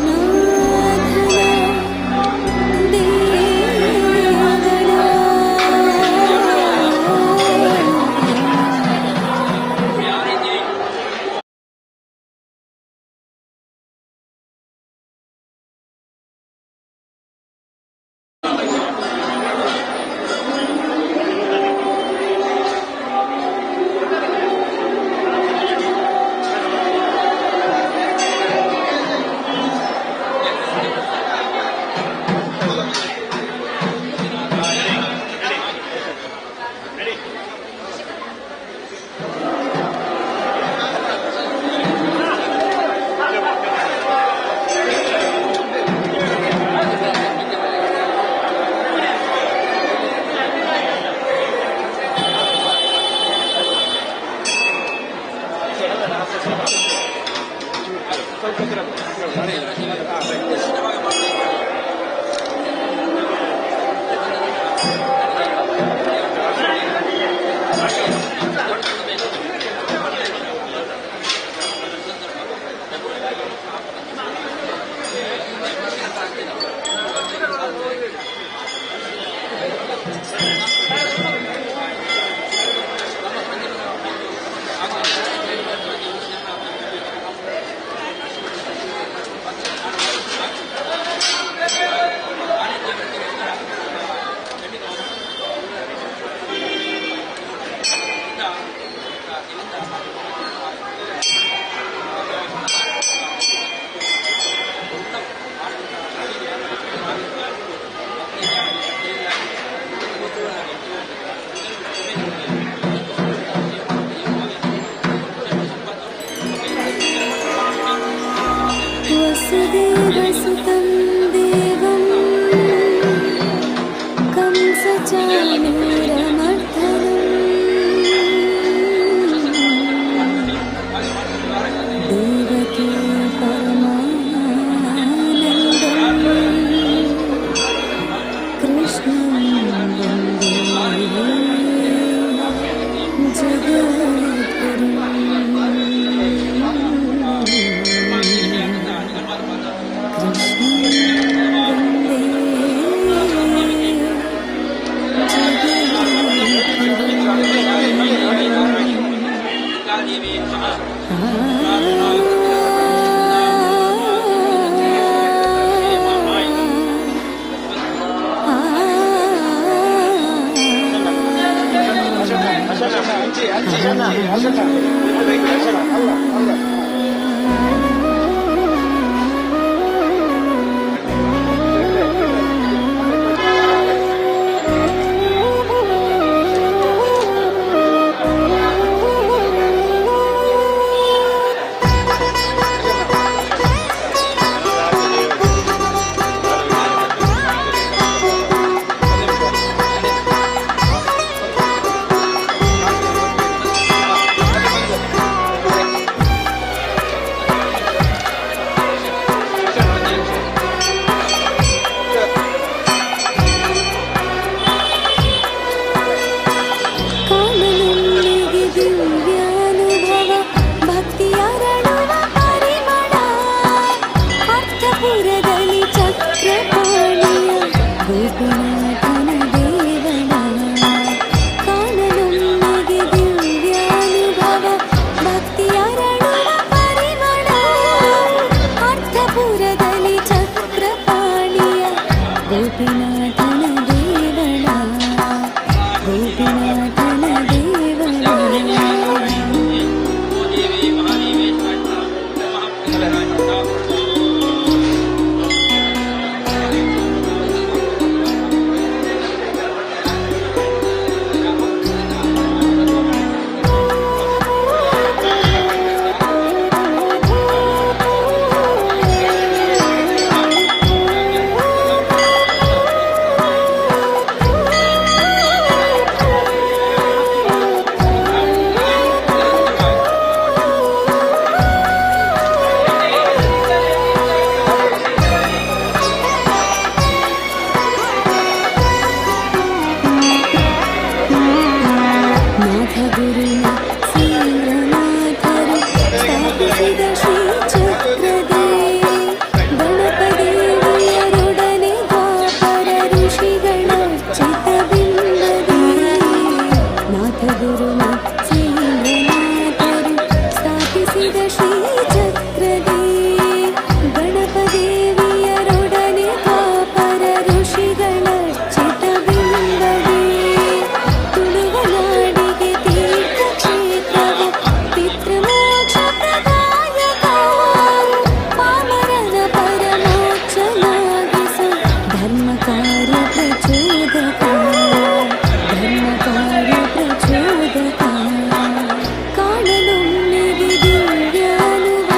Speaker 1: ಕಾಣಲು ದಿವ್ಯಾನುಭವ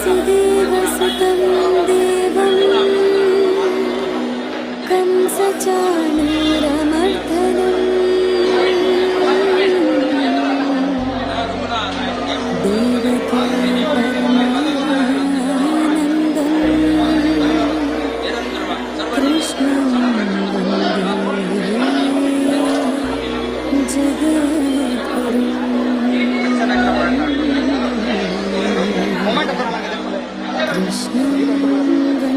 Speaker 1: वसुदेवसुतं देवं कंसचाणूरमर्दनम् देवकी परमानन्दं कृष्णं वन्दे जगद्गुरुम् कृष्णं वन्दे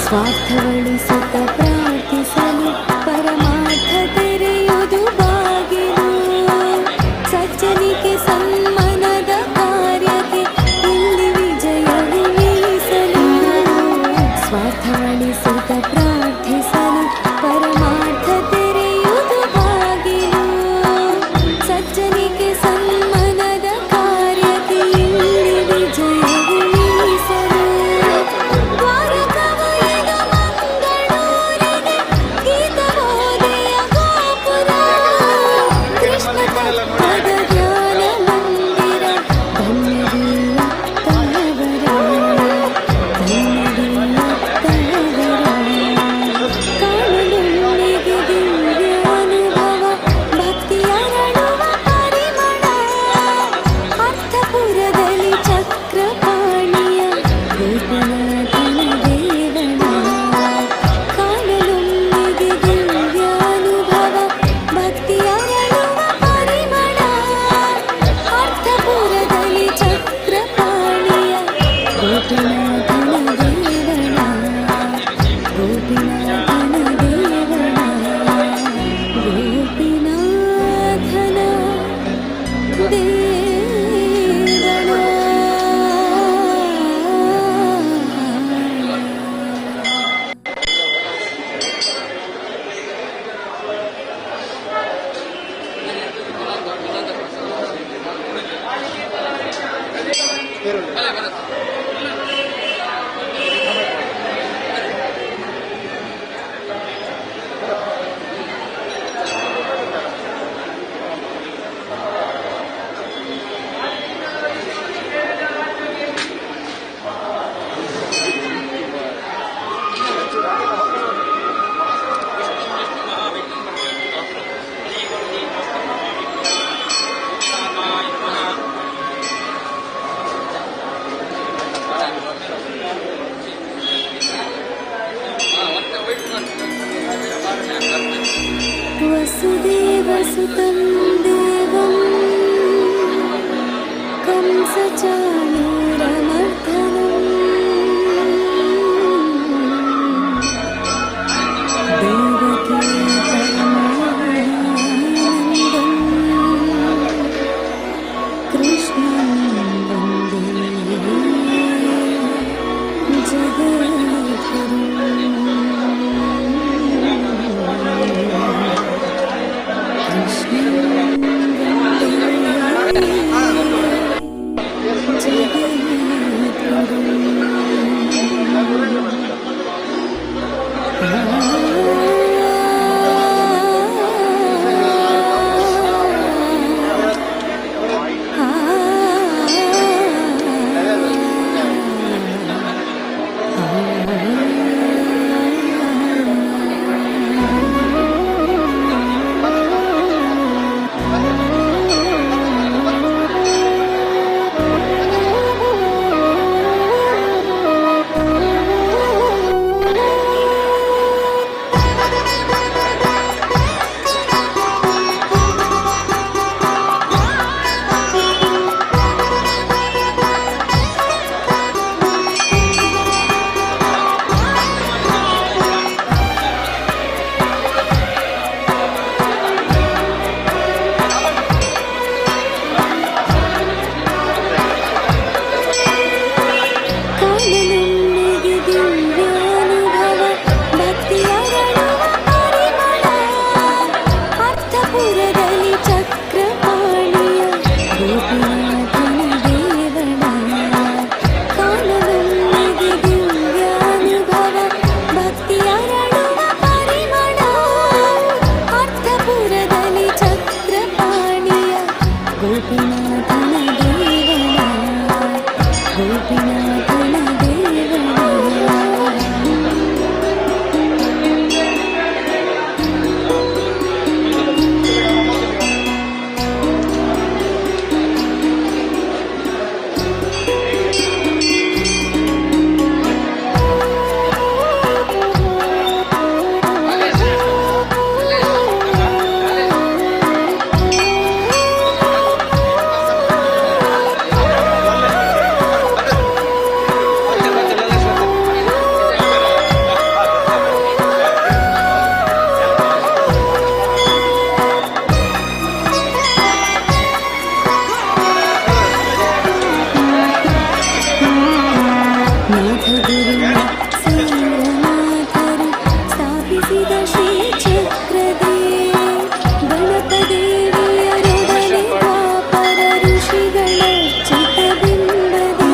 Speaker 1: ಸ್ವಾರ್ಥವಳಿಸುತ್ತ ಪ್ರಾರ್ಥಿಸಲು ಪರಮಾರ್ಥ ತೆರೆಯುವುದು ಬಾಗಿಲು. ಸಜ್ಜನಿಕೆ ಸನ್ಮಾನದ ಕಾರ್ಯಕ್ಕೆ ಇಲ್ಲಿ ವಿಜಯವು ಮೀಸಲು. ಸ್ವಾರ್ಥವಳಿಸುತ್ತ ಪ್ರಾರ್ಥಿಸಲು ಪರಮಾರ್ಥ ತೆರೆಯುವುದು ಬಾಗಿಲು. ಸಜ್ಜನಿಕೆ ಸನ್ಮಾನದ ಕಾರ್ಯಕ್ಕೆ ಇಲ್ಲಿ ವಿಜಯವು ಮೀಸಲು. ದ್ವಾರಕವು ಇದು ಮಂಗಳೂರಿಗೆ ಗೀತಬೋಧೆಯ ಗೋಪುರ. ಕೃಷ್ಣ ತತ್ವದ ಧ್ಯಾನ ಮಂದಿರ ಧನ್ಯವಿಲ್ಲದವರ. ಕಾಣಲುಳ್ಳಿಗೆ ದಿವ್ಯ ಅನುಭವ ಭಕ್ತಿಯ ಅರಳುವ ಪರಿಮಳ. ಅರ್ಥಪುರದಲ್ಲಿ ಚಕ್ರಪಾಣಿಯ ಗೋಪಿನಾಥನ ದೇವನ. ಕಾಣಲುಳ್ಳಿಗೆ ದಿವ್ಯ ಅನುಭವ ಭಕ್ತಿಯ ಅರಳುವ ಪರಿಮಳ. ಅರ್ಥಪುರದಲ್ಲಿ ಚಕ್ರಪಾಣಿಯ ಗೋಪಿನಾಥನ ದೇವನ. ಗೋಪಿನಾಥನ ದೇವನ. ಗೋಪಿನಾಥನ ದೇವನ. वसुदेवसुतं देवं कंसचाणूरमर्दनं. देवकी परमानन्दं कृष्णं वन्दे ಋಷಿಗಳ ಚಿತ್ತಬಿಂಬದಿ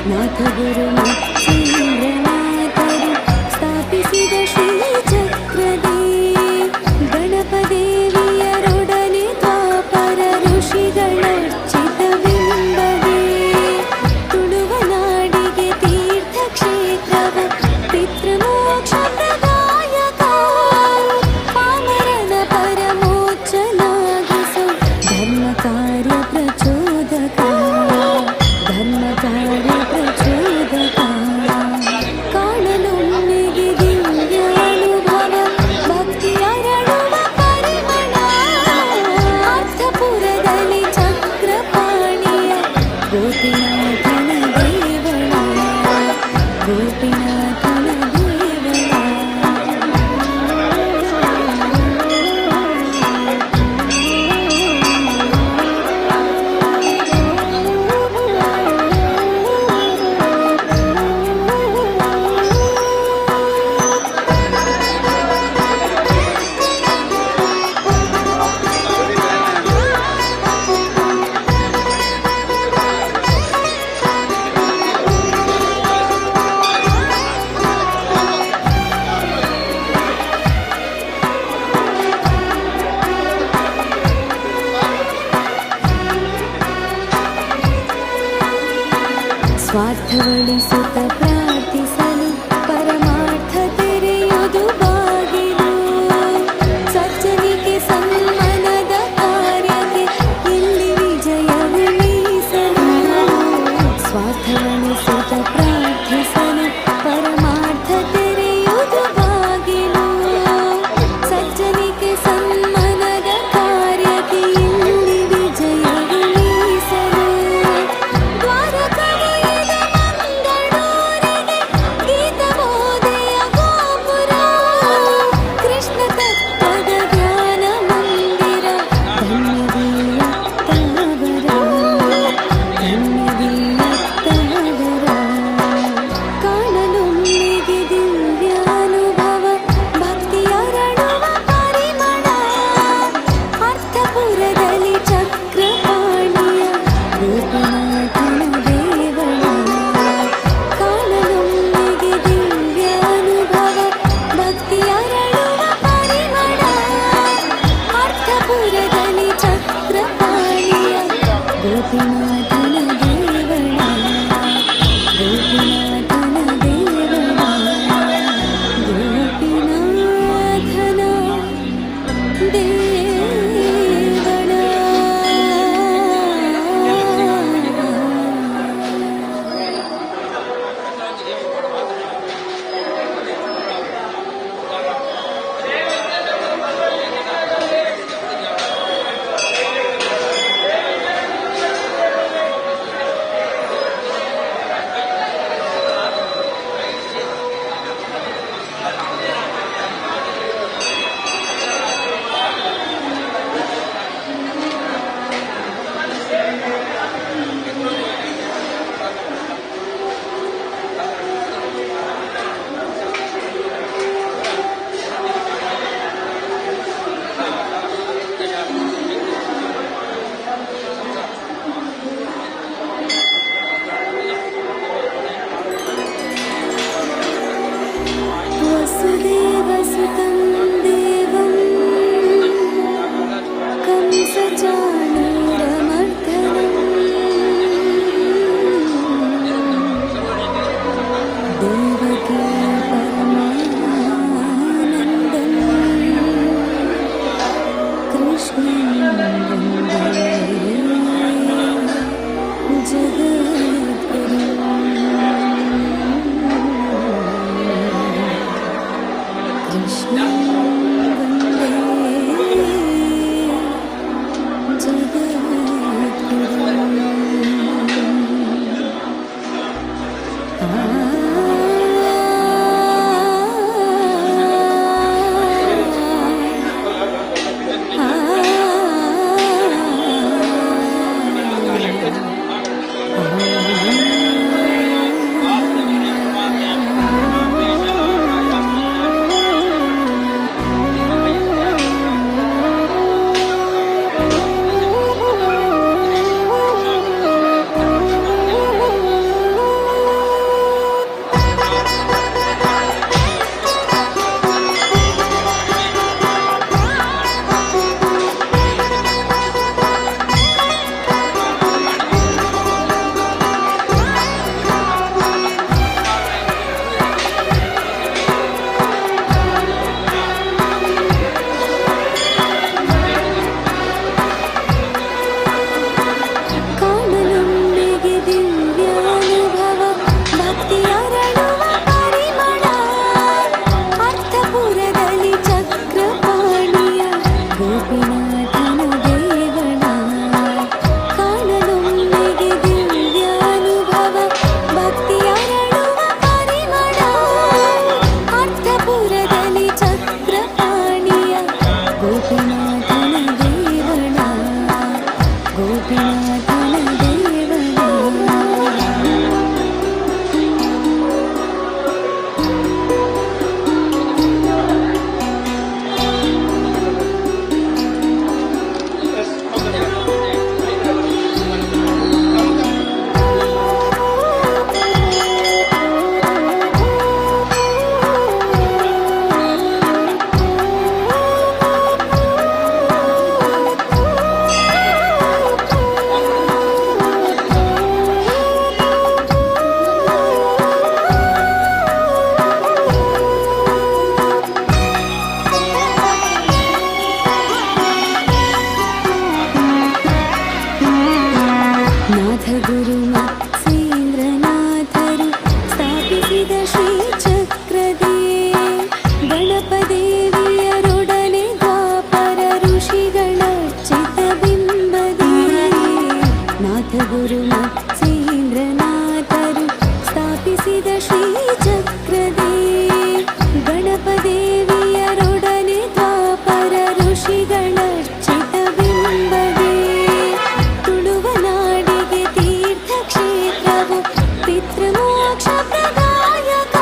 Speaker 1: ನಾಥ ಗುರು ಮಚ್ಚೇಂದ್ರನಾಥರು ಸ್ಥಾಪಿಸಿದ ಶ್ರೀಚಕ್ರದಿ ಗಣಪದೇವಿಯರೊಡನೆ ದ್ವಾಪರ ಋಷಿಗಳ ಚಿತ್ತಬಿಂಬದಿ ತುಳುವ ನಾಡಿಗೆ ತೀರ್ಥಕ್ಷೇತ್ರವ ಪಿತೃಮೋಕ್ಷ ಪ್ರದಾಯಕ ಪಾಮರನ ಪರಮೋಚ್ಚನಾಗಿಸೋ ಧರ್ಮ ಕಾರ್ಯ ಪ್ರಚೋದಕ ಧರ್ಮ ಕಾರ್ಯ ಪ್ರಚೋದಕ ಕಾಣಲೊಮ್ಮೆಗೆ ದಿವ್ಯಾನುಭವ ಭಕ್ತಿ ಅರಳುವ ಪರಿಮಳ ಅರ್ಥಪುರದಲ್ಲಿ ಚಕ್ರಪಾಣಿಯ ಗೋಪಿನಾಥನ ದೇವಳ ಗೋಪಿನಾಥನ ದೇವಳ ಸ್ವಾರ್ಥವಳಿಸುತ್ತ ಪ್ರಾರ್ಥಿಸಲು ಪರಮಾರ್ಥ ತೆರೆಯುವುದು ಬಾಗಿಲು ಸಜ್ಜನಿಕೆ ಸನ್ಮಾನದ ಕಾರ್ಯಕ್ಕೆ ಇಲ್ಲಿ ವಿಜಯವು ಮೀಸಲು ಸ್ವಾರ್ಥವಳಿಸುತ್ತ ಪ್ರಾರ್ಥಿಸಲು ಪರಮಾರ್ಥ ತೆರೆಯುವುದು ಬಾಗಿಲು ಸಜ್ಜನಿಕೆ ಸನ್ಮಾನದ ಕಾರ್ಯಕ್ಕೆ ಇಲ್ಲಿ ವಿಜಯವು ಮೀಸಲು ದ್ವಾರಕವಯದ ಮಂಗಳೂರಿಗೆ ಗೀತಬೋಧೆಯ ಗೋಪುರ ಕೃಷ್ಣ ತತ್ವದ ಧ್ಯಾನ ಮಂದಿರ ಧನ್ಯದೀಯತ್ತವರ ಕಾಣಲೊಮ್ಮೆಗೆ ದಿವ್ಯಾನುಭವ ಭಕ್ತಿ ಅರಳುವ ಪರಿಮಳ ಅರ್ಥಪುರದಲ್ಲಿ ಚಕ್ರಪಾಣಿಯ ಗೋಪಿನಾಥನ ದೇವಳ ಕಾಣಲೊಮ್ಮೆಗೆ ದಿವ್ಯಾನುಭವ ಭಕ್ತಿ ಅರಳುವ ಪರಿಮಳ ಅರ್ಥಪುರದಲ್ಲಿ ಚಕ್ರಪಾಣಿಯ ಗೋಪಿನಾಥನ ದೇವಳ ಗೋಪಿನಾಥನ ದೇವಳ ಗೋಪಿನಾಥನ
Speaker 6: ¡Vamos!
Speaker 1: ಗೋಪಿನಾಥನ ದೇವನ ನಾಥ ಗುರು ಮತ್ಸೇಂದ್ರನಾಥರು ಸ್ಥಾಪಿಸಿದ ಶ್ರೀಚಕ್ರದೇ ಗಣಪದೇವಿಯರೊಡನೆ ದ್ವಾಪರ ಋಷಿಗಳ ಚಿತ್ತಬಿಂಬದೇ ನಾಥ ಗುರು ಮತ್ಸೇಂದ್ರನಾಥರು ಸ್ಥಾಪಿಸಿದ ಶ್ರೀಚಕ್ರದೇ ಗಣಪದೇವಿಯರೊಡನೆ ದ್ವಾಪರ ಋಷಿಗಳ ಚಿತ್ತಬಿಂಬದೇ ತುಳುವನಾಡಿಗೆ ತೀರ್ಥಕ್ಷೇತ್ರವು ಪಿತೃಮೋಕ್ಷ ಪ್ರದಾಯಕ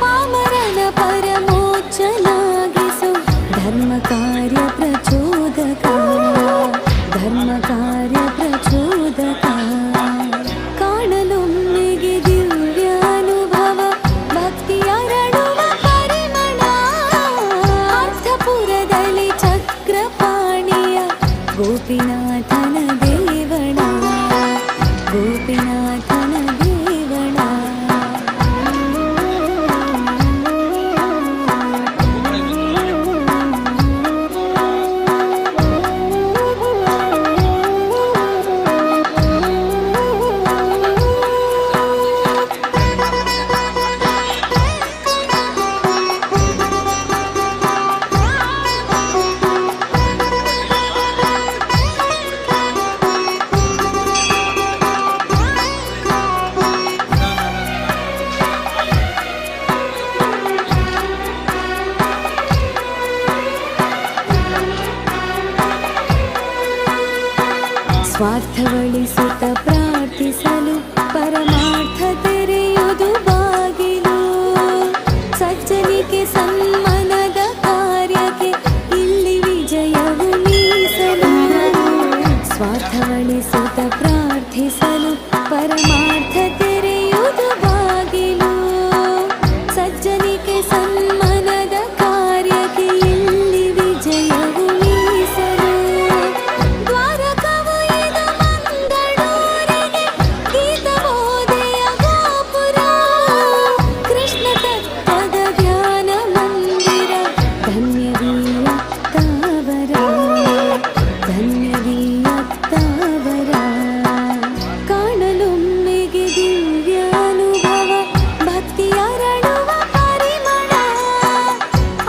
Speaker 1: ಪಾಮರನ ಪರಮೋಚ್ಚನಾಗಿಸು ಧರ್ಮ ಕಾರ್ಯ ಪ್ರಚೋದಕ ಧರ್ಮ ಕಾರ್ಯ ಪ್ರಚೋದಕ ಕಾಣಲೊಮ್ಮೆಗೆ ದಿವ್ಯಾನುಭವ ಭಕ್ತಿಯರಳುವ ಪರಿಮಳ ಅರ್ಥಪುರದಲ್ಲಿ ಚಕ್ರಪಾಣಿಯ ಗೋಪಿನಾಥನ ದೇವಳ ಗೋಪಿನಾಥನ ದೇವಳ ಸ್ವಾರ್ಥವಳಿಸುತ್ತ ಪ್ರಾರ್ಥಿಸಲು ಪರಮಾರ್ಥ ತೆರೆಯುವುದು ಬಾಗಿಲು ಸಜ್ಜನಿಕೆ ಸನ್ಮಾನದ ಕಾರ್ಯಕ್ಕೆ ಇಲ್ಲಿ ವಿಜಯವು ಮೀಸಲು ಸ್ವಾರ್ಥವಳಿಸುತ್ತ ಪ್ರಾರ್ಥಿಸಲು ಪರಮಾರ್ಥ ತೆರೆಯುವುದು ಬಾಗಿಲು ಸಜ್ಜನಿಕೆ ಸನ್ಮಾನದ ಕಾರ್ಯಕ್ಕೆ ಇಲ್ಲಿ ವಿಜಯವು ಮೀಸಲು ದ್ವಾರಕವು ಇದು ಮಂಗಳೂರಿಗೆ ಗೀತಬೋಧೆಯ ಗೋಪುರ ಕೃಷ್ಣ ತತ್ವದ ಧ್ಯಾನ ಮಂದಿರ ಧನ್ಯವೀಯ ತಾವರ ಧನ್ಯವೀಯ ತಾವರ ಕಾಣಲೊಮ್ಮೆಗೆ ದಿವ್ಯಾನುಭವ ಭಕ್ತಿಯರಳುವ ಪರಿಮಳ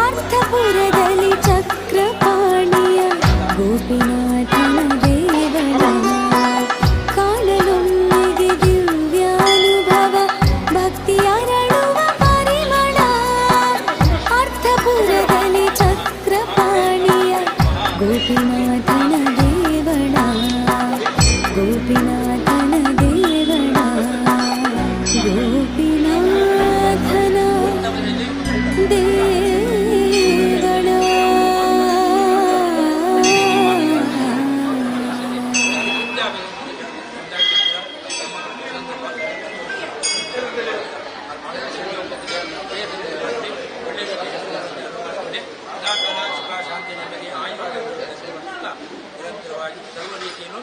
Speaker 1: ಅರ್ಥಪುರದಲ್ಲಿ ಚಕ್ರಪಾಣಿಯ ಗೋಪಿನಾಥನ ದೇವಳ ಕಾಣಲೊಮ್ಮೆಗೆ ದಿವ್ಯಾನುಭವ ಭಕ್ತಿಯರಳುವ ಪರಿಮಳ ಅರ್ಥಪುರದಲ್ಲಿ ಚಕ್ರಪಾಣಿಯ ಗೋಪಿನಾಥನ ದೇವಳ ಗೋಪಿನಾಥನ ದೇವಳ ಗೋಪಿನಾಥನ ದೇವಳ
Speaker 8: ನಿರಂತರವಾಗಿ ಸರ್ವ ರೀತಿಯನ್ನು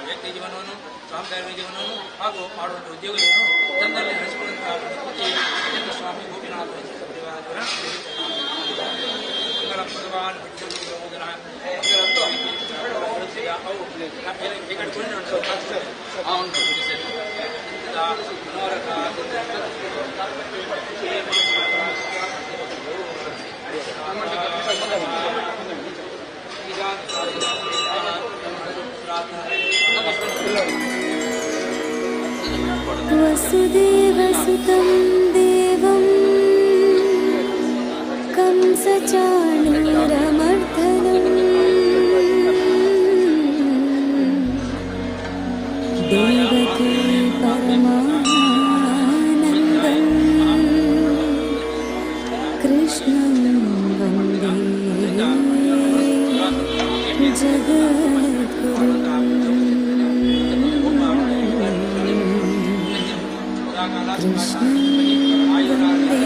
Speaker 8: ವ್ಯಕ್ತಿ ಜೀವನವನ್ನು ಸಾಂಸಾರಿಕ ಜೀವನವನ್ನು ಹಾಗೂ ಮಾಡುವಂಥ ಉದ್ಯೋಗವನ್ನು ತನ್ನಲ್ಲಿ ನಡೆಸಿಕೊಳ್ಳುವಂತಹ ಸ್ವಾಮಿ ಗೋಪಿನಾಥ ಭಗವಾನ್
Speaker 1: वसुदेवसुतं देवं कंसचाणूरमर्दनम् कृष्णं वन्दे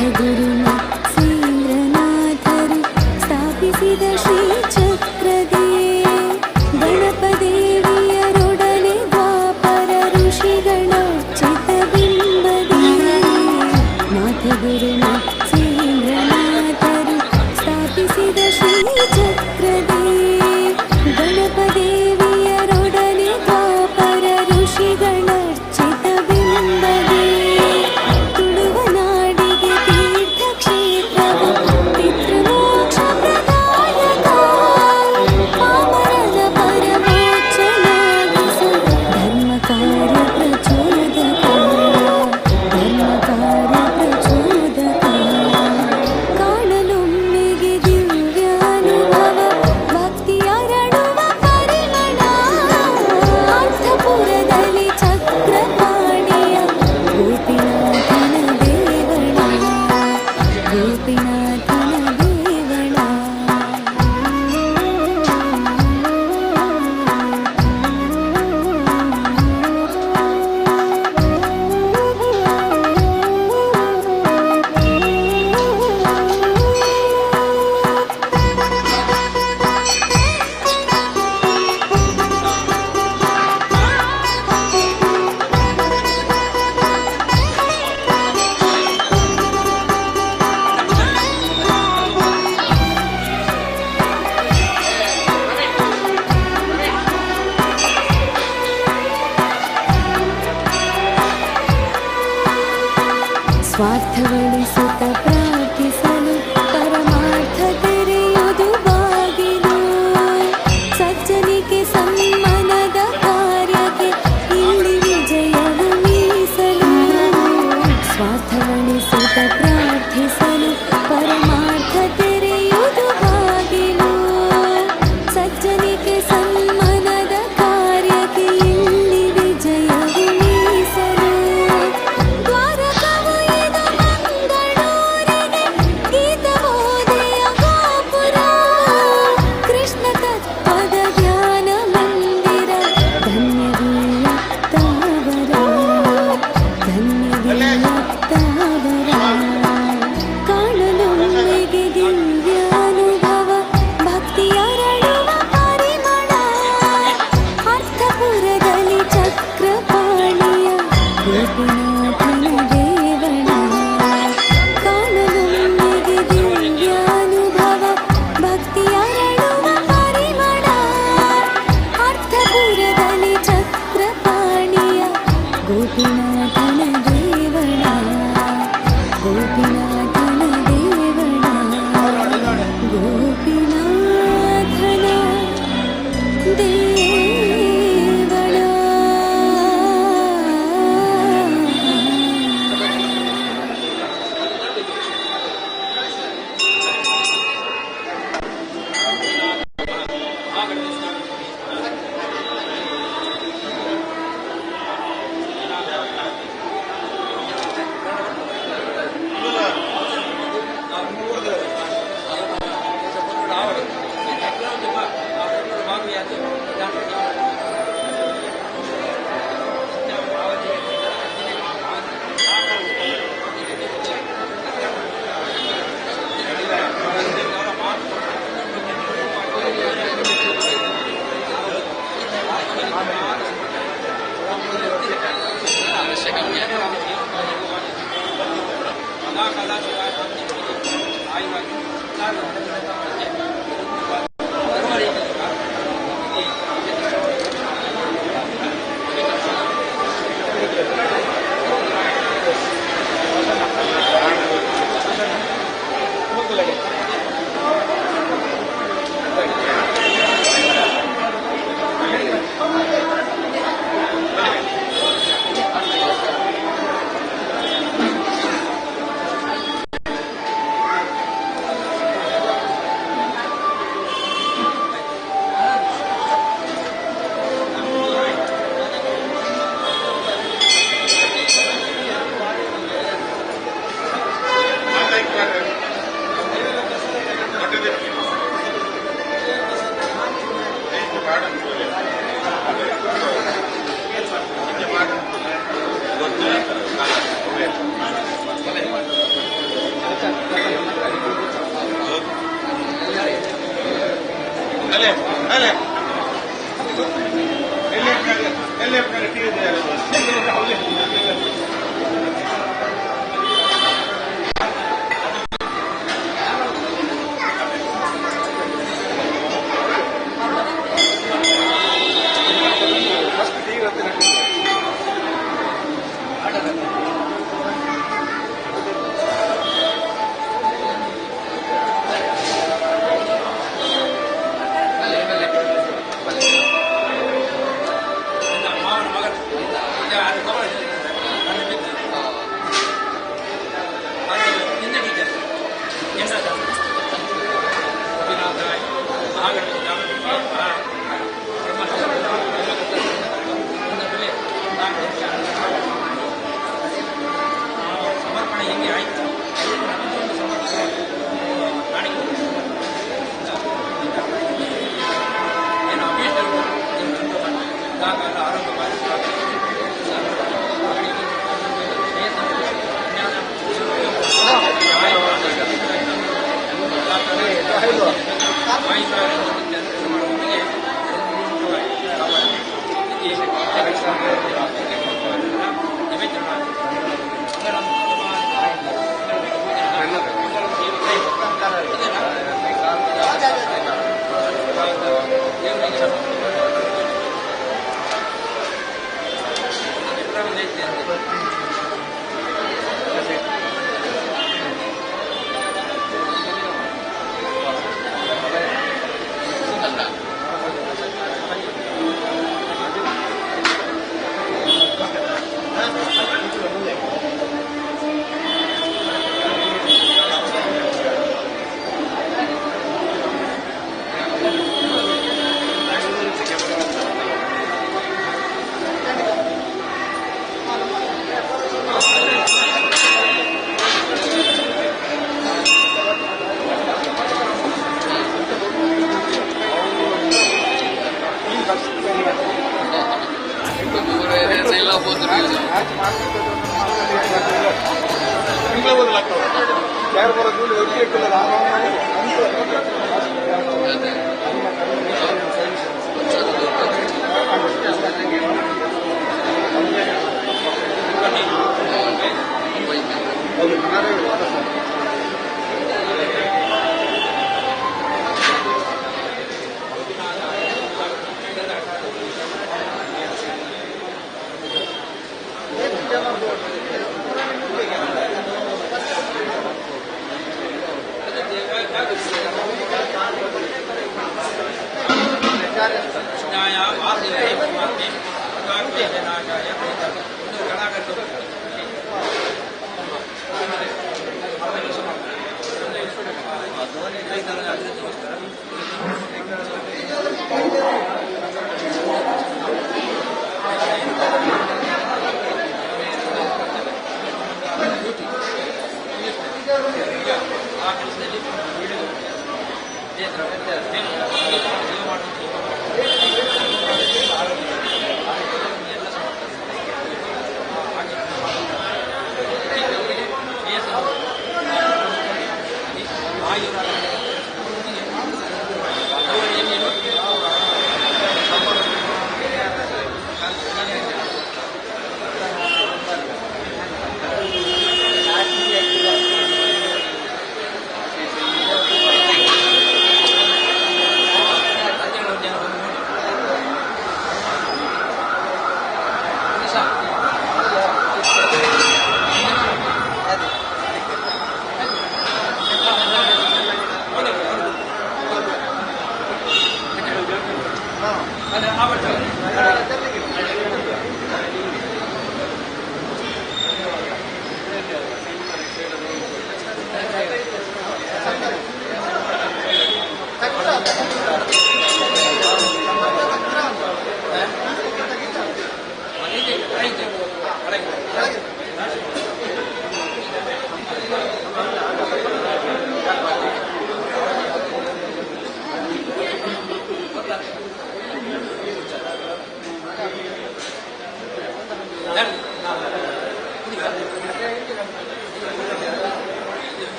Speaker 1: जगद्गुरुम् ಸ್ವಾರ್ಥಗೊಳಿಸುತ್ತ ಪ್ರಾರ್ಥಿಸಲು ಪರಮಾರ್ಥ ತೆರೆಯುವುದು ಬಾಗಿಲು. ಸಜ್ಜನಿಕೆ ಸನ್ಮಾನದ ಕಾರ್ಯಕ್ಕೆ ಇಲ್ಲಿ ವಿಜಯವು ಮೀಸಲು. ಸ್ವಾರ್ಥಗೊಳಿಸುತ್ತ ಪ್ರಾರ್ಥಿಸಲು ಪರಮಾರ್ಥ ತೆರೆಯುವುದು ಬಾಗಿಲು. ಸಜ್ಜನಿಕೆ ಸನ್ಮಾನದ ಕಾರ್ಯಕ್ಕೆ ಇಲ್ಲಿ ವಿಜಯವು ಮೀಸಲು. ದ್ವಾರಕವು ಇದು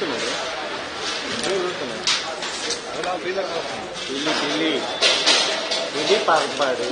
Speaker 6: ನೋಡಿ ಇಲ್ಲಿ ಪಾರ್ಕ್ ಮಾಡಿ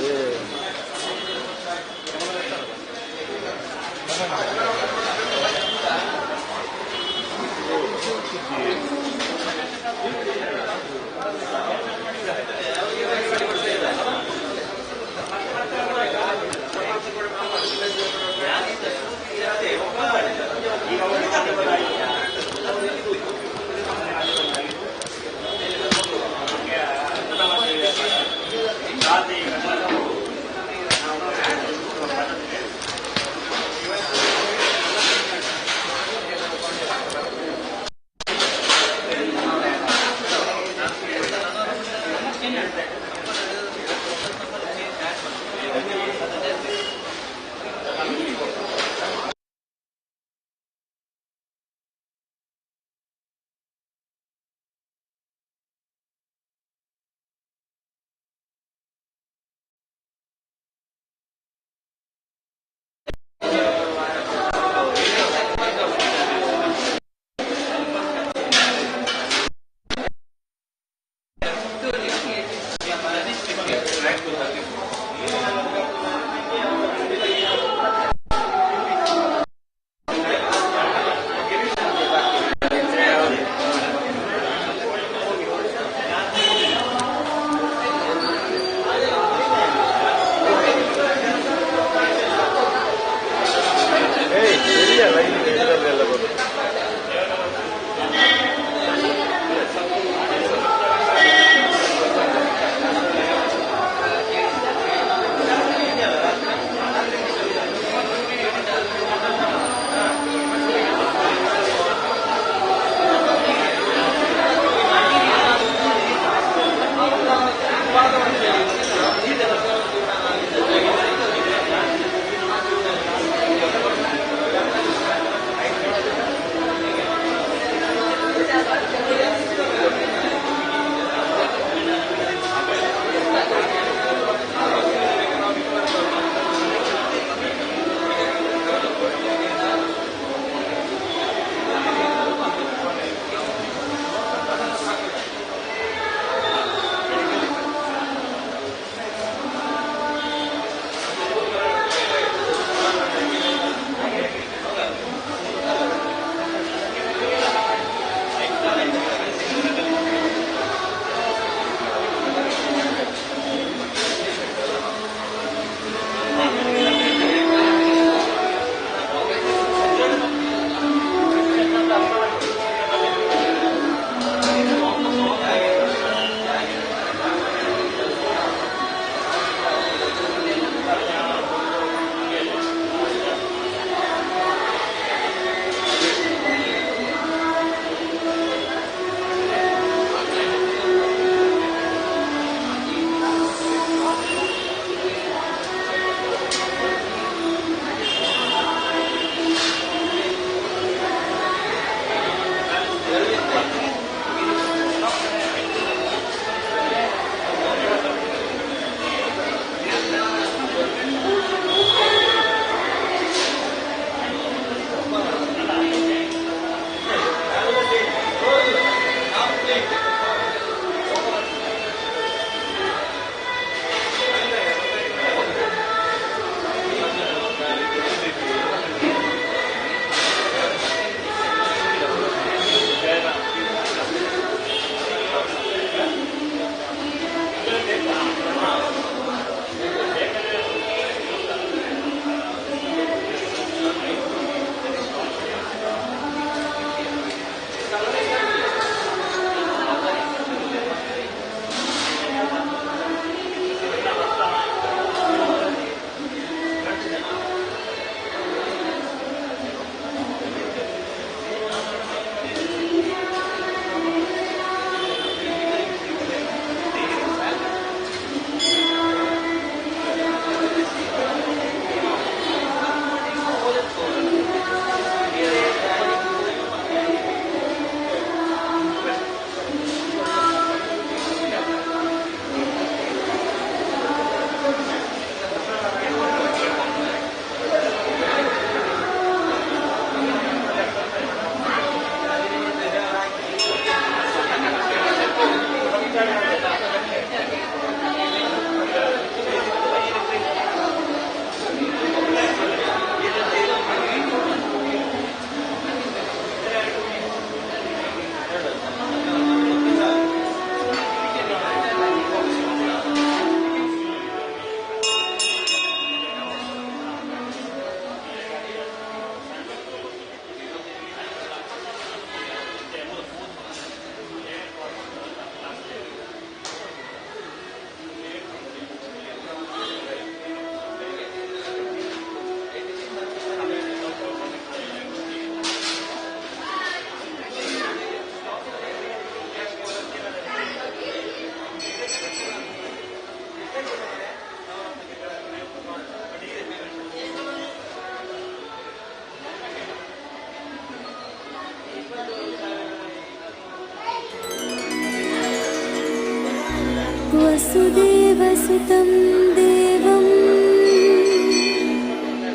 Speaker 1: वसुदेवसुतं देवं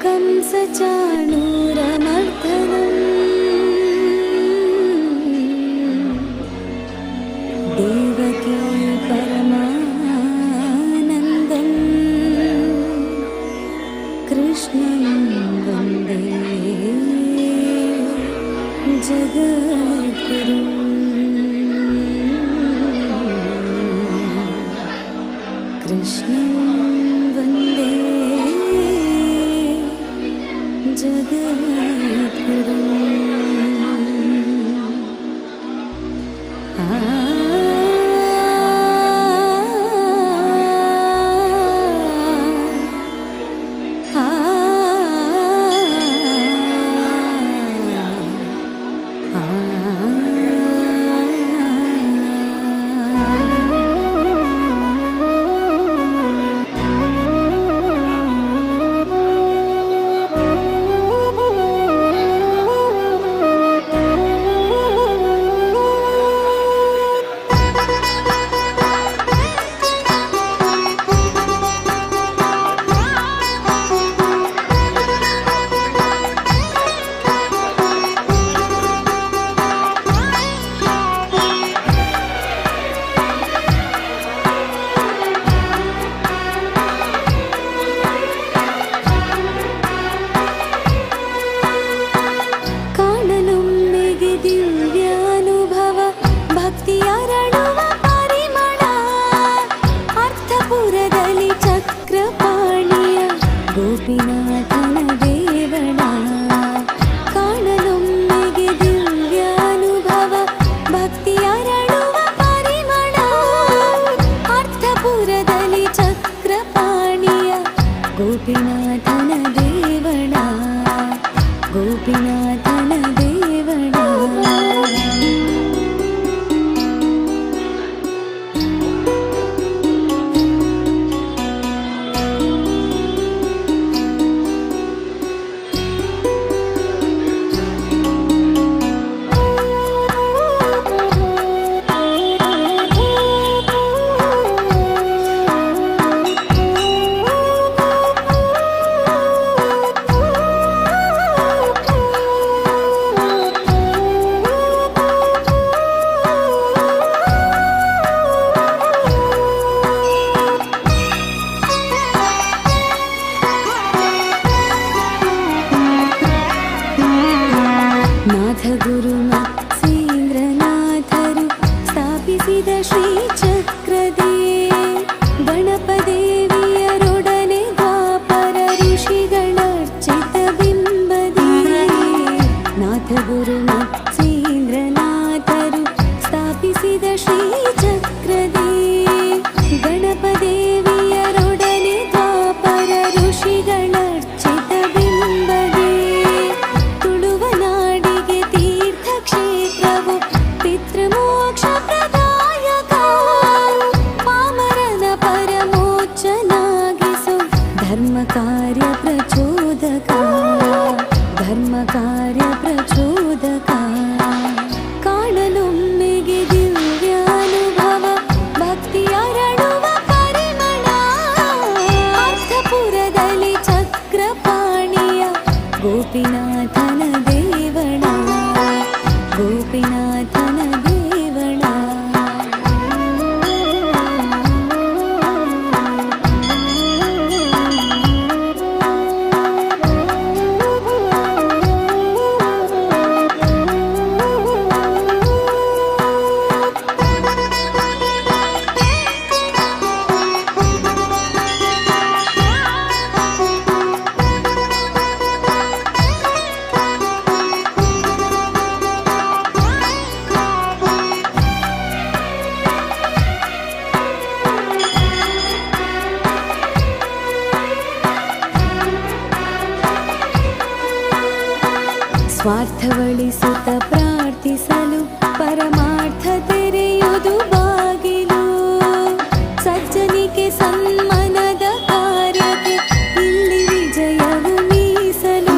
Speaker 1: कंसचाणूरमर्दनम् देवकी परमानन्दं कृष्णं वन्दे जगद्गुरुम् कृष्णं वन्दे जगद्गुरुम् ಗೋಪಿನಾಥನ ದೇವಣ ಕಾಣಲೊಮ್ಮೆಗೆ ದಿವ್ಯಾನುಭವ ಭಕ್ತಿಯರಳುವ ಪರಿಮಳ ಅರ್ಥಪುರದಲ್ಲಿ ಚಕ್ರಪಾಣಿಯ ಗೋಪಿನಾಥನ ದೇವಣ ಗೋಪಿನಾಥನ ದೇವಣ ಗುರುಮತ್ಸೇಂದ್ರನಾಥರು ಸ್ಥಾಪಿಸಿದ ಶ್ರೀಚಕ್ರದೇ ಗಣಪದೇವಿಯರೊಡನೆ ದ್ವಾಪರ ಋಷಿಗಳರ್ಚಿತ ಬಿಂಬದೇ ನಾಥ ಗುರುಮತ್ಸೇಂದ್ರನಾಥರು ಸ್ಥಾಪಿಸಿದ ಶ್ರೀಚಕ್ರದೇ ಗಣಪದೇವಿಯರೊಡನೆ ದ್ವಾಪರ ಋಷಿಗಳರ್ಚಿತ ಬಿಂಬದೇ ತುಳುವನಾಡಿಗೆ ಕ್ಷೇತ್ರವು ಪಿತೃಮೋಕ್ಷ ಪ್ರದಾಯಕ ಪಾಮರನ ಪರಮೋಚ್ಚನಾಗಿಸು ಧರ್ಮ ಕಾರ್ಯ ಪ್ರಚೋದಕ ಧರ್ಮ ಕಾರ್ಯ ಪ್ರಚೋದಕ ಕಾಣಲೊಮ್ಮೆಗೆ ದಿವ್ಯಾನುಭವ ಭಕ್ತಿಯರಳುವ ಪರಿಮಳ ಅರ್ಥಪುರದಲ್ಲಿ ಚಕ್ರಪಾಣಿಯ ಗೋಪಿನಾಥನ ದೇವಣ ಗೋಪಿನಾಥನ ದೇವಳ ಸ್ವಾರ್ಥವಳಿಸುತ್ತ ಪ್ರಾರ್ಥಿಸಲು ಪರಮಾರ್ಥ ತೆರೆಯುವುದು ಬಾಗಿಲು ಸಜ್ಜನಿಕೆ ಸನ್ಮನದ ಕಾರ್ಯಕ್ಕೆ ಇಲ್ಲಿ ವಿಜಯವು ಮೀಸಲು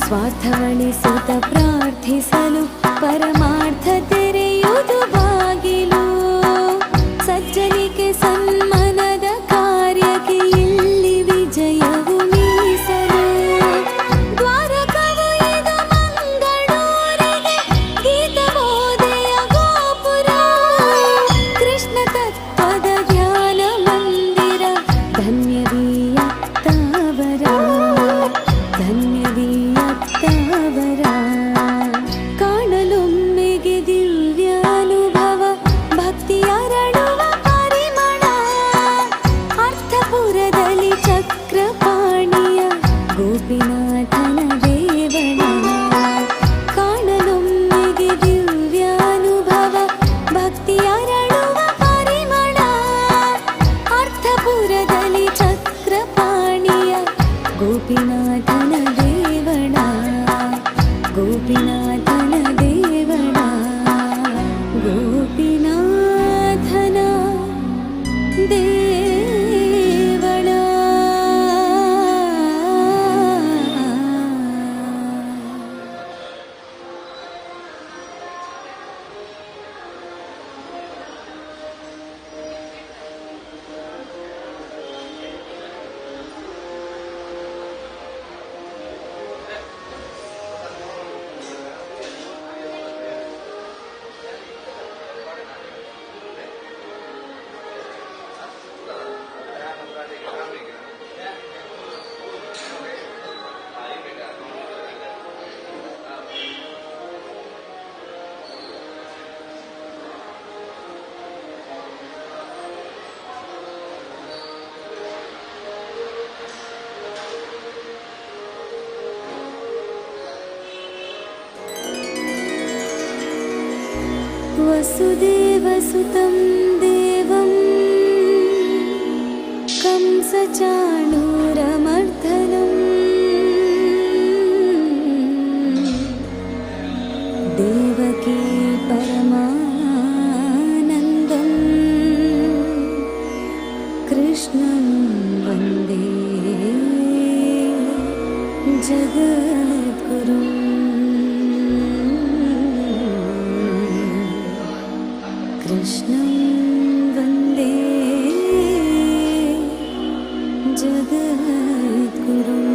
Speaker 1: ಸ್ವಾರ್ಥವಳಿಸುತ್ತ ಪ್ರಾರ್ಥಿಸಲು ಪರಮಾರ್ಥ ತೆರೆಯುವುದು ಬಾಗಿಲು ಸಜ್ಜನಿಕೆ ಧನ್ಯವೀಯತ್ತವರ ಧನ್ಯವೀಯತ್ತವರ ಕಾಣಲೊಮ್ಮೆಗೆ ದಿವ್ಯಾನುಭವ ಭಕ್ತಿಯರಳುವ ಪರಿಮಳ ಅರ್ಥಪುರದಲ್ಲಿ ಚಕ್ರಪಾಣಿಯ ಗೋಪಿನಾಥನ ದೇವನ ಕಾಣಲೊಮ್ಮೆಗೆ ದಿವ್ಯಾನುಭವ ಭಕ್ತಿಯರಳುವ ಪರಿಮಳ ಅರ್ಥಪುರದಲ್ಲಿ ಚಕ್ರಪಾಣಿಯ ಗೋಪಿನಾಥನ ದೇವನ ಗೋಪಿನಾಥನ ದೇವನ ಗೋಪಿನಾಥನ ದೇವಳ वसुदेवसुतं देवं कंसचाणूरमर्दनं देवकी परमानन्दं कृष्णं वन्दे जगद्गुरुम् कृष्णं वन्दे जगद्गुरुम्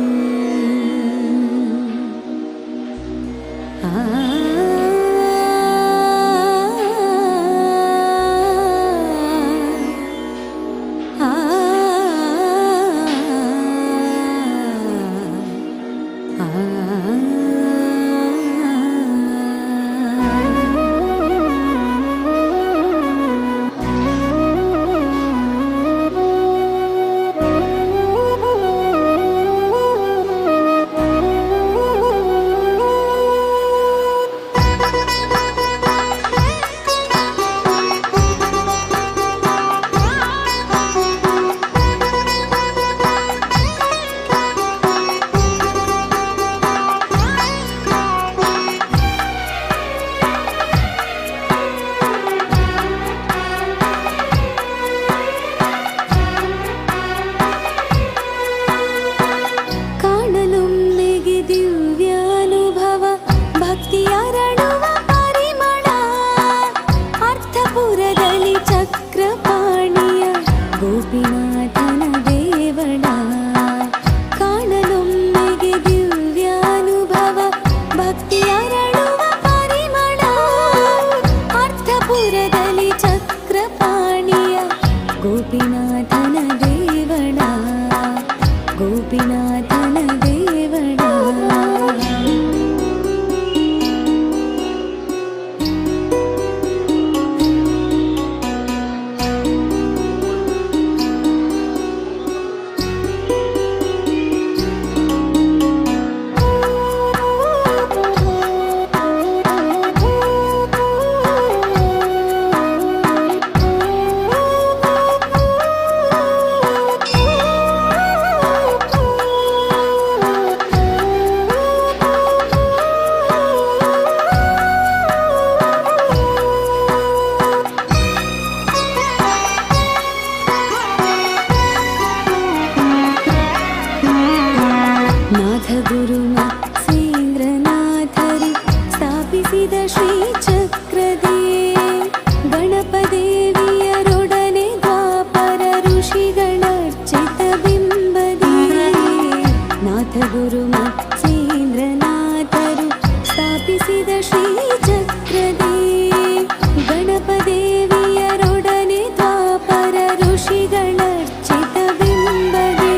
Speaker 1: ಗಣಪದೇವಿಯರೊಡನೆ ದ್ವಾಪರ ಋಷಿಗಳರ್ಚಿತ ಬಿಂಬದೇ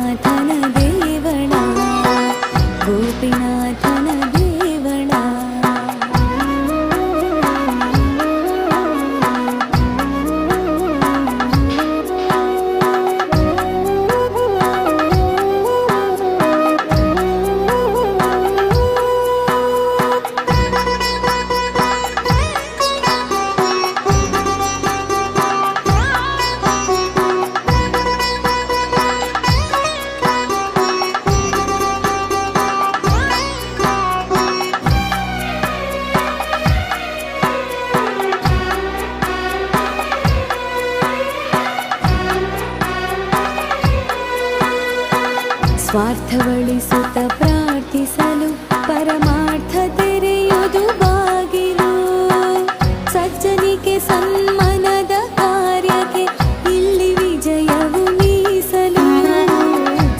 Speaker 1: ಗೋಪಿನಾಥನ ದೇವಳ ಗೋಪಿನಾಥನ ದೇವಳ ಸ್ವಾರ್ಥವಳಿಸುತ್ತ ಪ್ರಾರ್ಥಿಸಲು ಪರಮಾರ್ಥ ತೆರೆಯುವುದು ಬಾಗಿಲು ಸಜ್ಜನಿಕೆ ಸನ್ಮಾನದ ಕಾರ್ಯಕ್ಕೆ ಇಲ್ಲಿ ವಿಜಯವು ಮೀಸಲು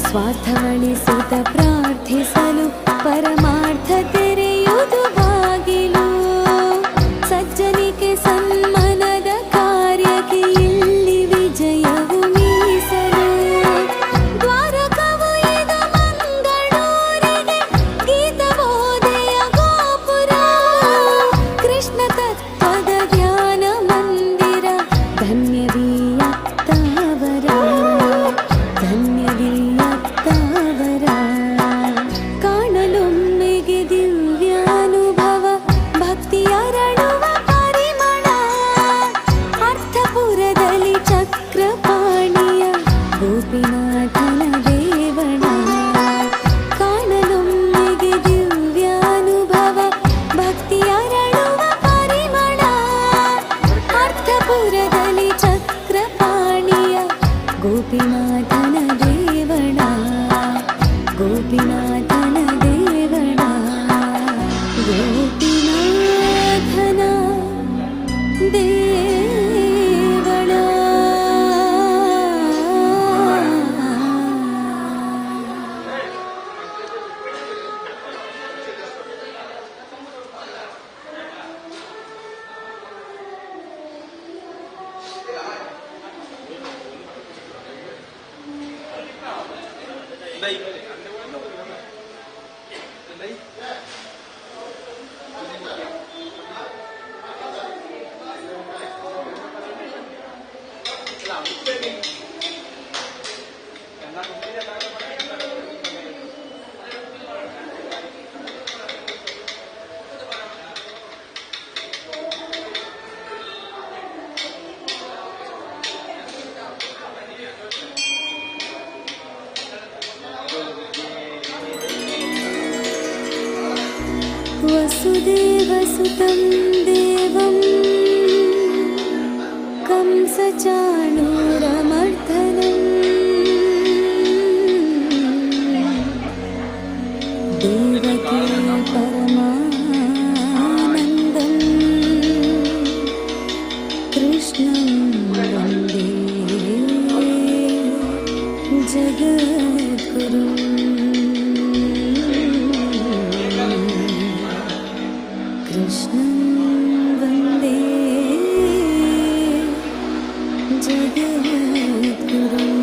Speaker 1: ಸ್ವಾರ್ಥವಳಿಸುತ್ತ ಪ್ರಾರ್ಥಿಸಲು ಪರಮಾರ್ಥ ತೆರೆಯುವುದು ಬಾಗಿಲು ಸಜ್ಜನಿಕೆ ಸನ್ಮಾನದ ಕಾರ್ಯಕ್ಕೆ ಇಲ್ಲಿ ವಿಜಯವು ಮೀಸಲು ಗೋಪಿನಾಥನ ದೇವಳ ಕಾಣಲೊಮ್ಮೆಗೆ ದಿವ್ಯಾನುಭವ ಭಕ್ತಿಯರಳುವ ಪರಿಮಳ ಅರ್ಥಪುರದಲ್ಲಿ ಚಕ್ರಪಾಣಿಯ ಗೋಪಿನಾಥನ ದೇವಳ ಗೋಪಿನಾಥನ ದೇವಳ ಗೋಪಿನಾಥನ ದೇವಳ वसुदेवसुतं देवं कंसचाणूरमर्दनम् देवकी परमानन्दं कृष्णं वन्दे जगद्गुरुम् कृष्णं वन्दे जगद्गुरुम्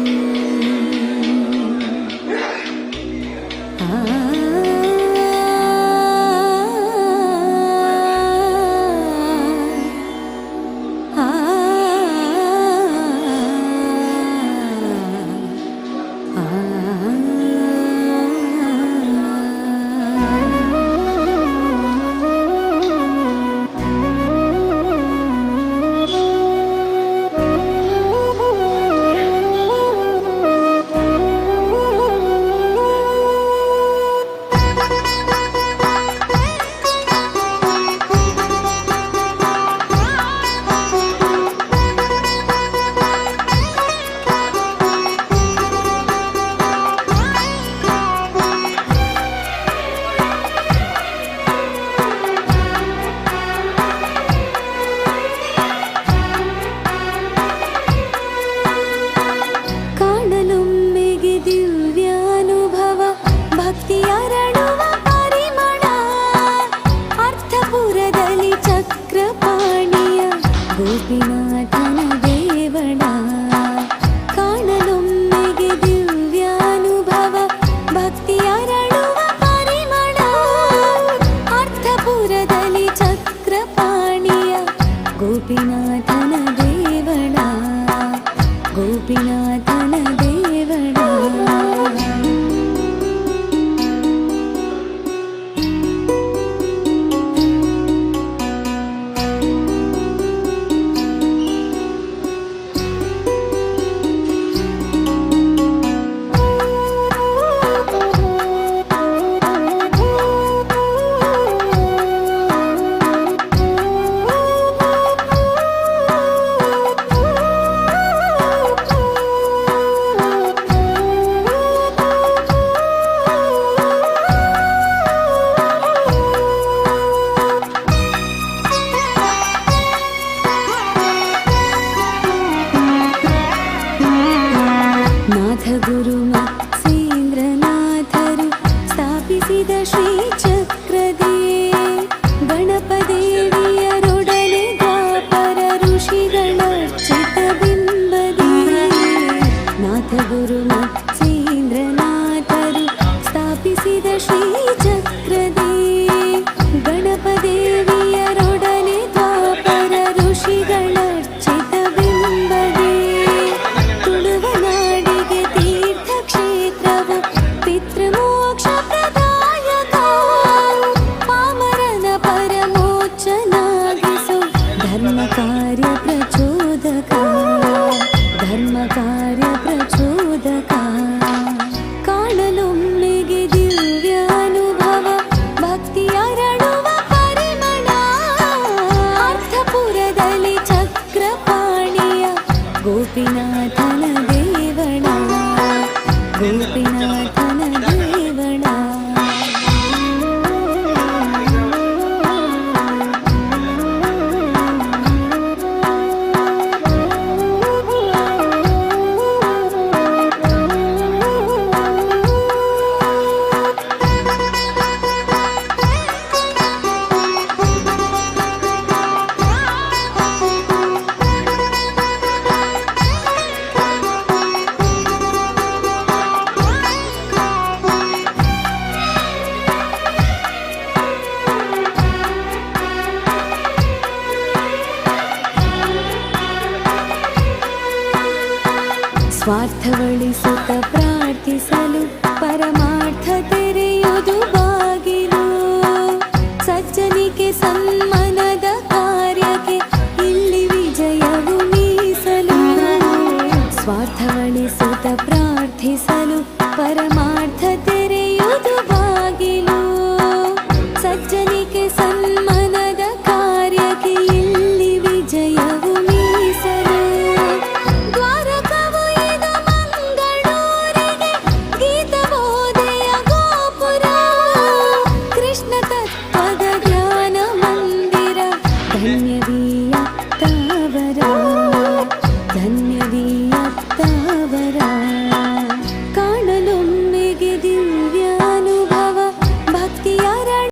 Speaker 1: ಶ್ರೀಚಕ್ರದೇ ಗಣಪದೇವಿಯರೊಡನೆ ದ್ವಾಪರ ಋಷಿಗಳರ್ಚಿತ ಬಿಂಬದೇ ನಾಥ ಗುರು ಮತ್ಸ್ಯೇಂದ್ರನಾಥರು ಸ್ಥಾಪಿಸಿದ ಶ್ರೀಚಕ್ರದೇ ಗಣಪದೇವಿಯರೊಡನೆ ದ್ವಾಪರ ಋಷಿಗಳರ್ಚಿತ ಬಿಂಬದೇ ತುಳುವ ನಾಡಿಗೆ ತೀರ್ಥಕ್ಷೇತ್ರವು ಪಿತೃಮೋಕ್ಷ ಪ್ರದಾಯಕ ಪಾಮರನ ಪರಮೋಚ್ಚನಾಗಿಸು ಧರ್ಮ ಕಾರ್ಯ ಪ್ರಚೋದಕ ಧರ್ಮ ಕಾರ್ಯ ಪ್ರಚೋದಕ ಕಾಣಲೊಮ್ಮೆಗೆ ದಿವ್ಯಾನುಭವ ಭಕ್ತಿಯರಳುವ ಪರಿಮಳ ಅರ್ಥಪುರದಲ್ಲಿ ಚಕ್ರಪಾಣಿಯ ಗೋಪಿನಾಥನ ದೇವಳ ಗೋಪಿನಾಥ